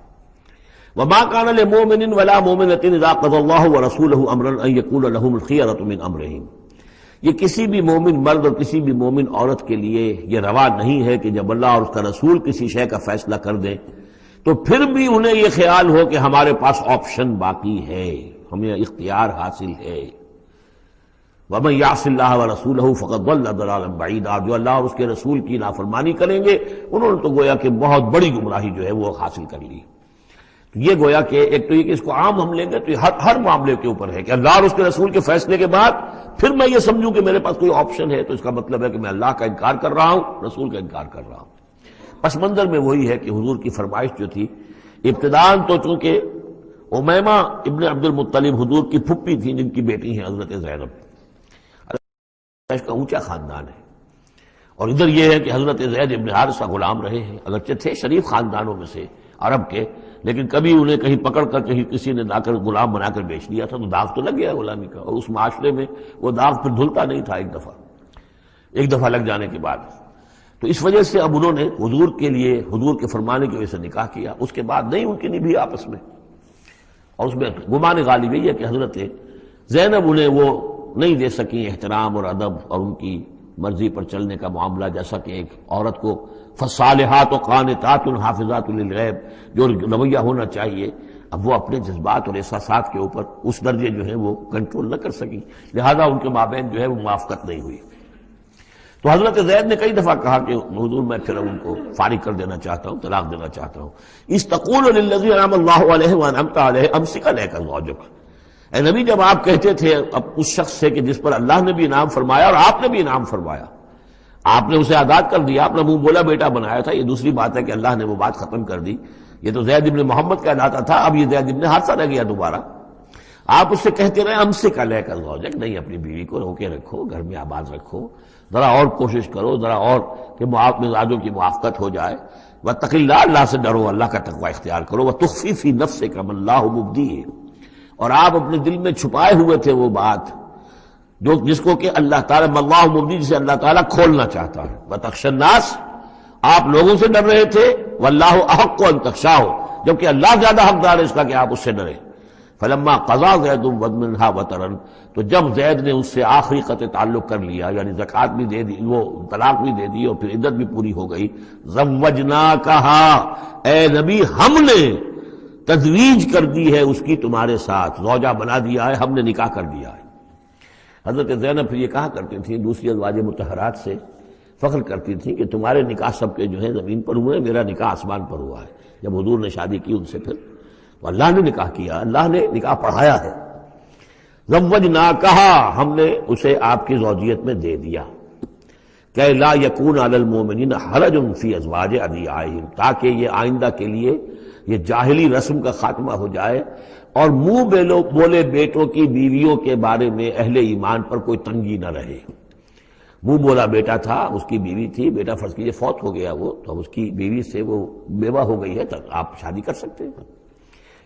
وَمَا كَانَ لِمُؤْمِنٍ وَلَا مُؤْمِنَةٍ إِذَا قَضَى اللَّهُ وَرَسُولُهُ أَمْرًا أَن يَكُونَ لَهُمُ الْخِيَرَةُ مِنْ أَمْرِهِمْ، یہ کسی بھی مومن مرد اور کسی بھی مومن عورت کے لیے یہ روا نہیں ہے کہ جب اللہ اور اس کا رسول کسی شے کا فیصلہ کر دیں تو پھر بھی انہیں یہ خیال ہو کہ ہمارے پاس آپشن باقی ہے، ہمیں اختیار حاصل ہے۔ وَمَن يَعْصِ اللَّهَ وَرَسُولَهُ فَقَدْ ضَلَّ ضَلَالًا بَعِيدًا، جو اللہ اور اس کے رسول کی نافرمانی کریں گے انہوں نے تو گویا کہ بہت بڑی گمراہی جو ہے وہ حاصل کر لی۔ تو یہ گویا کہ ایک تو یہ کہ اس کو عام ہم لیں گے تو یہ ہر معاملے کے اوپر ہے کہ اللہ اور اس کے رسول کے فیصلے کے بعد پھر میں یہ سمجھوں کہ میرے پاس کوئی آپشن ہے، تو اس کا مطلب ہے کہ میں اللہ کا انکار کر رہا ہوں، رسول کا انکار کر رہا ہوں۔ پس منظر میں وہی ہے کہ حضور کی فرمائش جو تھی ابتداءً تو چونکہ امیمہ ابن عبد المطلب حضور کی پھپھی تھی جن کی بیٹی ہیں حضرت زینب، کا اونچا خاندان ہے، اور ادھر یہ ہے کہ حضرت زید ابن حارثہ غلام رہے ہیں، اگرچہ تھے شریف خاندانوں میں سے عرب کے، لیکن کبھی انہیں کہیں پکڑ کر کہیں کسی نے لا کر غلام بنا کر بیچ دیا تھا تو داغ تو لگ گیا غلامی کا، اور اس معاشرے میں وہ داغ پھر دھلتا نہیں تھا ایک دفعہ لگ جانے کے بعد۔ تو اس وجہ سے اب انہوں نے حضور کے لیے، حضور کے فرمانے کی وجہ سے نکاح کیا، اس کے بعد نہیں ان کی نبھی آپس میں، اور اس میں گمان غالب یہ ہے کہ حضرت زینب انہیں وہ نہیں دے سکی احترام اور ادب اور ان کی مرضی پر چلنے کا معاملہ، جیسا کہ ایک عورت کو فصالحات و قانتات حافظات للغیب جو رویہ ہونا چاہیے، اب وہ اپنے جذبات اور احساسات کے اوپر اس درجے جو ہے وہ کنٹرول نہ کر سکی، لہذا ان کے مابین جو ہے وہ موافقت نہیں ہوئی۔ تو حضرت زید نے کئی دفعہ کہا کہ حضور میں پھر ان کو فارغ کر دینا چاہتا ہوں، طلاق دینا چاہتا ہوں۔ استقول للذی انعم اللہ علیہ وانعمت علیہ امسک علیک زوجک، اے نبی جب آپ کہتے تھے اب اس شخص سے کہ جس پر اللہ نے بھی انعام فرمایا اور آپ نے بھی انعام فرمایا، آپ نے اسے آزاد کر دیا، آپ نے منہ بولا بیٹا بنایا تھا، یہ دوسری بات ہے کہ اللہ نے وہ بات ختم کر دی، یہ تو زید ابن محمد کہلاتا تھا، اب یہ زید ابن حارثہ رہ گیا دوبارہ۔ آپ اس سے کہتے رہے امسک علیک زوجک، نہیں اپنی بیوی کو روکے رکھو، گھر میں آباد رکھو، ذرا اور کوشش کرو، ذرا اور کہ مزاجوں کی موافقت ہو جائے۔ واتق اللہ، اللہ سے ڈرو، اللہ کا تقوی اختیار کرو۔ وتخفی فی نفسک ما اللہ مبدیہ، اور آپ اپنے دل میں چھپائے ہوئے تھے وہ بات جس کو کہ اللہ تعالیٰ اللہ مبدی، جسے اللہ تعالیٰ کھولنا چاہتا ہے۔ وتخشى الناس، آپ لوگوں سے ڈر رہے تھے، واللہ احق ان تخشاہ، جبکہ اللہ زیادہ حقدار ہے اس کا کہ آپ اس سے ڈریں۔ فلما قضا زید منہا وطرا، تو جب زید نے اس سے آخری قطع تعلق کر لیا، یعنی زکوٰۃ بھی دے دی، وہ طلاق بھی دے دی اور پھر عدت بھی پوری ہو گئی، زوجناکہا، اے نبی ہم نے تزویج کر دی ہے اس کی تمہارے ساتھ، زوجہ بنا دیا ہے، ہم نے نکاح کر دیا ہے۔ حضرت زینب پھر یہ کہا کرتی تھیں، دوسری ازواج مطہرات سے فخر کرتی تھیں کہ تمہارے نکاح سب کے جو ہیں زمین پر ہوئے، میرا نکاح آسمان پر ہوا ہے۔ جب حضور نے شادی کی ان سے پھر تو اللہ نے نکاح کیا، اللہ نے نکاح پڑھایا ہے۔ زوجناکہا، ہم نے اسے آپ کی زوجیت میں دے دیا، کہ لا یکون علی المؤمنین حرج فی ازواج ادعیائہم، تاکہ یہ آئندہ کے لیے یہ جاہلی رسم کا خاتمہ ہو جائے اور منہ بولے بیٹوں کی بیویوں کے بارے میں اہل ایمان پر کوئی تنگی نہ رہے۔ منہ بولا بیٹا تھا، اس کی بیوی تھی، بیٹا فرض کیجیے فوت ہو گیا وہ، تو اس کی بیوی سے وہ بیوہ ہو گئی ہے، تو آپ شادی کر سکتے ہیں۔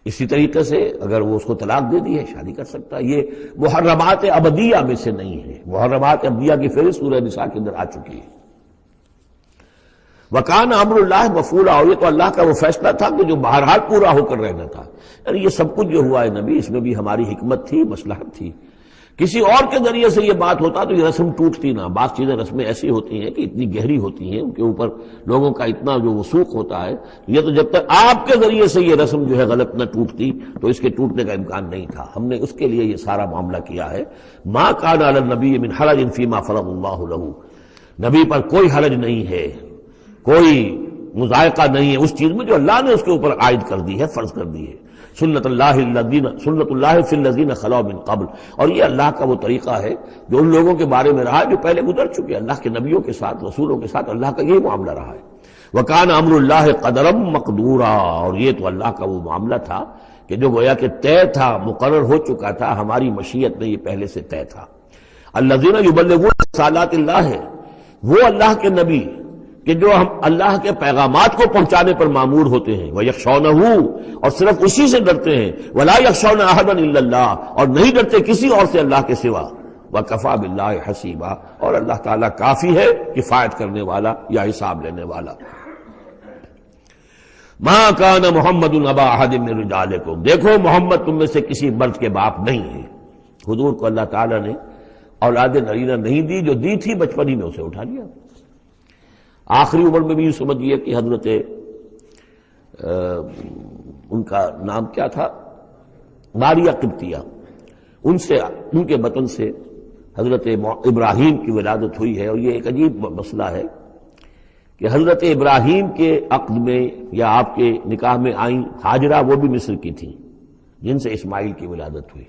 اسی طریقے سے اگر وہ اس کو طلاق دے دی ہے، شادی کر سکتا ہے۔ یہ محرمات ابدیہ میں سے نہیں ہے، محرمات ابدیہ کی فہرست سورہ نساء کے اندر آ چکی ہے۔ وکان امر اللہ مفعولا، اور یہ تو اللہ کا وہ فیصلہ تھا کہ جو بہرحال پورا ہو کر رہنا تھا۔ یعنی یہ سب کچھ جو ہوا ہے نبی، اس میں بھی ہماری حکمت تھی، مصلحت تھی۔ کسی اور کے ذریعے سے یہ بات ہوتا تو یہ رسم ٹوٹتی نہ۔ بعض چیزیں رسمیں ایسی ہوتی ہیں کہ اتنی گہری ہوتی ہیں، ان کے اوپر لوگوں کا اتنا جو وثوق ہوتا ہے، یہ تو جب تک آپ کے ذریعے سے یہ رسم جو ہے غلط نہ ٹوٹتی تو اس کے ٹوٹنے کا امکان نہیں تھا۔ ہم نے اس کے لیے یہ سارا معاملہ کیا ہے۔ ما کان علی النبی من حرج فیما فرض اللہ لہ، نبی پر کوئی حرج نہیں ہے، کوئی مضائقہ نہیں ہے اس چیز میں جو اللہ نے اس کے اوپر عائد کر دی ہے، فرض کر دی ہے۔ سنت اللہ فی الذین خلوا من قبل، اور یہ اللہ کا وہ طریقہ ہے جو ان لوگوں کے بارے میں رہا جو پہلے گزر چکے، اللہ کے نبیوں کے ساتھ، رسولوں کے ساتھ اللہ کا یہی معاملہ رہا ہے۔ وکان امر اللہ قدرا مقدورا، اور یہ تو اللہ کا وہ معاملہ تھا کہ جو گویا کہ طے تھا، مقرر ہو چکا تھا، ہماری مشیت میں یہ پہلے سے طے تھا۔ الذین یبلغون رسالات اللہ، ہے وہ اللہ کے نبی کہ جو ہم اللہ کے پیغامات کو پہنچانے پر مامور ہوتے ہیں، وَيَخْشَوْنَهُ، اور صرف اسی سے ڈرتے ہیں، وَلَا يَخْشَوْنَ أَحَدًا إِلَّا اللَّهُ، اور نہیں ڈرتے کسی اور سے اللہ کے سوا، وَكَفَى بِاللَّهِ حَسِيبًا، اور اللہ تعالیٰ کافی ہے کفایت کرنے والا یا حساب لینے والا۔ مَا كَانَ مُحَمَّدٌ أَبَا أَحَدٍ مِّن رِجَالِكُمْ، دیکھو محمد تم میں سے کسی مرد کے باپ نہیں ہے۔ حضور کو اللہ تعالیٰ نے اولاد نرینہ نہیں دی، جو دی تھی بچپن ہی میں اسے اٹھا لیا۔ آخری عمر میں بھی یہ سمجھیے کہ حضرت ان کا نام کیا تھا، ماریہ قبطیہ، ان کے بطن سے حضرت ابراہیم کی ولادت ہوئی ہے۔ اور یہ ایک عجیب مسئلہ ہے کہ حضرت ابراہیم کے عقد میں یا آپ کے نکاح میں آئیں ہاجرہ، وہ بھی مصر کی تھیں، جن سے اسماعیل کی ولادت ہوئی۔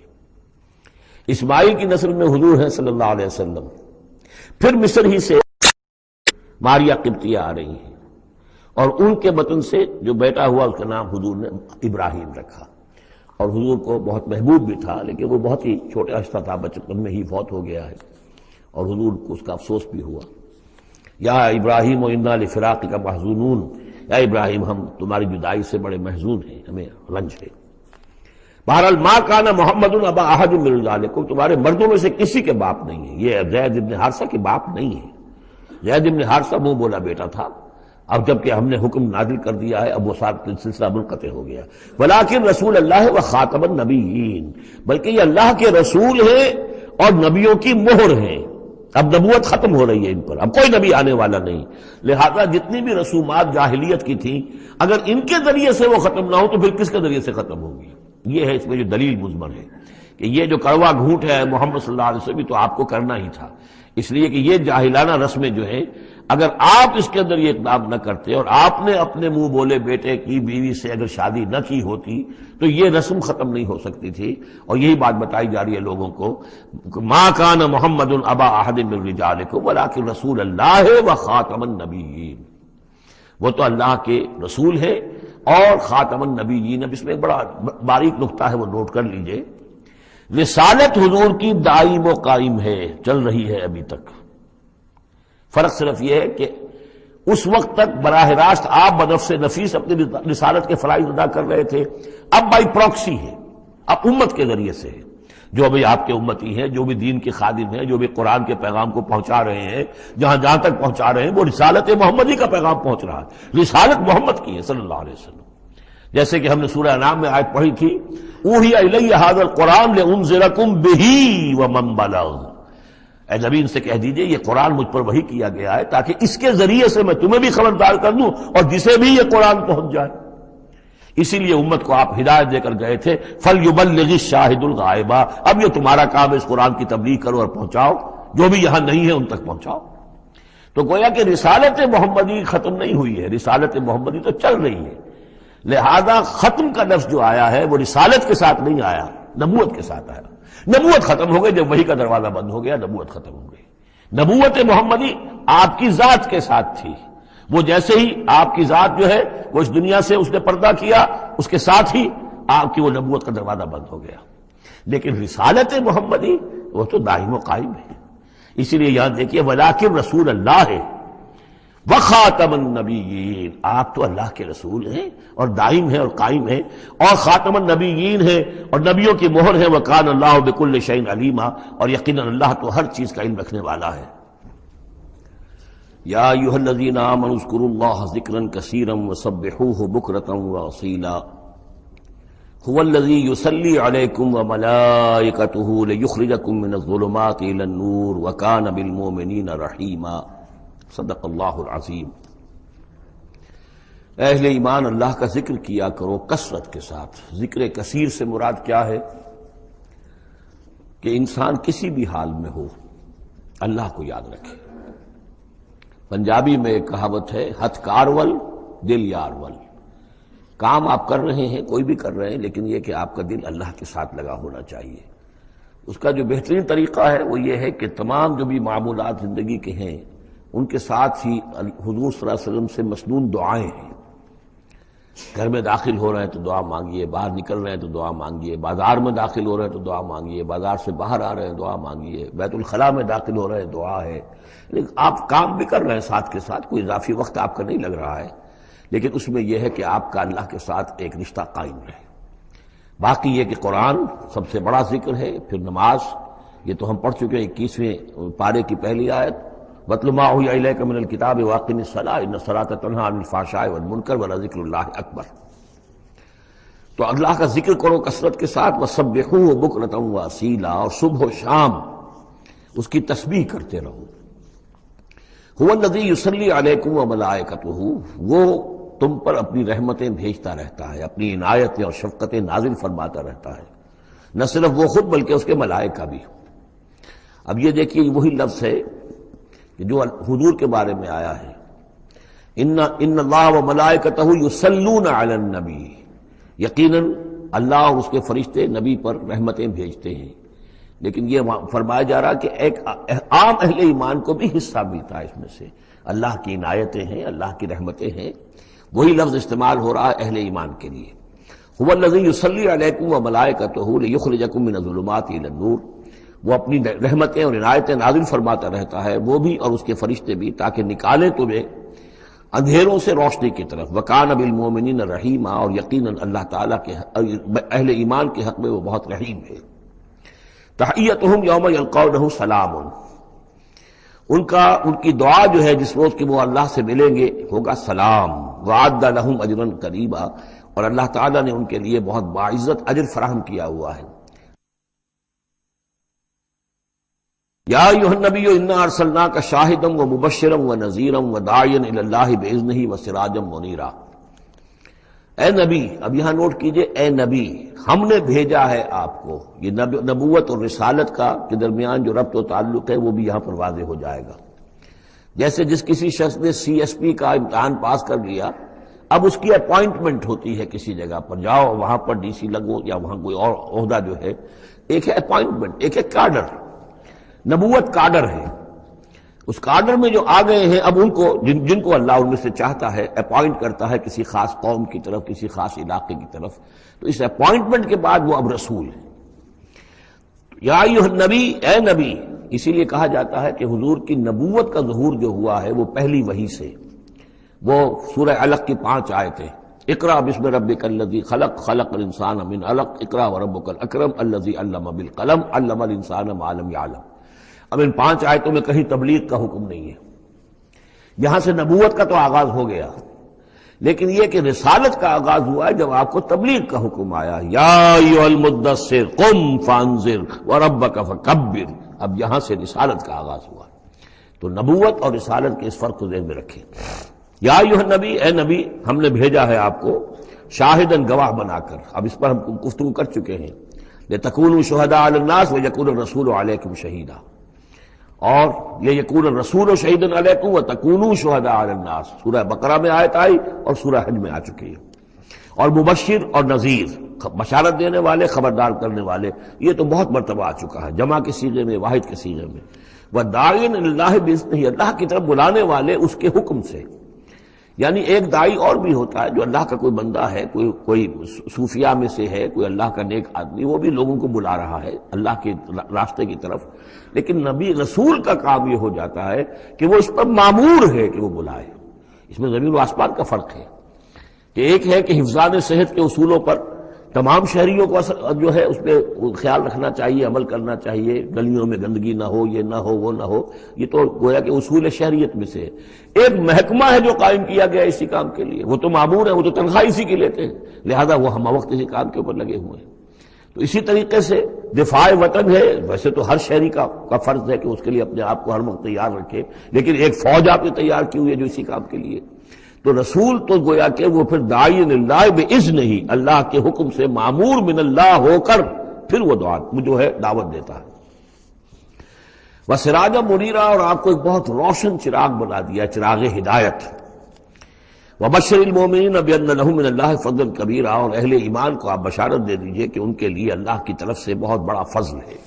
اسماعیل کی نسل میں حضور ہیں صلی اللہ علیہ وسلم، پھر مصر ہی سے ماریہ قبطیہ آ رہی ہیں، اور ان کے بطن سے جو بیٹا ہوا اس کا نام حضور نے ابراہیم رکھا۔ اور حضور کو بہت محبوب بھی تھا، لیکن وہ بہت ہی چھوٹے عرصہ تھا، بچپن میں ہی فوت ہو گیا ہے، اور حضور کو اس کا افسوس بھی ہوا۔ یا ابراہیم انا لفراقک محزونون، یا ابراہیم ہم تمہاری جدائی سے بڑے محزون ہیں، ہمیں رنج ہے۔ بہرحال ما کان محمد ابا احد من رجالکم، تمہارے مردوں میں سے کسی کے باپ نہیں ہے۔ یہ زید ابن حارثہ کے باپ نہیں ہے۔ زید ابن حارثہ منہ بولا بیٹا تھا، اب جب کہ ہم نے حکم نازل کر دیا ہے، اب وہ سلسلہ منقطع ہو گیا۔ ولیکن رسول اللہ و خاتم النبیین، بلکہ یہ اللہ کے رسول ہیں اور نبیوں کی مہر ہیں۔ اب نبوت ختم ہو رہی ہے ان پر، اب کوئی نبی آنے والا نہیں، لہذا جتنی بھی رسومات جاہلیت کی تھیں اگر ان کے ذریعے سے وہ ختم نہ ہو تو پھر کس کے ذریعے سے ختم ہوگی؟ یہ ہے اس میں جو دلیل مضمر ہے کہ یہ جو کڑوا گھونٹ ہے محمد صلی اللہ علیہ وسلم تو آپ کو کرنا ہی تھا، اس لیے کہ یہ جاہلانہ رسمیں جو ہیں اگر آپ اس کے اندر یہ اقدام نہ کرتے اور آپ نے اپنے منہ بولے بیٹے کی بیوی سے اگر شادی نہ کی ہوتی تو یہ رسم ختم نہیں ہو سکتی تھی۔ اور یہی بات بتائی جا رہی ہے لوگوں کو، ما کان محمد ابا احد من رجالکم ولکن رسول اللہ وخاتم النبیین، وہ تو اللہ کے رسول ہے اور خاتم النبیین۔ اب اس میں ایک بڑا باریک نقطہ ہے، وہ نوٹ کر لیجئے، رسالت حضور کی دائم و قائم ہے، چل رہی ہے ابھی تک۔ فرق صرف یہ ہے کہ اس وقت تک براہ راست آپ بنفس نفیس اپنی رسالت کے فرائض ادا کر رہے تھے، اب بائی پروکسی ہے، اب امت کے ذریعے سے ہے۔ جو بھی آپ کے امتی ہیں، جو بھی دین کے خادم ہیں، جو بھی قرآن کے پیغام کو پہنچا رہے ہیں، جہاں تک پہنچا رہے ہیں وہ رسالت محمدی کا پیغام پہنچ رہا ہے، رسالت محمد کی ہے صلی اللہ علیہ وسلم۔ جیسے کہ ہم نے سورہ انعام میں آیت پڑھی تھی، اوحی الی ھذا القرآن لانذرکم بہ ومن بلغ، اے نبی ان سے کہہ دیجئے یہ قرآن مجھ پر وحی کیا گیا ہے تاکہ اس کے ذریعے سے میں تمہیں بھی خبردار کر دوں اور جسے بھی یہ قرآن پہنچ جائے۔ اسی لیے امت کو آپ ہدایت دے کر گئے تھے، فَلْيُبَلِّغِ الشَّاهِدُ الْغَائِبَ، اب یہ تمہارا کام ہے اس قرآن کی تبلیغ کرو اور پہنچاؤ، جو بھی یہاں نہیں ہے ان تک پہنچاؤ۔ تو گویا کہ رسالت محمدی ختم نہیں ہوئی ہے، رسالت محمدی تو چل رہی ہے، لہذا ختم کا لفظ جو آیا ہے وہ رسالت کے ساتھ نہیں آیا، نبوت کے ساتھ آیا۔ نبوت ختم ہو گئی جب وحی کا دروازہ بند ہو گیا، نبوت ختم ہو گئی۔ نبوت محمدی آپ کی ذات کے ساتھ تھی، وہ جیسے ہی آپ کی ذات جو ہے وہ اس دنیا سے اس نے پردہ کیا، اس کے ساتھ ہی آپ کی وہ نبوت کا دروازہ بند ہو گیا۔ لیکن رسالت محمدی وہ تو دائم و قائم ہے۔ اسی لیے یہاں دیکھیے ولیکن رسول اللہ ہے وخاتم النبیین، آپ تو اللہ کے رسول ہیں اور دائم ہیں اور قائم ہیں، اور خاتم النبیین ہیں اور نبیوں کی مہر ہے، وکان اللہ بکل شیء علیما، اور یقیناً اللہ تو ہر چیز کا علم رکھنے والا ہے۔ یا ایھا الذین آمنوا اذکروا اللہ ذکرا کثیرا وسبحوہ بکرۃ واصیلا هو الذی یصلی علیکم وملائکتہ لیخرجکم من الظلمات الی النور وکان بالمؤمنین رحیما۔ صدق اللہ العظیم۔ اہل ایمان اللہ کا ذکر کیا کرو کثرت کے ساتھ۔ ذکر کثیر سے مراد کیا ہے کہ انسان کسی بھی حال میں ہو اللہ کو یاد رکھے۔ پنجابی میں ایک کہاوت ہے، ہتھ کارول دل یارول، کام آپ کر رہے ہیں، کوئی بھی کر رہے ہیں، لیکن یہ کہ آپ کا دل اللہ کے ساتھ لگا ہونا چاہیے۔ اس کا جو بہترین طریقہ ہے وہ یہ ہے کہ تمام جو بھی معمولات زندگی کے ہیں ان کے ساتھ ہی حضور صلی اللہ علیہ وسلم سے مسنون دعائیں ہیں۔ گھر میں داخل ہو رہے ہیں تو دعا مانگیے، باہر نکل رہے ہیں تو دعا مانگیے، بازار میں داخل ہو رہے ہیں تو دعا مانگیے، بازار سے باہر آ رہے ہیں دعا مانگیے، بیت الخلاء میں داخل ہو رہے ہیں دعا ہے۔ لیکن آپ کام بھی کر رہے ہیں ساتھ کے ساتھ، کوئی اضافی وقت آپ کا نہیں لگ رہا ہے، لیکن اس میں یہ ہے کہ آپ کا اللہ کے ساتھ ایک رشتہ قائم رہے۔ باقی یہ کہ قرآن سب سے بڑا ذکر ہے، پھر نماز، یہ تو ہم پڑھ چکے ہیں 21ویں پارے کی پہلی آیت، وَاتْلُ مَا أُوحِيَ إِلَيْكَ مِنَ الْكِتَابِ وَأَقِمِ الصَّلَاةَ إِنَّ الصَّلَاةَ تَنْهَىٰ عَنِ الْفَحْشَاءِ وَالْمُنكَرِ وَلَذِكْرُ اللَّهِ أَكْبَرُ۔ تو اللہ کا ذکر کرو کثرت کے ساتھ، وَسَبِّحُوهُ بُكْرَةً وَأَصِيلًا، اور صبح و شام اس کی تسبیح کرتے رہو۔ هُوَ الَّذِي يُصَلِّي عَلَيْكُمْ وَمَلَائِكَتُهُ، وہ تم پر اپنی رحمتیں بھیجتا رہتا ہے، اپنی عنایتیں اور شفقتیں نازل فرماتا رہتا ہے، نہ صرف وہ خود بلکہ اس کے ملائکہ بھی۔ اب یہ دیکھیے وہی لفظ ہے کہ جو حضور کے بارے میں آیا ہے، ان اللہ و ملائکتہ یصلون علی النبی، یقیناً اللہ اور اس کے فرشتے نبی پر رحمتیں بھیجتے ہیں۔ لیکن یہ فرمایا جا رہا کہ ایک عام اہل ایمان کو بھی حصہ ملتا ہے اس میں سے، اللہ کی عنایتیں ہیں، اللہ کی رحمتیں ہیں، وہی لفظ استعمال ہو رہا ہے اہل ایمان کے لیے۔ هو الذی یصلی علیکم وملائکتہ لیخرجکم من الظلمات الی النور، وہ اپنی رحمتیں اور عنایتیں نازل فرماتا رہتا ہے، وہ بھی اور اس کے فرشتے بھی، تاکہ نکالیں تمہیں اندھیروں سے روشنی کی طرف۔ وَكَانَ بِالْمُؤْمِنِينَ رَحِيمًا، اور یقیناً اللہ تعالیٰ کے اہل ایمان کے حق میں وہ بہت رحیم ہے۔ تحیتہم یوم یلقونہ سلام، ان کی دعا جو ہے جس روز کہ وہ اللہ سے ملیں گے ہوگا سلام۔ وَأَعَدَّ لَهُمْ أَجْرًا قَرِيبًا، اور اللہ تعالیٰ نے ان کے لیے بہت باعزت اجر فراہم کیا ہوا ہے۔ یا ایھا النبی انا ارسلناک شاہدا ومبشرا ونذیرا وداعیا الی اللہ باذنہ وسراجا منیرا، اے نبی، اب یہاں نوٹ کیجئے، اے نبی ہم نے بھیجا ہے آپ کو، یہ نبوت اور رسالت کا کے درمیان جو ربط و تعلق ہے وہ بھی یہاں پر واضح ہو جائے گا۔ جیسے جس کسی شخص نے سی ایس پی کا امتحان پاس کر لیا، اب اس کی اپوائنٹمنٹ ہوتی ہے کسی جگہ پر، جاؤ وہاں پر ڈی سی لگو یا وہاں کوئی اور عہدہ جو ہے، ایک ہے اپوائنٹمنٹ، ایک ہے کاڈر۔ نبوت کاڈر ہے، اس کاڈر میں جو آ گئے ہیں اب ان کو جن کو اللہ ان میں سے چاہتا ہے اپوائنٹ کرتا ہے کسی خاص قوم کی طرف، کسی خاص علاقے کی طرف، تو اس اپوائنٹمنٹ کے بعد وہ اب رسول ہے۔ یا ایھا النبی، اے نبی، اسی لیے کہا جاتا ہے کہ حضور کی نبوت کا ظہور جو ہوا ہے وہ پہلی وحی سے۔ وہ سورہ علق کی 5 آیتیں، اقرأ بسم ربک الذی خلق، خلق الانسان من علق، اقرأ وربک الاکرم الذی علم بالقلم، علم الانسان ما لم یعلم۔ اب ان 5 آیتوں میں کہیں تبلیغ کا حکم نہیں ہے، یہاں سے نبوت کا تو آغاز ہو گیا، لیکن یہ کہ رسالت کا آغاز ہوا ہے جب آپ کو تبلیغ کا حکم آیا، یا ایھا المدثر قم فانذر وربک فکبر۔ اب یہاں سے رسالت کا آغاز ہوا، تو نبوت اور رسالت کے اس فرق کو ذہن میں رکھیں۔ یا ایھا النبی، اے نبی ہم نے بھیجا ہے آپ کو شاہداً گواہ بنا کر۔ اب اس پر ہم گفتگو کر چکے ہیں، لتکونوا شہداء علی الناس ویکون الرسول علیکم شہیدا، اور یہ یکون الرسول شہیدا علیکم وتکونوا شہداء علی الناس سورہ بقرہ میں آیت آئی اور سورہ حج میں آ چکی ہے۔ اور مبشر اور نذیر، بشارت دینے والے، خبردار کرنے والے، یہ تو بہت مرتبہ آ چکا ہے، جمع کے صیغے میں، واحد کے صیغے میں۔ وَدَاعِيًا إِلَى اللَّهِ بِإِذْنِهِ، اللہ کی طرف بلانے والے اس کے حکم سے۔ یعنی ایک داعی اور بھی ہوتا ہے جو اللہ کا کوئی بندہ ہے، کوئی صوفیاء میں سے ہے، کوئی اللہ کا نیک آدمی، وہ بھی لوگوں کو بلا رہا ہے اللہ کے راستے کی طرف، لیکن نبی رسول کا کام یہ ہو جاتا ہے کہ وہ اس پر مامور ہے کہ وہ بلائے۔ اس میں زمین و آسمان کا فرق ہے کہ ایک ہے کہ حفظان صحت کے اصولوں پر تمام شہریوں کو جو ہے اس پہ خیال رکھنا چاہیے، عمل کرنا چاہیے، گلیوں میں گندگی نہ ہو، یہ نہ ہو، وہ نہ ہو، یہ تو گویا کہ اصول شہریت میں سے ہے۔ ایک محکمہ ہے جو قائم کیا گیا اسی کام کے لیے، وہ تو معمور ہے، وہ تو تنخواہ اسی کی لیتے ہیں، لہذا وہ ہم وقت اسی کام کے اوپر لگے ہوئے ہیں۔ تو اسی طریقے سے دفاع وطن ہے، ویسے تو ہر شہری کا فرض ہے کہ اس کے لیے اپنے آپ کو ہر وقت تیار رکھے، لیکن ایک فوج آپ نے تیار کی ہوئی ہے جو اسی کام کے لیے۔ تو رسول تو گویا کہ وہ پھر داعی اللہ باذنہ، اللہ کے حکم سے مامور من اللہ ہو کر پھر وہ جو ہے دعوت دیتا ہے۔ وسراجا منیرا، اور آپ کو ایک بہت روشن چراغ بنا دیا، چراغ ہدایت۔ وبشر المؤمنین بان لهم من اللہ فضلا کبیرا، اور اہل ایمان کو آپ بشارت دے دیجئے کہ ان کے لیے اللہ کی طرف سے بہت بڑا فضل ہے۔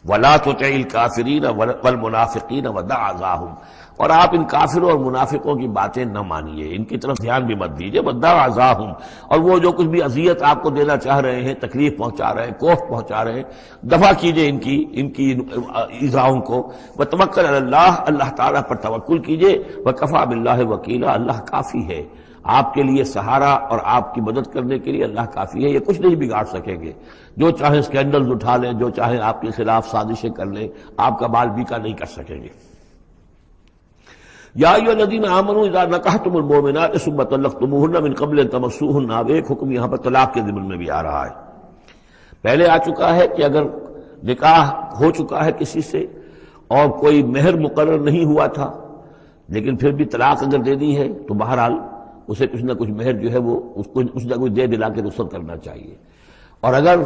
ولا تطع الکافرین والمنافقین ودع اذاہم، اور آپ ان کافروں اور منافقوں کی باتیں نہ مانیے، ان کی طرف دھیان بھی مت دیجیے۔ ودع اذاہم، اور وہ جو کچھ بھی اذیت آپ کو دینا چاہ رہے ہیں، تکلیف پہنچا رہے ہیں، کوفت پہنچا رہے ہیں، دفع کیجیے ان کی ایذاؤں کو۔ وتوکل علی اللہ، اللہ تعالیٰ پر توکل کیجیے۔ وکفیٰ باللہ وکیلا، اللہ کافی ہے آپ کے لیے سہارا، اور آپ کی مدد کرنے کے لیے اللہ کافی ہے۔ یہ کچھ نہیں بگاڑ سکیں گے، جو چاہیں اسکینڈلز اٹھا لیں، جو چاہیں آپ کے خلاف سازشیں کر لیں، آپ کا بال بیکا نہیں کر سکیں گے۔ یا ایھا الذین آمنوا اذا نکحتم المؤمنات ثم طلقتموہن من قبل ان تمسوہن، اب ایک حکم یہاں پر طلاق کے ضمن میں بھی آ رہا ہے۔ پہلے آ چکا ہے کہ اگر نکاح ہو چکا ہے کسی سے اور کوئی مہر مقرر نہیں ہوا تھا، لیکن پھر بھی طلاق اگر دینی ہے تو بہرحال اسے کچھ نہ کچھ مہر جو ہے وہ اس کو کچھ نہ کچھ دے دلا کے رخصت کرنا چاہیے، اور اگر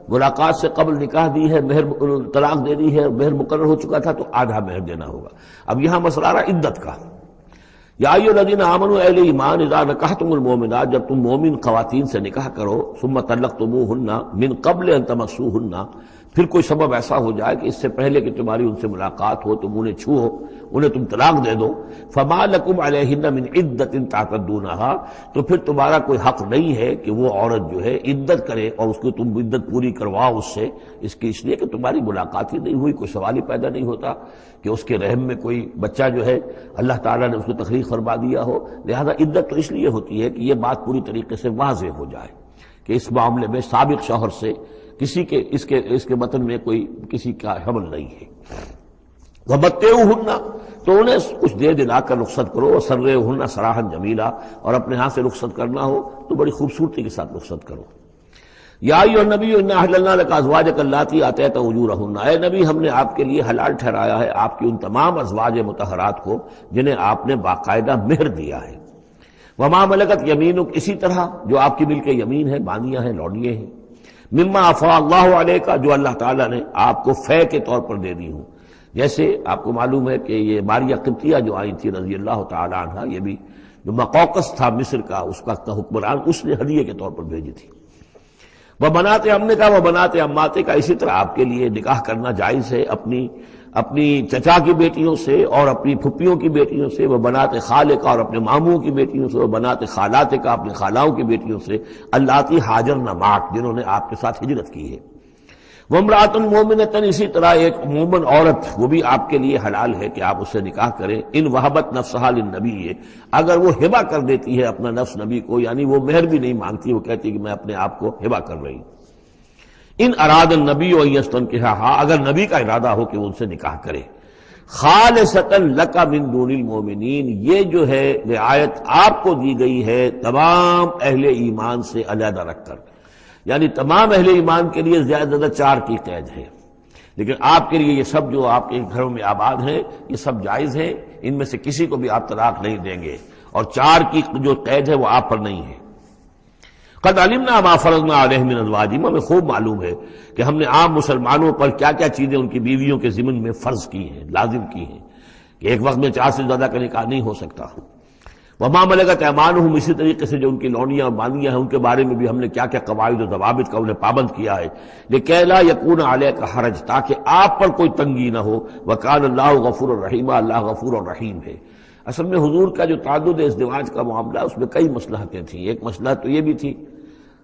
ملاقات سے قبل نکاح دی ہے، مہر طلاق دینی ہے، مہر مقرر ہو چکا تھا تو آدھا مہر دینا ہوگا۔ اب یہاں مسئلہ آ رہا عدت کا۔ یا ایھا الذین آمنوا، اہل ایمان، اذا نکحتم المؤمنات، جب تم مومن خواتین سے نکاح کرو، ثم طلقتموہن من قبل ان تمسوہن، پھر کوئی سبب ایسا ہو جائے کہ اس سے پہلے کہ تمہاری ان سے ملاقات ہو، تم انہیں چھو، انہیں تم طلاق دے دو، فما لکم علیہن من عدت تعتدونہا، تو پھر تمہارا کوئی حق نہیں ہے کہ وہ عورت جو ہے عدت کرے اور اس کو تم عدت پوری کرواؤ اس سے، اس لیے کہ تمہاری ملاقات ہی نہیں ہوئی، کوئی سوال ہی پیدا نہیں ہوتا کہ اس کے رحم میں کوئی بچہ جو ہے اللہ تعالیٰ نے اس کو تخلیق فرما دیا ہو۔ لہذا عدت تو اس لیے ہوتی ہے کہ یہ بات پوری طریقے سے واضح ہو جائے کہ اس معاملے میں سابق شوہر سے کسی کے اس کے وطن میں کوئی کسی کا حمل نہیں ہے۔ وَمَتِّعُوهُنَّ، تو انہیں کچھ دے دلا کر رخصت کرو، وَسَرِّحُوهُنَّ سَرَاحًا جَمِيلًا، اور اپنے ہاں سے رخصت کرنا ہو تو بڑی خوبصورتی کے ساتھ رخصت کرو۔ یا ایھا النبی انا احللنا لک ازواجک اللاتی آتیت اجورہن، اے نبی ہم نے آپ کے لیے حلال ٹھہرایا ہے آپ کی ان تمام ازواج مطہرات کو جنہیں آپ نے باقاعدہ مہر دیا ہے۔ وما ملکت یمینک، اسی طرح جو آپ کی ملک یمین ہے، بانیاں ہیں، لونڈیے ہیں، مما افاء اللہ علیہ، جو اللہ تعالیٰ نے آپ کو فے کے طور پر دے دی ہوں. جیسے آپ کو معلوم ہے کہ یہ ماریہ قبطیہ جو آئی تھی رضی اللہ تعالیٰ عنہ، یہ بھی جو مقوقس تھا مصر کا اس کا حکمران، اس نے ہدیے کے طور پر بھیجی تھی. وہ بنات امنے کا، وہ بنات اماتے کا، اسی طرح آپ کے لیے نکاح کرنا جائز ہے اپنی چچا کی بیٹیوں سے اور اپنی پھپھیوں کی بیٹیوں سے، وہ بنات خالے کا، اور اپنے ماموں کی بیٹیوں سے، وہ بنات خالات کا، اپنی خالاؤں کی بیٹیوں سے، اللاتی ہاجرن معک، جنہوں نے آپ کے ساتھ ہجرت کی ہے. وامرأۃ مومنۃ، اسی طرح ایک مومن عورت، وہ بھی آپ کے لیے حلال ہے کہ آپ اس سے نکاح کریں. ان وہبت نفسہا للنبی، اگر وہ ہبہ کر دیتی ہے اپنا نفس نبی کو، یعنی وہ مہر بھی نہیں مانگتی، وہ کہتی کہ میں اپنے آپ کو ہبہ کر رہی ہوں. ان اراد النبی ان یستنکحھا، اگر نبی کا ارادہ ہو کہ وہ ان سے نکاح کرے. خالصۃ لک من دون المؤمنین، یہ جو ہے رعایت آپ کو دی گئی ہے تمام اہل ایمان سے علیحدہ رکھ کر، یعنی تمام اہل ایمان کے لیے زیادہ زیادہ 4 کی قید ہے، لیکن آپ کے لیے یہ سب جو آپ کے گھروں میں آباد ہیں یہ سب جائز ہے، ان میں سے کسی کو بھی آپ طلاق نہیں دیں گے، اور 4 کی جو قید ہے وہ آپ پر نہیں ہے. قد علمنا ما فرضنا علیہم من ازواجہم، ہمیں خوب معلوم ہے کہ ہم نے عام مسلمانوں پر کیا کیا چیزیں ان کی بیویوں کے ضمن میں فرض کی ہیں، لازم کی ہیں، کہ ایک وقت میں 4 سے زیادہ کا نکاح نہیں ہو سکتا. وما ملکت ایمانہم، اسی طریقے سے جو ان کی لونیاں اور بانیاں ہیں ان کے بارے میں بھی ہم نے کیا کیا قواعد و ضوابط کا انہیں پابند کیا ہے. لکھی لا یکون علیک حرج، تاکہ آپ پر کوئی تنگی نہ ہو. وکان اللہ غفور الرحیم، اللہ غفور الرحیم ہے. اصل میں حضور کا جو تعدد ازدواج کا معاملہ، اس میں کئی مصلحتیں تھیں. ایک مسئلہ تو یہ بھی تھی،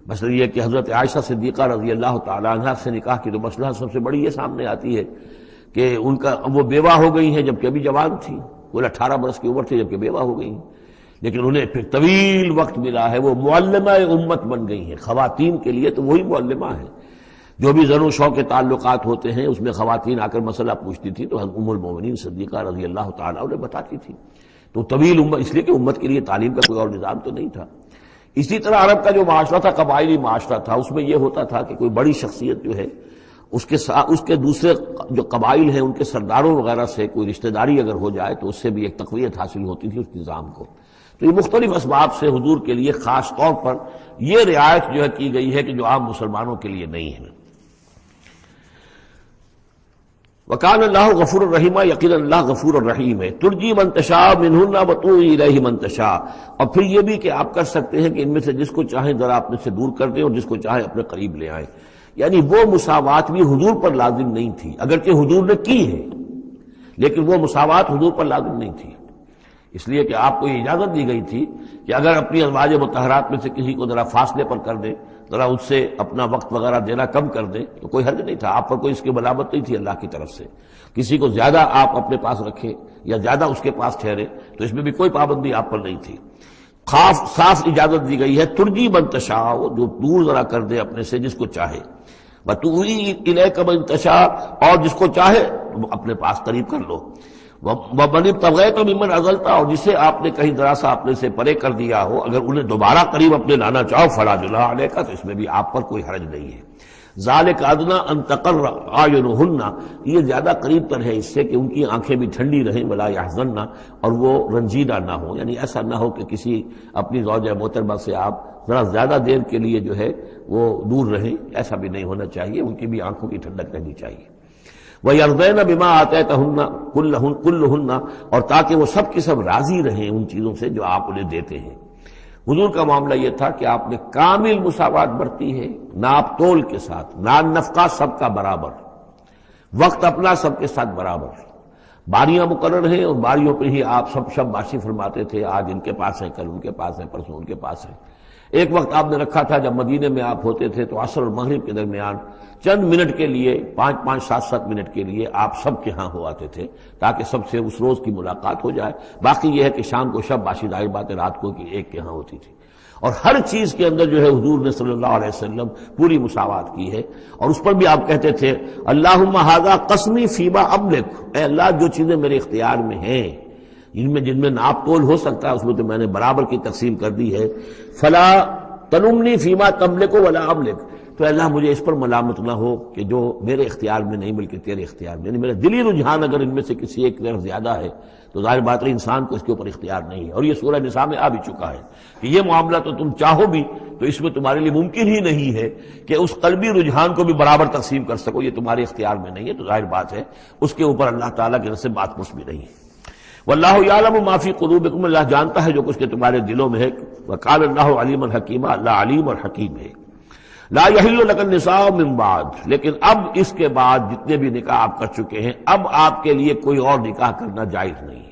مسئلہ یہ کہ حضرت عائشہ صدیقہ رضی اللہ تعالی عنہ سے نکاح کی تو مسئلہ سب سے بڑی یہ سامنے آتی ہے کہ ان کا وہ بیوہ ہو گئی ہیں جبکہ ابھی جوان تھی، وہ 18 برس کی عمر تھی جبکہ بیوہ ہو گئی ہیں، لیکن انہیں پھر طویل وقت ملا ہے، وہ معلمہ امت بن گئی ہیں. خواتین کے لیے تو وہی معلمہ ہیں. جو بھی زن و شو کے تعلقات ہوتے ہیں اس میں خواتین آ کر مسئلہ پوچھتی تھی تو ام المومنین صدیقہ رضی اللہ تعالیٰ انہیں بتاتی تھی. تو طویل امت، اس لیے کہ امت کے لیے تعلیم کا کوئی اور نظام تو نہیں تھا. اسی طرح عرب کا جو معاشرہ تھا قبائلی معاشرہ تھا، اس میں یہ ہوتا تھا کہ کوئی بڑی شخصیت جو ہے اس کے دوسرے جو قبائل ہیں ان کے سرداروں وغیرہ سے کوئی رشتہ داری اگر ہو جائے تو اس سے بھی ایک تقویت حاصل ہوتی تھی اس نظام کو. تو یہ مختلف اسباب سے حضور کے لیے خاص طور پر یہ رعایت جو ہے کی گئی ہے کہ جو عام مسلمانوں کے لیے نہیں ہے. وکان اللہ غفور الرحیم، یقینا اللہ غفور الرحیم ہے. ترجی من تشاء منہن وتؤوی الیہ من تشاء، اور پھر یہ بھی کہ آپ کر سکتے ہیں کہ ان میں سے جس کو چاہیں ذرا اپنے سے دور کر دیں اور جس کو چاہیں اپنے قریب لے آئیں. یعنی وہ مساوات بھی حضور پر لازم نہیں تھی، اگرچہ حضور نے کی ہے لیکن وہ مساوات حضور پر لازم نہیں تھی، اس لیے کہ آپ کو یہ اجازت دی گئی تھی کہ اگر اپنی ازواج مطہرات میں سے کسی کو ذرا فاصلے پر کر دیں، ذرا اس سے اپنا وقت وغیرہ دینا کم کر دیں تو کوئی حرج نہیں تھا. آپ پر کوئی اس کی ملامت نہیں تھی اللہ کی طرف سے. کسی کو زیادہ آپ اپنے پاس رکھیں یا زیادہ اس کے پاس ٹھہرے تو اس میں بھی کوئی پابندی آپ پر نہیں تھی. صاف اجازت دی گئی ہے. ترجی من تشاء، جو دور ذرا کر دے اپنے سے جس کو چاہے، وتؤوی الیک من تشاء، اور جس کو چاہے اپنے پاس قریب کر لو. ومن ابتغیت ممن عزلت، اور جسے آپ نے کہیں ذرا سا اپنے سے پرے کر دیا ہو اگر انہیں دوبارہ قریب اپنے لانا چاہو فلا جناح علیک، تو اس میں بھی آپ پر کوئی حرج نہیں ہے. ذالک ادنی ان تقر اعینہن، یہ زیادہ قریب تر ہے اس سے کہ ان کی آنکھیں بھی ٹھنڈی رہیں، ولا یحزن، اور وہ رنجیدہ نہ ہوں. یعنی ایسا نہ ہو کہ کسی اپنی زوجہ محترمہ سے آپ ذرا زیادہ دیر کے لیے جو ہے وہ دور رہیں، ایسا بھی نہیں ہونا چاہیے. ان کی بھی آنکھوں کی ٹھنڈک رہنی چاہیے. وَيَرْضَيْنَ بِمَا آتَيْتَهُنَّ كُلَّهُنَّ، اور تاکہ وہ سب کی سب راضی رہیں ان چیزوں سے جو آپ انہیں دیتے ہیں. حضور کا معاملہ یہ تھا کہ آپ نے کامل مساوات برتی ہے، ناپ تول کے ساتھ، نان نفقہ سب کا برابر، وقت اپنا سب کے ساتھ برابر، باریاں مقرر ہیں اور باریوں پہ ہی آپ سب شب باشی فرماتے تھے، آج ان کے پاس ہے، کل ان کے پاس ہے، پرسوں ان کے پاس ہے. ایک وقت آپ نے رکھا تھا جب مدینے میں آپ ہوتے تھے تو عصر اور مغرب کے درمیان چند منٹ کے لیے 5-5 7-7 منٹ کے لیے آپ سب کے ہاں ہو آتے تھے تاکہ سب سے اس روز کی ملاقات ہو جائے. باقی یہ ہے کہ شام کو شب باشی، ظاہر بات ہے رات کو کہ ایک کے ہاں ہوتی تھی. اور ہر چیز کے اندر جو ہے حضور نے صلی اللہ علیہ وسلم پوری مساوات کی ہے. اور اس پر بھی آپ کہتے تھے اللہم ھذا قسمی فیما املک، اے اللہ جو چیزیں میرے اختیار میں ہیں جن میں ناپ تول ہو سکتا ہے اس میں تو میں نے برابر کی تقسیم کر دی ہے. فلا تلمنی فیما تملک ولا املک، تو اللہ مجھے اس پر ملامت نہ ہو کہ جو میرے اختیار میں نہیں بلکہ تیرے اختیار میں، یعنی میرا دلی رجحان اگر ان میں سے کسی ایک طرف زیادہ ہے تو ظاہر بات ہے انسان کو اس کے اوپر اختیار نہیں ہے، اور یہ سورہ نساء میں آ بھی چکا ہے کہ یہ معاملہ تو تم چاہو بھی تو اس میں تمہارے لیے ممکن ہی نہیں ہے کہ اس قلبی رجحان کو بھی برابر تقسیم کر سکو، یہ تمہارے اختیار میں نہیں ہے، تو ظاہر بات ہے اس کے اوپر اللہ تعالیٰ کی طرف سے بات پوچھ بھی نہیں ہے۔ واللہ یعلم ما فی قلوبکم، اللہ جانتا ہے جو کچھ کہ تمہارے دلوں میں ہے، وقال اللہ علیما حکیما، اللہ علیم اور حکیم ہے۔ لا یحل لک النساء من بعد، لیکن اب اس کے بعد جتنے بھی نکاح آپ کر چکے ہیں اب آپ کے لیے کوئی اور نکاح کرنا جائز نہیں ہے۔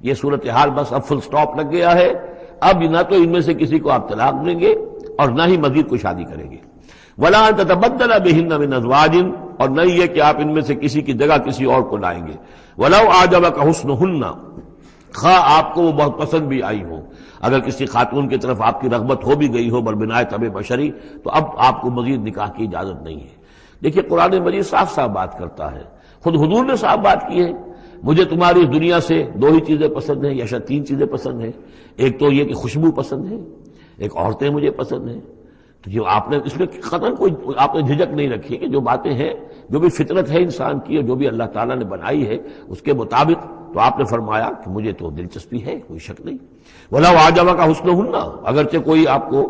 یہ صورتحال بس اب فل سٹاپ لگ گیا ہے، اب نہ تو ان میں سے کسی کو آپ طلاق دیں گے اور نہ ہی مزید کوئی شادی کریں گے۔ ولا ان تتبدل بہن من ازواج، اور نہیں یہ کہ آپ ان میں سے کسی کی جگہ کسی اور کو لائیں گے۔ ولو اعجبک حسنہن، خواہ آپ کو وہ بہت پسند بھی آئی ہو، اگر کسی خاتون کی طرف آپ کی رغبت ہو بھی گئی ہو بربنائے طبع بشری، تو اب آپ کو مزید نکاح کی اجازت نہیں ہے۔ دیکھیے قرآن مجید صاف صاف بات کرتا ہے، خود حضور نے صاف بات کی ہے، مجھے تمہاری اس دنیا سے دو ہی چیزیں پسند ہیں یا شاید تین چیزیں پسند ہیں، ایک تو یہ کہ خوشبو پسند ہے، ایک عورتیں مجھے پسند ہیں۔ تو جو آپ نے اس میں قطعاً کوئی آپ نے جھجک نہیں رکھی کہ جو باتیں ہیں، جو بھی فطرت ہے انسان کی اور جو بھی اللہ تعالیٰ نے بنائی ہے اس کے مطابق، تو آپ نے فرمایا کہ مجھے تو دلچسپی ہے، کوئی شک نہیں۔ وَلَوْ أَعْجَبَكَ حُسْنُهُنَّ، اگرچہ کوئی آپ کو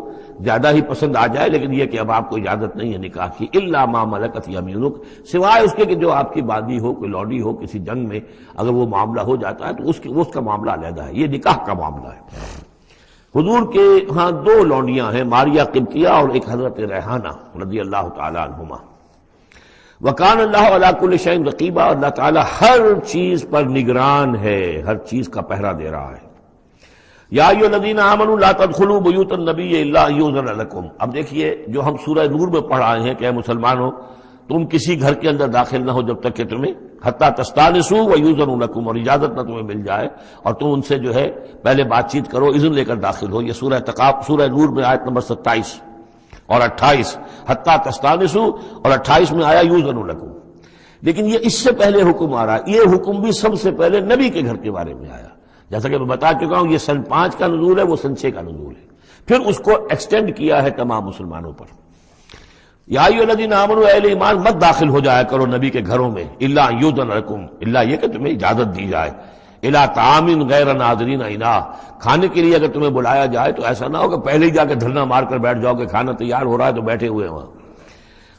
زیادہ ہی پسند آ جائے لیکن یہ کہ اب آپ کو اجازت نہیں ہے نکاح کی، إِلَّا مَا مَلَكَتْ يَمِينُكَ، سوائے اس کے کہ جو آپ کی باندی ہو، کوئی لوڈی ہو، کسی جنگ میں اگر وہ معاملہ ہو جاتا ہے تو اس کا معاملہ علیحدہ ہے، یہ نکاح کا معاملہ ہے۔ حضور کے ہاں دو لونڈیاں ہیں، ماریہ قبطیہ اور ایک حضرت ریحانہ رضی اللہ تعالی عنہما۔ وکان اللہ علی کل شیء رقیبا، اللہ تعالی ہر چیز پر نگران ہے، ہر چیز کا پہرہ دے رہا ہے۔ یا ایھا الذین آمنوا لا تدخلوا بیوت النبی الا ان یؤذن لکم، اب دیکھیے جو ہم سورہ نور میں پڑھ آئے ہیں کہ اے مسلمانوں تم کسی گھر کے اندر داخل نہ ہو جب تک کہ تمہیں حتیٰ تستانسوا ویؤذن لکم، اور اجازت نہ تمہیں مل جائے اور تم ان سے جو ہے پہلے بات چیت کرو، اذن لے کر داخل ہو۔ یہ سورہ نور میں آیت نمبر 27 اور 28، حتیٰ تستانسوا، اور 28 میں آیا یؤذن لکم۔ لیکن یہ اس سے پہلے حکم آ رہا ہے، یہ حکم بھی سب سے پہلے نبی کے گھر کے بارے میں آیا، جیسا کہ میں بتا چکا ہوں یہ سن 5 کا نزول ہے، وہ سن 6 کا نزول ہے، پھر اس کو ایکسٹینڈ کیا ہے تمام مسلمانوں پر۔ یا ایھا الذین آمنوا، اہل ایمان مت داخل ہو جایا کرو نبی کے گھروں میں، الا ان یؤذن لکم، الا یہ کہ تمہیں اجازت دی جائے، الی طعام غیر ناظرین اناہ، کھانے کے لیے اگر تمہیں بلایا جائے تو ایسا نہ ہو کہ پہلے ہی جا کے دھرنا مار کر بیٹھ جاؤ کہ کھانا تیار ہو رہا ہے تو بیٹھے ہوئے وہاں۔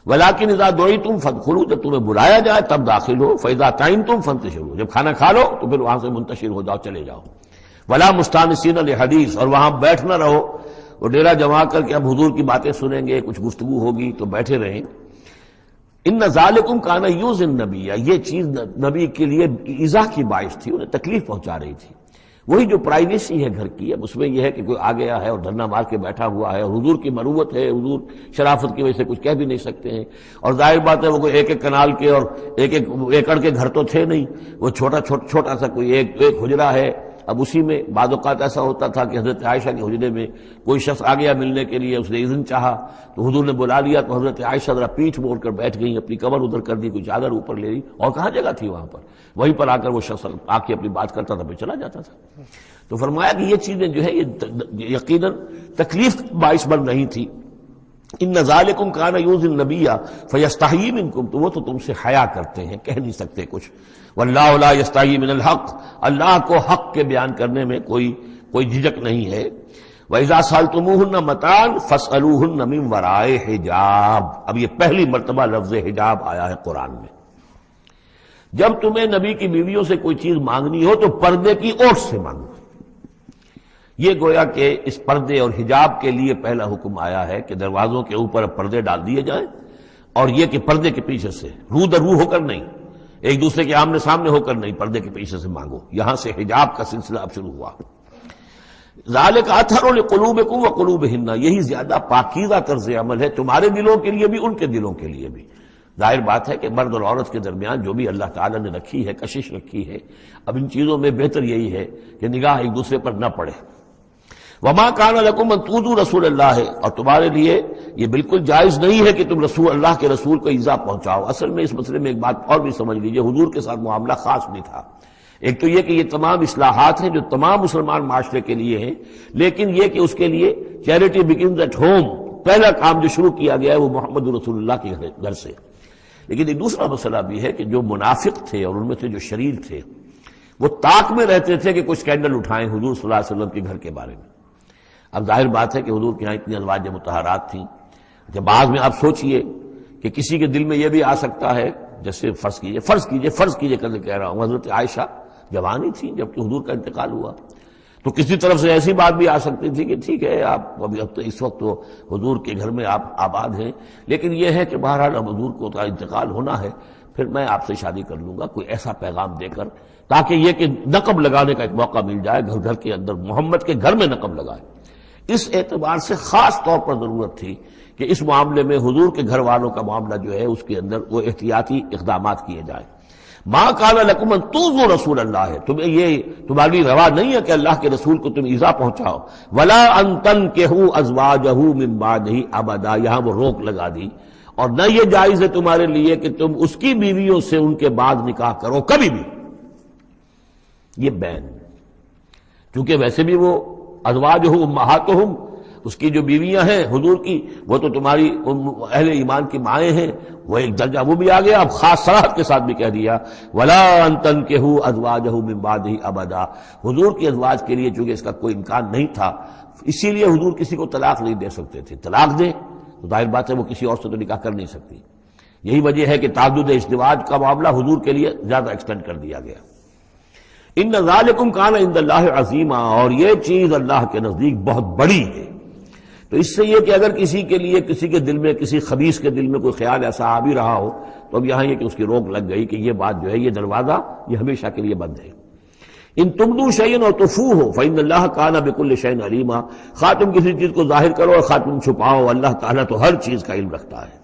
ولکن اذا دعیتم فادخلوا، جب تمہیں بلایا جائے تب داخل ہو، فاذا طعمتم فانتشروا، جب کھانا کھا لو تو پھر وہاں سے منتشر ہو جاؤ، چلے جاؤ۔ ولا مستانسین لحدیث، اور وہاں بیٹھ نہ رہو وہ ڈیرا جما کر کے اب حضور کی باتیں سنیں گے، کچھ گفتگو ہوگی تو بیٹھے رہیں۔ ان ذالکم کان یؤذی النبی، یہ چیز نبی کے لیے ایذا کی باعث تھی، انہیں تکلیف پہنچا رہی تھی۔ وہی جو پرائیویسی ہے گھر کی، اب اس میں یہ ہے کہ کوئی آ گیا ہے اور دھرنا مار کے بیٹھا ہوا ہے، اور حضور کی مروت ہے، حضور شرافت کی وجہ سے کچھ کہہ بھی نہیں سکتے ہیں، اور ظاہر بات ہے وہ کوئی ایک ایک کنال کے اور ایک ایک ایکڑ کے گھر تو تھے نہیں، وہ چھوٹا سا کوئی ایک حجرہ ہے۔ اب اسی میں بعض اوقات ایسا ہوتا تھا کہ حضرت عائشہ کے حجرے میں کوئی شخص آ گیا ملنے کے لیے، اس نے اذن چاہا تو حضور نے بلا لیا، تو حضرت عائشہ ذرا پیٹھ موڑ کر بیٹھ گئی، اپنی کمر ادھر کر دی، کوئی چادر اوپر لے لی، اور کہاں جگہ تھی وہاں پر، وہیں پر آ کر وہ شخص آ کے اپنی بات کرتا تھا، پھر چلا جاتا تھا۔ تو فرمایا کہ یہ چیزیں جو ہے یہ یقیناً تکلیف باعث بن رہی تھی۔ ان ذالکم کان یؤذی النبی فیستحیی منکم، تو وہ تو تم سے حیا کرتے ہیں، کہہ نہیں سکتے کچھ۔ واللہ لا یستحیی من الحق، اللہ کو حق کے بیان کرنے میں کوئی جھجک نہیں ہے۔ وَإِذَا سَأَلْتُمُوهُنَّ مَتَاعًا فَاسْأَلُوهُنَّ مِنْ وَرَاءِ حِجَابٍ، اب یہ پہلی مرتبہ لفظ حجاب آیا ہے قرآن میں۔ جب تمہیں نبی کی بیویوں سے کوئی چیز مانگنی ہو تو پردے کی اوٹ سے مانگو۔ یہ گویا کہ اس پردے اور حجاب کے لیے پہلا حکم آیا ہے کہ دروازوں کے اوپر پردے ڈال دیے جائیں، اور یہ کہ پردے کے پیچھے سے رو در رو ہو کر نہیں، ایک دوسرے کے آمنے سامنے ہو کر نہیں، پردے کے پیچھے سے مانگو۔ یہاں سے حجاب کا سلسلہ اب شروع ہوا۔ ذالک اطہر لقلوبکم وقلوبہن، یہی زیادہ پاکیزہ طرز عمل ہے تمہارے دلوں کے لیے بھی، ان کے دلوں کے لیے بھی۔ ظاہر بات ہے کہ مرد اور عورت کے درمیان جو بھی اللہ تعالیٰ نے رکھی ہے، کشش رکھی ہے، اب ان چیزوں میں بہتر یہی ہے کہ نگاہ ایک دوسرے پر نہ پڑے۔ وما کان لکم ان تؤذوا رسول اللہ، اور تمہارے لیے یہ بالکل جائز نہیں ہے کہ تم اللہ کے رسول کو ایذا پہنچاؤ۔ اصل میں اس مسئلے میں ایک بات اور بھی سمجھ لیجئے، حضور کے ساتھ معاملہ خاص نہیں تھا۔ ایک تو یہ کہ یہ تمام اصلاحات ہیں جو تمام مسلمان معاشرے کے لیے ہیں، لیکن یہ کہ اس کے لیے چیریٹی بگنز ایٹ ہوم، پہلا کام جو شروع کیا گیا ہے وہ محمد رسول اللہ کے گھر سے. لیکن ایک دوسرا مسئلہ بھی ہے کہ جو منافق تھے اور ان میں سے جو شریر تھے وہ طاق میں رہتے تھے کہ کوئی سکینڈل اٹھائیں حضور صلی اللہ علیہ وسلم کے گھر کے بارے میں. اب ظاہر بات ہے کہ حضور کے یہاں اتنی ازواج مطہرات تھیں کہ بعض میں آپ سوچئے کہ کسی کے دل میں یہ بھی آ سکتا ہے، جیسے فرض کیجئے کہہ رہا ہوں، حضرت عائشہ جوانی تھی جبکہ حضور کا انتقال ہوا، تو کسی طرف سے ایسی بات بھی آ سکتی تھی کہ ٹھیک ہے آپ ابھی اب تو اس وقت تو حضور کے گھر میں آپ آباد ہیں، لیکن یہ ہے کہ بہرحال اب حضور کو تو انتقال ہونا ہے، پھر میں آپ سے شادی کر لوں گا، کوئی ایسا پیغام دے کر، تاکہ یہ کہ نقب لگانے کا ایک موقع مل جائے، گھر کے اندر محمد کے گھر میں نقب لگائے. اس اعتبار سے خاص طور پر ضرورت تھی کہ اس معاملے میں حضور کے گھر والوں کا معاملہ جو ہے اس کے اندر وہ احتیاطی اقدامات کیے جائیں. ما کان لکم ان تؤذوا رسول اللہ، تمہیں یہ تمہاری روا نہیں ہے کہ اللہ کے رسول کو تم ایذا پہنچاؤ. ولا ان تنکحوا ازواجہ من بعدہ ابدا، یہاں وہ روک لگا دی، اور نہ یہ جائز ہے تمہارے لیے کہ تم اس کی بیویوں سے ان کے بعد نکاح کرو کبھی بھی. یہ بین، چونکہ ویسے بھی وہ ازواجہ امہاتہم، اس کی جو بیویاں ہیں حضور کی وہ تو تمہاری اہل ایمان کی مائیں ہیں، وہ ایک درجہ وہ بھی آ گیا. اب خاص صراحت کے ساتھ بھی کہہ دیا ولا ان تنکحوا ازواجہ من بعدہ ابدا، حضور کی ازواج کے لیے چونکہ اس کا کوئی امکان نہیں تھا، اسی لیے حضور کسی کو طلاق نہیں دے سکتے تھے. طلاق دیں تو ظاہر بات ہے وہ کسی اور سے تو نکاح کر نہیں سکتی. یہی وجہ ہے کہ تعدد ازدواج کا معاملہ حضور کے لیے زیادہ ایکسٹینڈ کر دیا گیا. ان ذالکم کان عند اللہ عظیما، اور یہ چیز اللہ کے نزدیک بہت بڑی ہے. تو اس سے یہ کہ اگر کسی کے لیے کسی کے دل میں کسی خبیث کے دل میں کوئی خیال ایسا آ بھی رہا ہو تو اب یہاں یہ کہ اس کی روک لگ گئی کہ یہ بات جو ہے یہ دروازہ یہ ہمیشہ کے لیے بند ہے. ان تبدوا شیئا اور تخفوہ فإن اللہ کان بکل شیء علیما، خواہ تم کسی چیز کو ظاہر کرو اور خواہ تم چھپاؤ، اللہ تعالیٰ تو ہر چیز کا علم رکھتا ہے.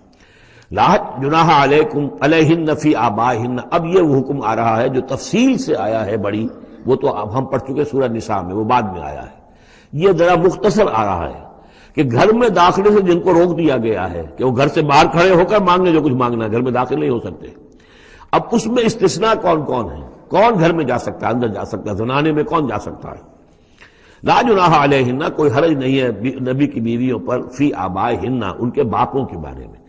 لا جناح علیکم علیہن فی آبائہن، اب یہ وہ حکم آ رہا ہے جو تفصیل سے آیا ہے بڑی، وہ تو اب ہم پڑھ چکے سورہ نساء میں، وہ بعد میں آیا ہے. یہ ذرا مختصر آ رہا ہے کہ گھر میں داخلے سے جن کو روک دیا گیا ہے کہ وہ گھر سے باہر کھڑے ہو کر مانگنے جو کچھ مانگنا ہے، گھر میں داخل نہیں ہو سکتے. اب اس میں استثناء کون کون ہے، کون گھر میں جا سکتا ہے، اندر جا سکتا ہے، زنانے میں کون جا سکتا ہے. لا جناح علیہن، کوئی حرج نہیں ہے نبی کی بیویوں پر، فی آبائہن، ان کے باپوں کے بارے میں.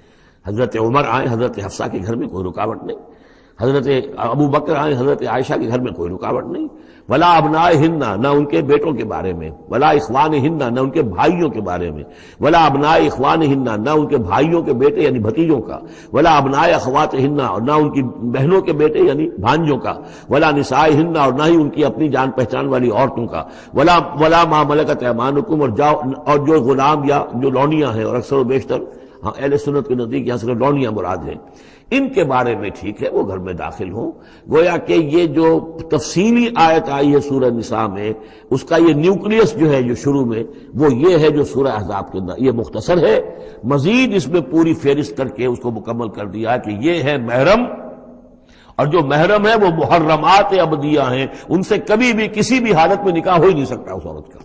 حضرت عمر آئے حضرت حفصہ کے گھر میں کوئی رکاوٹ نہیں، حضرت ابو بکر آئے حضرت عائشہ کے گھر میں کوئی رکاوٹ نہیں. ولا ابنائہن، نہ ان کے بیٹوں کے بارے میں. ولا اخوانہن، نہ ان کے بھائیوں کے بارے میں. ولا ابناء اخوانہن، نہ ان کے بھائیوں کے بیٹے یعنی بھتیجوں کا. ولا ابناء اخواتہن، اور نہ ان کی بہنوں کے بیٹے یعنی بھانجوں کا. ولا نسائہن، اور نہ ہی ان کی اپنی جان پہچان والی عورتوں کا. ولا ما ملکت ایمانکم، اور جو غلام یا جو لونیاں ہیں، اور اکثر و بیشتر اہل سنت کے نزدیک یہاں سے لونیاں مراد ہیں، ان کے بارے میں ٹھیک ہے وہ گھر میں داخل ہوں. گویا کہ یہ جو تفصیلی آیت آئی ہے سورہ نساء میں، اس کا یہ نیوکلیس جو ہے جو شروع میں وہ یہ ہے جو سورہ احزاب کے اندر، یہ مختصر ہے. مزید اس میں پوری فہرست کر کے اس کو مکمل کر دیا کہ یہ ہے محرم، اور جو محرم ہے وہ محرمات ابدیہ ہیں، ان سے کبھی بھی کسی بھی حالت میں نکاح ہو ہی نہیں سکتا اس عورت کا.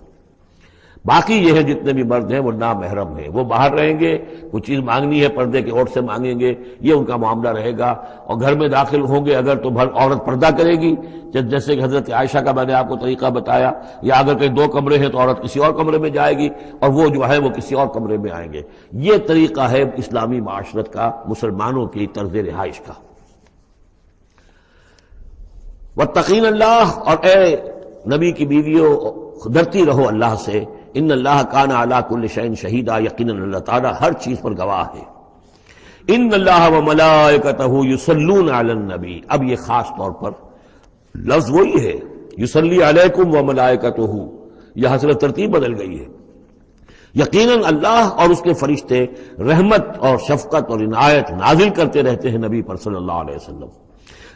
باقی یہ ہے جتنے بھی مرد ہیں وہ نامحرم ہیں، وہ باہر رہیں گے، کوئی چیز مانگنی ہے پردے کے اوٹ سے مانگیں گے، یہ ان کا معاملہ رہے گا. اور گھر میں داخل ہوں گے اگر تو عورت پردہ کرے گی، جیسے کہ حضرت عائشہ کا میں نے آپ کو طریقہ بتایا، یا اگر کہیں دو کمرے ہیں تو عورت کسی اور کمرے میں جائے گی اور وہ جو ہے وہ کسی اور کمرے میں آئیں گے. یہ طریقہ ہے اسلامی معاشرت کا، مسلمانوں کی طرز رہائش کا. واتقین اللہ، اور اے نبی کی بیویوں ڈرتی رہو اللہ سے. ان اللہ کان علی کل شیء شہیدا، یقیناً اللہ تعالیٰ ہر چیز پر گواہ ہے. ان اللہ وملائکتہ یصلون علی النبی، اب یہ خاص طور پر لفظ وہی ہے یصلی علیکم وملائکتہ، یہاں سے ترتیب بدل گئی ہے. یقیناً اللہ اور اس کے فرشتے رحمت اور شفقت اور عنایت نازل کرتے رہتے ہیں نبی پر صلی اللہ علیہ وسلم.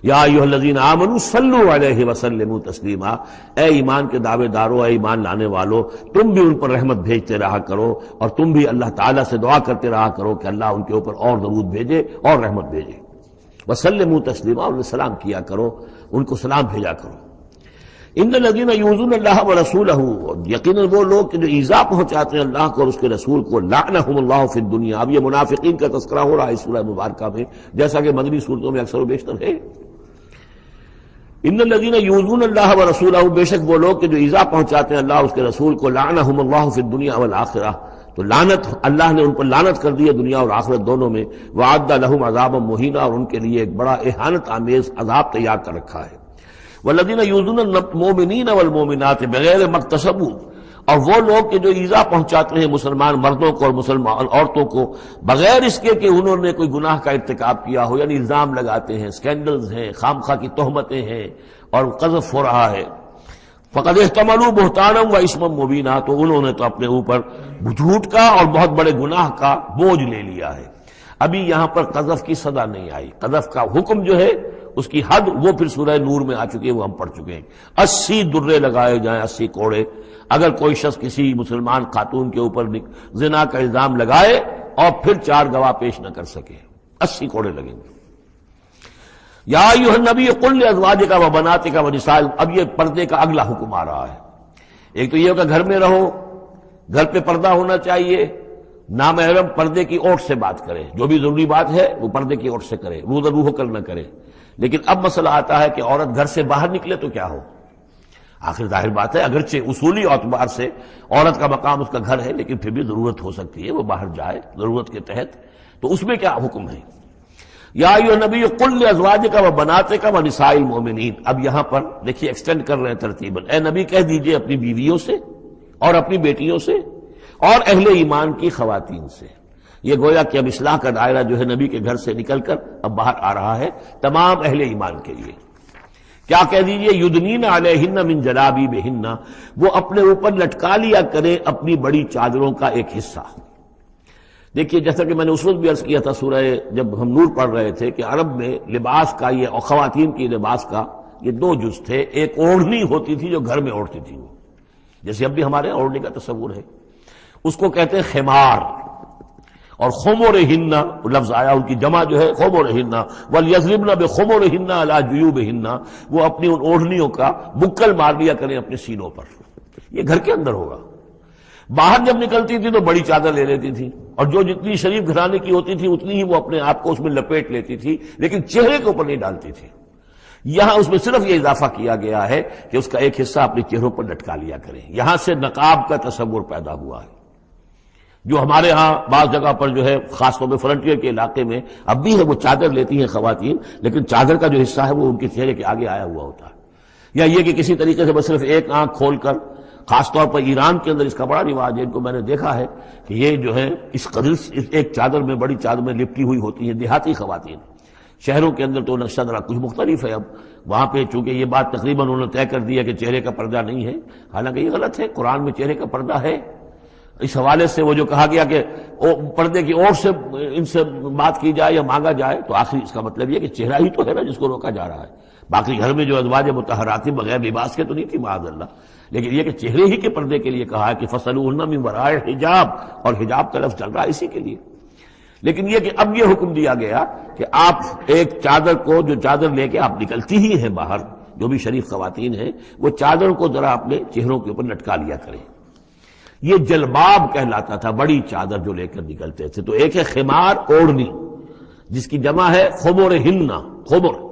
یا ایھا الذین آمنوا صلوا علیہ وسلموا تسلیما، اے ایمان کے دعوے دارو، اے ایمان لانے والو، تم بھی ان پر رحمت بھیجتے رہا کرو، اور تم بھی اللہ تعالیٰ سے دعا کرتے رہا کرو کہ اللہ ان کے اوپر اور درود بھیجے اور رحمت بھیجے. وسلموا تسلیما، انہیں سلام کیا کرو، ان کو سلام بھیجا کرو. ان الذین یؤذون اللہ ورسولہ، یقیناً وہ لوگ کہ جو ایذا پہنچاتے ہیں اللہ کو اور اس کے رسول کو، لعنہم اللہ فی الدنیا. اب یہ منافقین کا تذکرہ ہو رہا ہے اس سورہ مبارکہ میں، جیسا کہ مدنی صورتوں میں اکثر و بیشتر ہے. ان الذین یؤذون اللہ ورسولہ، بے شک وہ لوگ کہ جو ایذا پہنچاتے ہیں اللہ اور اس کے رسول کو، لعنہم اللہ فی الدنیا والآخرہ، تو لعنت، اللہ نے ان پر لعنت کر دی ہے دنیا اور آخرت دونوں میں. وَأَعَدَّ لَهُمْ عَذَابًا مُهِينًا، اور ان کے لیے ایک بڑا اہانت آمیز عذاب تیار کر رکھا ہے. وَالَّذِينَ يُؤْذُونَ الْمُؤْمِنِينَ وَالْمُؤْمِنَاتِ بِغَيْرِ مَا اكْتَسَبُوا، اور وہ لوگ کہ جو ایذا پہنچاتے ہیں مسلمان مردوں کو اور مسلمان عورتوں کو بغیر اس کے کہ انہوں نے کوئی گناہ کا ارتکاب کیا ہو، یعنی الزام لگاتے ہیں، سکینڈلز ہیں، خامخواہ کی تہمتیں ہیں اور قذف ہو رہا ہے. فقد احتملوا بہتانا و اسما مبینا، تو انہوں نے تو اپنے اوپر جھوٹ کا اور بہت بڑے گناہ کا بوجھ لے لیا ہے. ابھی یہاں پر قذف کی سزا نہیں آئی، قذف کا حکم جو ہے اس کی حد وہ پھر سورہ نور میں آ چکی ہے، وہ ہم پڑھ چکے ہیں. 80 درے لگائے جائیں، 80 کوڑے. اگر کوئی شخص کسی مسلمان خاتون کے اوپر زنا کا الزام لگائے اور پھر 4 گواہ پیش نہ کر سکے، 80 کوڑے لگیں گے. یا ایھا النبی قل لازواجک و بناتک و نساء، اب یہ پردے کا اگلا حکم آ رہا ہے. ایک تو یہ کہ گھر میں رہو، گھر پہ پردہ ہونا چاہیے، نامحرم پردے کی اوٹ سے بات کرے، جو بھی ضروری بات ہے وہ پردے کی اوٹ سے کرے، روح ہو کر نہ کرے. لیکن اب مسئلہ آتا ہے کہ عورت گھر سے باہر نکلے تو کیا ہو. آخر ظاہر بات ہے اگرچہ اصولی اعتبار سے عورت کا مقام اس کا گھر ہے، لیکن پھر بھی ضرورت ہو سکتی ہے وہ باہر جائے ضرورت کے تحت، تو اس میں کیا حکم ہے. یا ایھا النبی قل لازواجک و بناتک و نساء المؤمنین. اب یہاں پر دیکھیے ایکسٹینڈ کر رہے ہیں ترتیباً. اے نبی کہہ دیجئے اپنی بیویوں سے اور اپنی بیٹیوں سے اور اہل ایمان کی خواتین سے. یہ گویا کہ اب اصلاح کا دائرہ جو ہے نبی کے گھر سے نکل کر اب باہر آ رہا ہے تمام اہل ایمان کے لیے. کیا کہہ دیجئے یدنین علیہن من جلابیبہن، وہ اپنے اوپر لٹکا لیا کریں اپنی بڑی چادروں کا ایک حصہ. دیکھیے جیسا کہ میں نے اس وقت بھی عرض کیا تھا سورہ جب ہم نور پڑھ رہے تھے کہ عرب میں لباس کا یہ اور خواتین کی لباس کا یہ 2 جز تھے. ایک اوڑھنی ہوتی تھی جو گھر میں اوڑھتی تھی، وہ جیسے اب بھی ہمارے اوڑھنے کا تصور ہے، اس کو کہتے ہیں خمار. اور خمرہن لفظ آیا ان کی جمع جو ہے خمرہن، ولیضربن بخمرہن علی جیوبہن، وہ اپنی ان اوڑھنیوں کا بکل مار لیا کریں اپنے سینوں پر. یہ گھر کے اندر ہوگا. باہر جب نکلتی تھی تو بڑی چادر لے لیتی تھی، اور جو جتنی شریف گھرانے کی ہوتی تھی اتنی ہی وہ اپنے آپ کو اس میں لپیٹ لیتی تھی، لیکن چہرے کے اوپر نہیں ڈالتی تھی. یہاں اس میں صرف یہ اضافہ کیا گیا ہے کہ اس کا ایک حصہ اپنے چہروں پر لٹکا لیا کریں. یہاں سے نقاب کا تصور پیدا ہوا ہے، جو ہمارے ہاں بعض جگہ پر جو ہے خاص طور پہ فرنٹیئر کے علاقے میں اب بھی ہے، وہ چادر لیتی ہیں خواتین، لیکن چادر کا جو حصہ ہے وہ ان کے چہرے کے آگے آیا ہوا ہوتا ہے. یا یہ کہ کسی طریقے سے بس صرف ایک آنکھ کھول کر، خاص طور پر ایران کے اندر اس کا بڑا رواج ہے، ان کو میں نے دیکھا ہے کہ یہ جو ہے اس قدر ایک چادر میں بڑی چادر میں لپٹی ہوئی ہوتی ہیں دیہاتی خواتین. شہروں کے اندر تو نقشہ ذرا کچھ مختلف ہے. اب وہاں پہ چونکہ یہ بات تقریباً انہوں نے طے کر دیا کہ چہرے کا پردہ نہیں ہے، حالانکہ یہ غلط ہے. قرآن میں چہرے کا پردہ ہے. اس حوالے سے وہ جو کہا گیا کہ پردے کی اور سے ان سے بات کی جائے یا مانگا جائے، تو آخری اس کا مطلب یہ کہ چہرہ ہی تو ہے نا جس کو روکا جا رہا ہے. باقی گھر میں جو ازواج مطہرات بغیر لباس کے تو نہیں تھی معاذ اللہ، لیکن یہ کہ چہرے ہی کے پردے کے لیے کہا ہے کہ فَصَلُوهُنَّ مِن وَرَاءِ حجاب، اور حجاب کا لفظ چل رہا ہے اسی کے لیے. لیکن یہ کہ اب یہ حکم دیا گیا کہ آپ ایک چادر کو، جو چادر لے کے آپ نکلتی ہی ہیں باہر، جو بھی شریف خواتین ہیں، وہ چادر کو ذرا اپنے چہروں کے اوپر لٹکا لیا کریں. یہ جلباب کہلاتا تھا، بڑی چادر جو لے کر نکلتے تھے. تو ایک ہے خمار اوڑھنی جس کی جمع ہے خمرہن، خمر.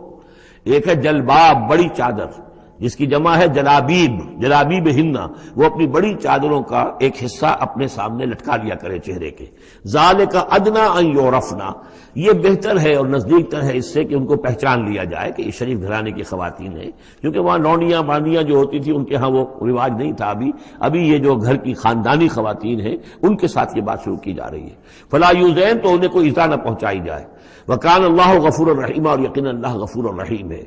ایک ہے جلباب بڑی چادر جس کی جمع ہے جلابیب، جلابیبہن، وہ اپنی بڑی چادروں کا ایک حصہ اپنے سامنے لٹکا لیا کرے چہرے کے. ذالک ادنیٰ ان یعرفنا، یہ بہتر ہے اور نزدیک تر ہے اس سے کہ ان کو پہچان لیا جائے کہ یہ شریف گھرانے کی خواتین ہیں. کیونکہ وہاں لونڈیاں باندیاں جو ہوتی تھیں ان کے ہاں وہ رواج نہیں تھا. ابھی یہ جو گھر کی خاندانی خواتین ہیں ان کے ساتھ یہ بات شروع کی جا رہی ہے. فلا یؤذین، تو انہیں کوئی ایذا نہ پہنچائی جائے. وکان اللہ غفور الرحیم، اور یقینا اللہ غفور الرحیم ہے.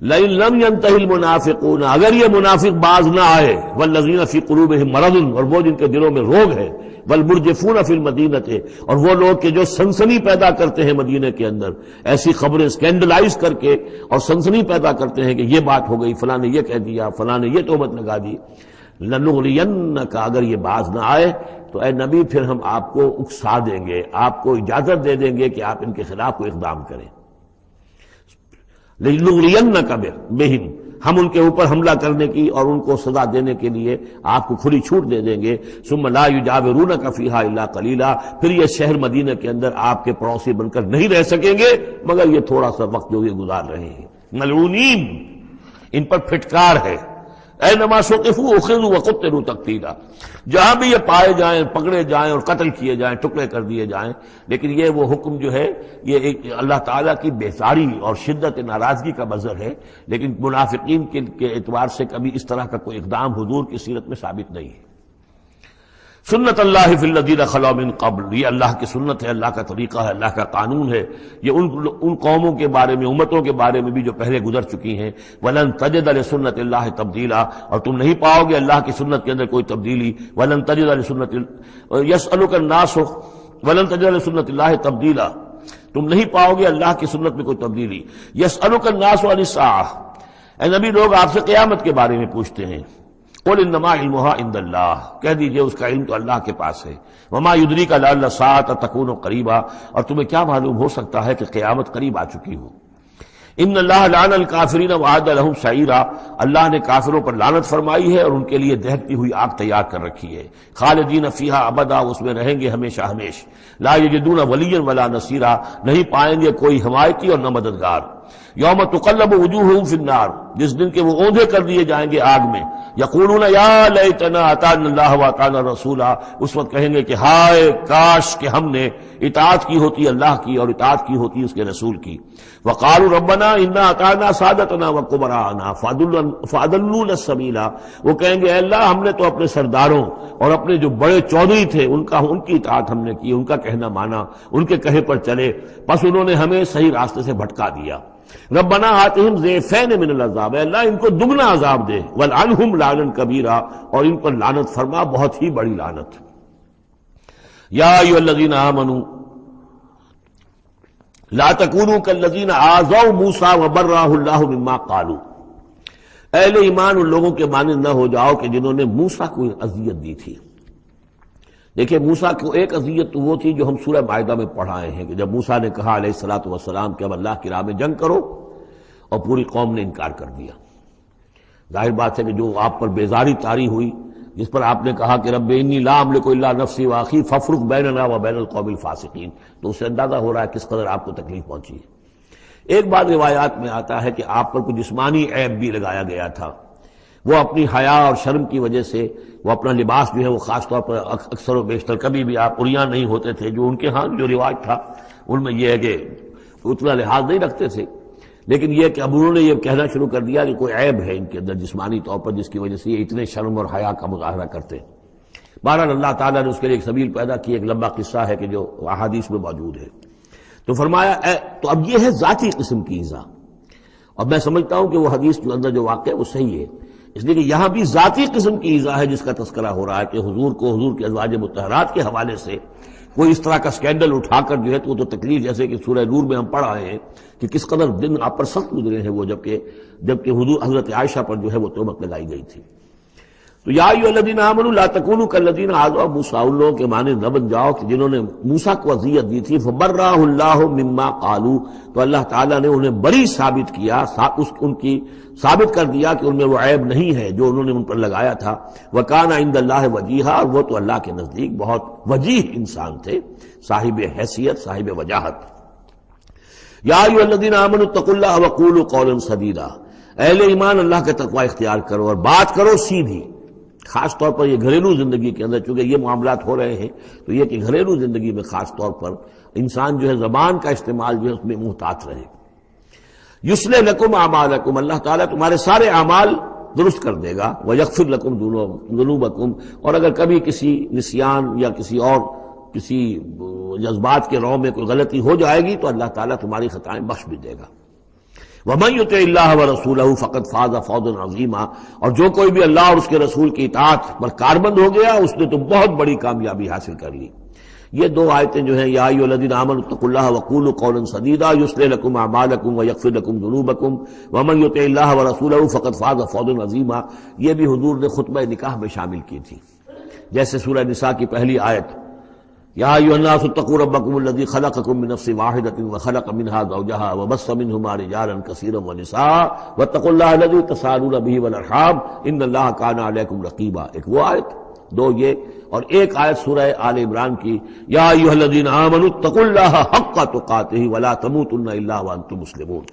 لئن لم ينتهِ المنافقون، اگر یہ منافق باز نہ آئے، والذین فی قلوبہم مرض، اور وہ جن کے دلوں میں روگ ہے، والمرجفون فی المدینہ، اور وہ لوگ کہ جو سنسنی پیدا کرتے ہیں مدینے کے اندر، ایسی خبریں اسکینڈلائز کر کے اور سنسنی پیدا کرتے ہیں کہ یہ بات ہو گئی، فلاں نے یہ کہہ دیا، فلاں نے یہ تہمت لگا دی. لنغرینک، اگر یہ باز نہ آئے تو اے نبی پھر ہم آپ کو اکسا دیں گے، آپ کو اجازت دے دیں گے کہ آپ ان کے خلاف کوئی اقدام کریں. لنغرینک بہم، ہم ان کے اوپر حملہ کرنے کی اور ان کو سزا دینے کے لیے آپ کو کھلی چھوٹ دے دیں گے. ثم لا یجاورونک فیہا الا قلیلا، پھر یہ شہر مدینہ کے اندر آپ کے پڑوسی بن کر نہیں رہ سکیں گے مگر یہ تھوڑا سا وقت جو یہ گزار رہے ہیں. ملعونین، ان پر پھٹکار ہے. اینما ثقفوا اخذوا وقتلوا تقتیلا، جہاں بھی یہ پائے جائیں، پکڑے جائیں اور قتل کیے جائیں، ٹکڑے کر دیے جائیں۔ لیکن یہ وہ حکم جو ہے یہ ایک اللہ تعالیٰ کی بیزاری اور شدت ناراضگی کا مظہر ہے، لیکن منافقین کے اعتبار سے کبھی اس طرح کا کوئی اقدام حضور کی سیرت میں ثابت نہیں ہے۔ سنت اللہ فی الذین خلوا من قبل، یہ اللہ کی سنت ہے، اللہ کا طریقہ ہے، اللہ کا قانون ہے، یہ ان قوموں کے بارے میں، امتوں کے بارے میں بھی جو پہلے گزر چکی ہیں۔ وَلَن تَجِدَ لِسُنَّتِ اللَّهِ تَبْدِيلًا، اور تم نہیں پاؤ گے اللہ کی سنت کے اندر کوئی تبدیلی۔ وَلَن تَجِدَ لِسُنَّتِ يَسْأَلُكَ النَّاسُ وَلَن تَجِدَ لِسُنَّتِ اللَّهِ تَبْدِيلًا، تم نہیں پاؤ گے اللہ کی سنت میں کوئی تبدیلی۔ يَسْأَلُكَ النَّاسُ عَنِ السَّاعَةِ، اے نبی لوگ آپ سے قیامت کے بارے میں پوچھتے ہیں۔ قل انما علمها عند اللہ، کہہ دیجئے اس کا علم تو اللہ کے پاس ہے۔ وما یدریک لعل الساعة تکون قریبا، اور تمہیں کیا معلوم ہو سکتا ہے کہ قیامت قریب آ چکی ہو۔ ان اللہ لعن الکافرین وعد لهم سعیرا، اللہ نے کافروں پر لعنت فرمائی ہے اور ان کے لیے دہکتی ہوئی آگ تیار کر رکھی ہے۔ خالدین فیہا ابدا، اس میں رہیں گے ہمیشہ ہمیش۔ لا یجدون ولیا ولا نصیرا، نہیں پائیں گے کوئی حمایتی اور نہ مددگار۔ یوم تقلب وجوہہم فی النار، جس دن کے وہ اوندھے کر دیے جائیں گے آگ میں۔ یقولون یا لیتنا اطعنا اللہ واطعنا الرسول، اس وقت کہیں گے کہ ہائے کاش کہ ہم نے اطاعت کی ہوتی اللہ کی اور اطاعت کی ہوتی اس کے رسول کی۔ وقالوا ربنا انا اطعنا سادتنا وکبراءنا فاضلونا السبیل، وہ کہیں گے اے اللہ ہم نے تو اپنے سرداروں اور اپنے جو بڑے چودھری تھے ان کی اطاعت ہم نے کی، ان کا کہنا مانا، ان کے کہے پر چلے، بس انہوں نے ہمیں صحیح راستے سے بھٹکا دیا۔ ربنا آتہم ضعفین من العذاب، اے اللہ ان کو دگنا عذاب دے، والعنہم لعنا کبیرا، اور ان پر لعنت فرما بہت ہی بڑی لعنت۔ یا ایھا الذین آمنوا لا تکونوا کالذین آذوا موسیٰ وبرأہ اللہ مما قالوا، اہل ایمان ان لوگوں کے مانند نہ ہو جاؤ کہ جنہوں نے موسیٰ کو اذیت دی تھی۔ دیکھیں موسیٰ کو ایک اذیت تو وہ تھی جو ہم سورہ مائدہ میں پڑھائے ہیں کہ جب موسیٰ نے کہا علیہ الصلوۃ والسلام کہ اب اللہ کی راہ میں جنگ کرو، اور پوری قوم نے انکار کر دیا۔ ظاہر بات ہے کہ جو آپ پر بیزاری طاری ہوئی، جس پر آپ نے کہا کہ رب انی لا املک الا نفسی واخی فافرق بیننا وبین القوم الفاسقین، تو اس سے اندازہ ہو رہا ہے کس قدر آپ کو تکلیف پہنچی ہے۔ ایک بات روایات میں آتا ہے کہ آپ پر کوئی جسمانی عیب بھی لگایا گیا تھا، وہ اپنی حیا اور شرم کی وجہ سے وہ اپنا لباس جو ہے وہ خاص طور پر اکثر و بیشتر کبھی بھی آپ عریان نہیں ہوتے تھے، جو ان کے ہاں جو رواج تھا ان میں یہ ہے کہ اتنا لحاظ نہیں رکھتے تھے، لیکن یہ کہ اب انہوں نے یہ کہنا شروع کر دیا کہ کوئی عیب ہے ان کے اندر جسمانی طور پر جس کی وجہ سے یہ اتنے شرم اور حیا کا مظاہرہ کرتے ہیں۔ بہرحال اللہ تعالیٰ نے اس کے لیے ایک سبیل پیدا کی، ایک لمبا قصہ ہے کہ جو احادیث میں موجود ہے۔ تو فرمایا تو اب یہ ہے ذاتی قسم کی ایذا، اور میں سمجھتا ہوں کہ وہ حدیث جو اندر جو واقع ہے وہ صحیح ہے، اس لیے کہ یہاں بھی ذاتی قسم کی ایذا ہے جس کا تذکرہ ہو رہا ہے کہ حضور کو حضور کے ازواج مطہرات کے حوالے سے کوئی اس طرح کا سکینڈل اٹھا کر جو ہے تو تکلیف، جیسے کہ سورہ نور میں ہم پڑھ آئے ہیں کہ کس قدر دن آپ پر سخت گزرے ہیں وہ، جبکہ حضور حضرت عائشہ پر جو ہے وہ تہمت لگائی گئی تھی۔ تو یا ایھا الذین آمنوا لا تکونوا کالذین آذوا موسیٰ، ان لوگوں کے مانند نہ بن جاؤ کہ جنہوں نے موسیٰ کو اذیت دی تھی۔ فبرأہ اللہ مما قالوا، تو اللہ تعالیٰ نے انہیں بری ثابت کیا، ان کی ثابت کر دیا کہ ان میں وہ عیب نہیں ہے جو انہوں نے ان پر لگایا تھا۔ وکان عند اللہ وجیہا، اور وہ تو اللہ کے نزدیک بہت وجیح انسان تھے، صاحب حیثیت، صاحب وجاہت۔ یا ایھا الذین آمنوا اتقوا اللہ وقولوا قولا سدیدا، اہل ایمان اللہ کا تقوی اختیار کرو اور بات کرو سیدھی، خاص طور پر یہ گھریلو زندگی کے اندر چونکہ یہ معاملات ہو رہے ہیں تو یہ کہ گھریلو زندگی میں خاص طور پر انسان جو ہے زبان کا استعمال جو ہے اس میں محتاط رہے۔ یصلح لکم اعمالکم، اللہ تعالیٰ تمہارے سارے اعمال درست کر دے گا۔ ویغفر لکم ذنوبکم، اور اگر کبھی کسی نسیان یا کسی جذبات کے رو میں کوئی غلطی ہو جائے گی تو اللہ تعالیٰ تمہاری خطائیں بخش بھی دے گا۔ وَمَن يُطِعِ اللَّهَ وَرَسُولَهُ فَقَدْ فَازَ فَوْزًا عَظِيمًا، اور جو کوئی بھی اللہ اور اس کے رسول کی اطاعت پر کاربند ہو گیا اس نے تو بہت بڑی کامیابی حاصل کر لی۔ یہ دو آیتیں جو ہیں یا ایھا الذین آمنوا اتقوا اللہ وقولوا قولا سدیدا یصلح لکم اعمالکم ویغفر لکم ذنوبکم ومن یطع اللہ ورسولہ فقد فاز فوزا عظیما، یہ بھی حضور نے خطبہ نکاح میں شامل کی تھی، جیسے سورہ نساء کی پہلی آیت یا ایھا الناس اتقوا ربکم الذی خلقکم من نفس واحدۃ وخلق منها زوجها وبث منهما رجالا کثیرا ونساء واتقوا اللہ الذی تساءلون به والارحام ان اللہ کان علیکم رقیبا، ایک وہ آیت، دو یہ، اور ایک آیت سورہ آل عمران کی یا ایھا الذین آمنوا اتقوا اللہ حق تقاتہ ولا تموتن الا وانتم مسلمون۔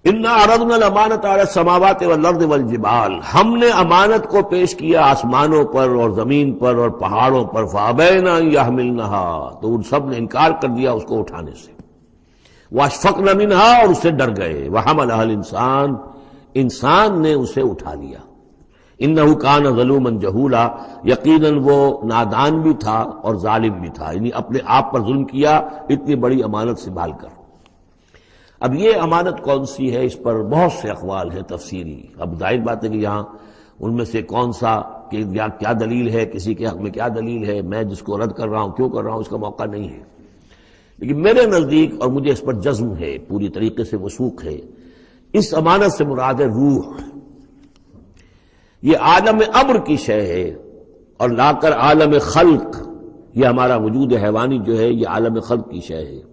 انا عرضنا الامانۃ علی السماوات والارض والجبال، ہم نے امانت کو پیش کیا آسمانوں پر اور زمین پر اور پہاڑوں پر، فابین ان یحملنها، تو ان سب نے انکار کر دیا اس کو اٹھانے سے، واشفقن منها، اور اس سے ڈر گئے، وحملها الانسان، انسان نے اسے اٹھا لیا، انه کان ظلوما جہولا، یقیناً وہ نادان بھی تھا اور ظالم بھی تھا، یعنی اپنے آپ پر ظلم کیا اتنی بڑی امانت سنبھال کر۔ اب یہ امانت کون سی ہے، اس پر بہت سے اقوال ہیں تفسیری۔ اب ظاہر بات ہے کہ یہاں ان میں سے کون سا کہ کیا دلیل ہے، کسی کے حق میں کیا دلیل ہے، میں جس کو رد کر رہا ہوں کیوں کر رہا ہوں، اس کا موقع نہیں ہے۔ لیکن میرے نزدیک، اور مجھے اس پر جزم ہے، پوری طریقے سے وثوق ہے، اس امانت سے مراد ہے روح۔ یہ عالم امر کی شے ہے، اور لا کر عالم خلق، یہ ہمارا وجود حیوانی جو ہے یہ عالم خلق کی شے ہے۔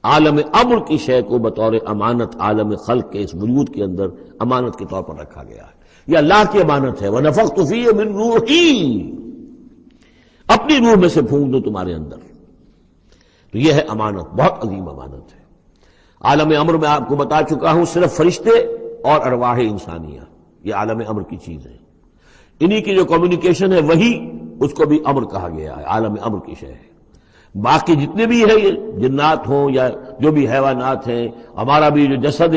عالم امر کی شے کو بطور امانت عالم خلق کے اس وجود کے اندر امانت کے طور پر رکھا گیا ہے۔ یہ اللہ کی امانت ہے، وَنَفَخْتُ فِيهِ مِن رُوحِي، اپنی روح میں سے پھونک دو تمہارے اندر۔ تو یہ ہے امانت، بہت عظیم امانت ہے۔ عالم امر میں آپ کو بتا چکا ہوں، صرف فرشتے اور ارواح انسانیہ، یہ عالم امر کی چیز ہے۔ انہی کی جو کمیونیکیشن ہے وہی، اس کو بھی امر کہا گیا ہے، عالم امر کی شے ہے۔ باقی جتنے بھی ہے، یہ جنات ہوں یا جو بھی حیوانات ہیں، ہمارا بھی جو جسد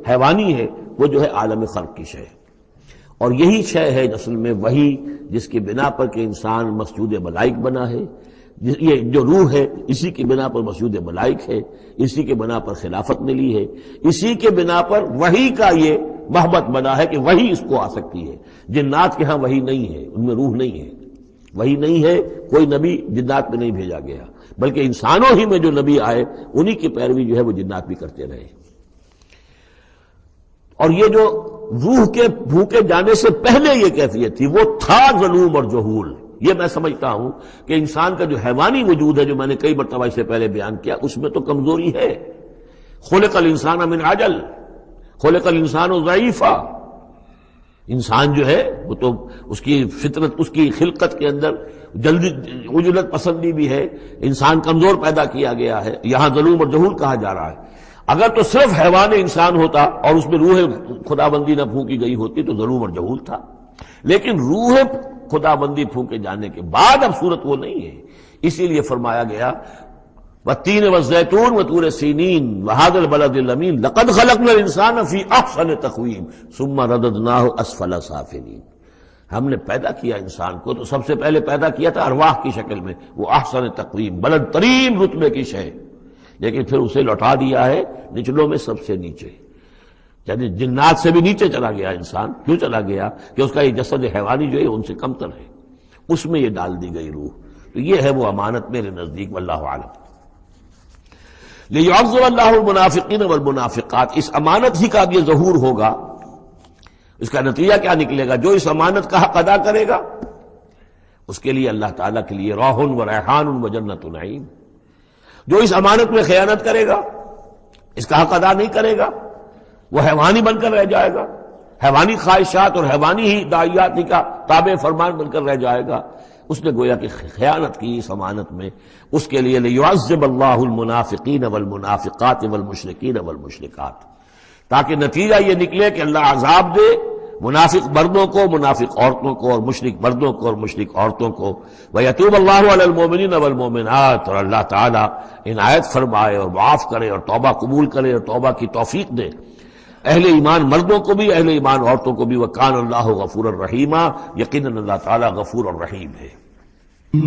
حیوانی ہے وہ جو ہے عالم خلق کی شے ہے، اور یہی شے ہے اصل میں وہی جس کی بنا پر کہ انسان مسجود ملائک بنا ہے۔ یہ جو روح ہے اسی کی بنا پر مسجود ملائک ہے، اسی کے بنا پر خلافت ملی ہے، اسی کے بنا پر وحی کا یہ محبت بنا ہے کہ وحی اس کو آ سکتی ہے۔ جنات کے ہاں وحی نہیں ہے، ان میں روح نہیں ہے، وحی نہیں ہے، کوئی نبی جنات میں نہیں بھیجا گیا، بلکہ انسانوں ہی میں جو نبی آئے انہی کی پیروی جو ہے وہ جنات بھی کرتے رہے۔ اور یہ جو روح کے بھوکے جانے سے پہلے یہ کیفیت تھی، وہ تھا ظلوم اور جہول۔ یہ میں سمجھتا ہوں کہ انسان کا جو حیوانی وجود ہے، جو میں نے کئی مرتبہ اس سے پہلے بیان کیا، اس میں تو کمزوری ہے۔ خلق الانسان من عجل، خلق الانسان ضعیفا، انسان جو ہے وہ تو اس کی فطرت، اس کی خلقت کے اندر جلدی عجلت پسندی بھی ہے، انسان کمزور پیدا کیا گیا ہے، یہاں ظلوم اور جہول کہا جا رہا ہے۔ اگر تو صرف حیوان انسان ہوتا اور اس میں روح خدا بندی نہ پھونکی گئی ہوتی تو ظلوم اور جہول تھا، لیکن روح خدا بندی پھونکے جانے کے بعد اب صورت وہ نہیں ہے، اسی لیے فرمایا گیا والتین والزیتون وطور سینین وہذا البلد الامین لقد خلقنا الانسان فی احسن تقویم ثم رددناہ اسفل سافلین۔ ہم نے پیدا کیا انسان کو تو سب سے پہلے پیدا کیا تھا ارواح کی شکل میں، وہ احسن تقویم، بلند ترین رتبے کی شے، لیکن پھر اسے لوٹا دیا ہے نچلوں میں سب سے نیچے، یعنی جنات سے بھی نیچے چلا گیا انسان۔ کیوں چلا گیا؟ کہ اس کا یہ جسد حیوانی جو ہے ان سے کمتر ہے، اس میں یہ ڈال دی گئی روح۔ تو یہ ہے وہ امانت میرے نزدیک، واللہ اعلم۔ لِيُعَذِّبَ اللَّهُ الْمُنَافِقِينَ وَالْمُنَافِقَاتِ، اس امانت ہی کا اب یہ ظہور ہوگا۔ اس کا نتیجہ کیا نکلے گا؟ جو اس امانت کا حق ادا کرے گا اس کے لیے اللہ تعالیٰ کے لیے روح و ریحان و جنت نعیم۔ جو اس امانت میں خیانت کرے گا، اس کا حق ادا نہیں کرے گا، وہ حیوانی بن کر رہ جائے گا، حیوانی خواہشات اور حیوانی ہی داعیات کا تابع فرمان بن کر رہ جائے گا۔ اس نے گویا کہ خیانت کی اس امانت میں، اس کے لیے لِيُعَذِّبَ اللَّهُ الْمُنَافِقِينَ وَالْمُنَافِقَاتِ وَالْمُشْرِكِينَ وَالْمُشْرِكَاتِ، تاکہ نتیجہ یہ نکلے کہ اللہ عذاب دے منافق مردوں کو، منافق عورتوں کو، اور مشرک مردوں کو اور مشرک عورتوں کو۔ وَيَتُوبَ اللَّهُ عَلَى الْمُؤْمِنِينَ وَالْمُؤْمِنَاتِ، اور اللہ تعالیٰ عنایت فرمائے اور معاف کرے اور توبہ قبول کرے اور توبہ کی توفیق دے اہل ایمان مردوں کو بھی، اہل ایمان عورتوں کو بھی۔ وَكَانَ اللَّهُ غَفُورًا رَحِيمًا، یقیناً اللہ تعالیٰ غفور اور رحیم ہے۔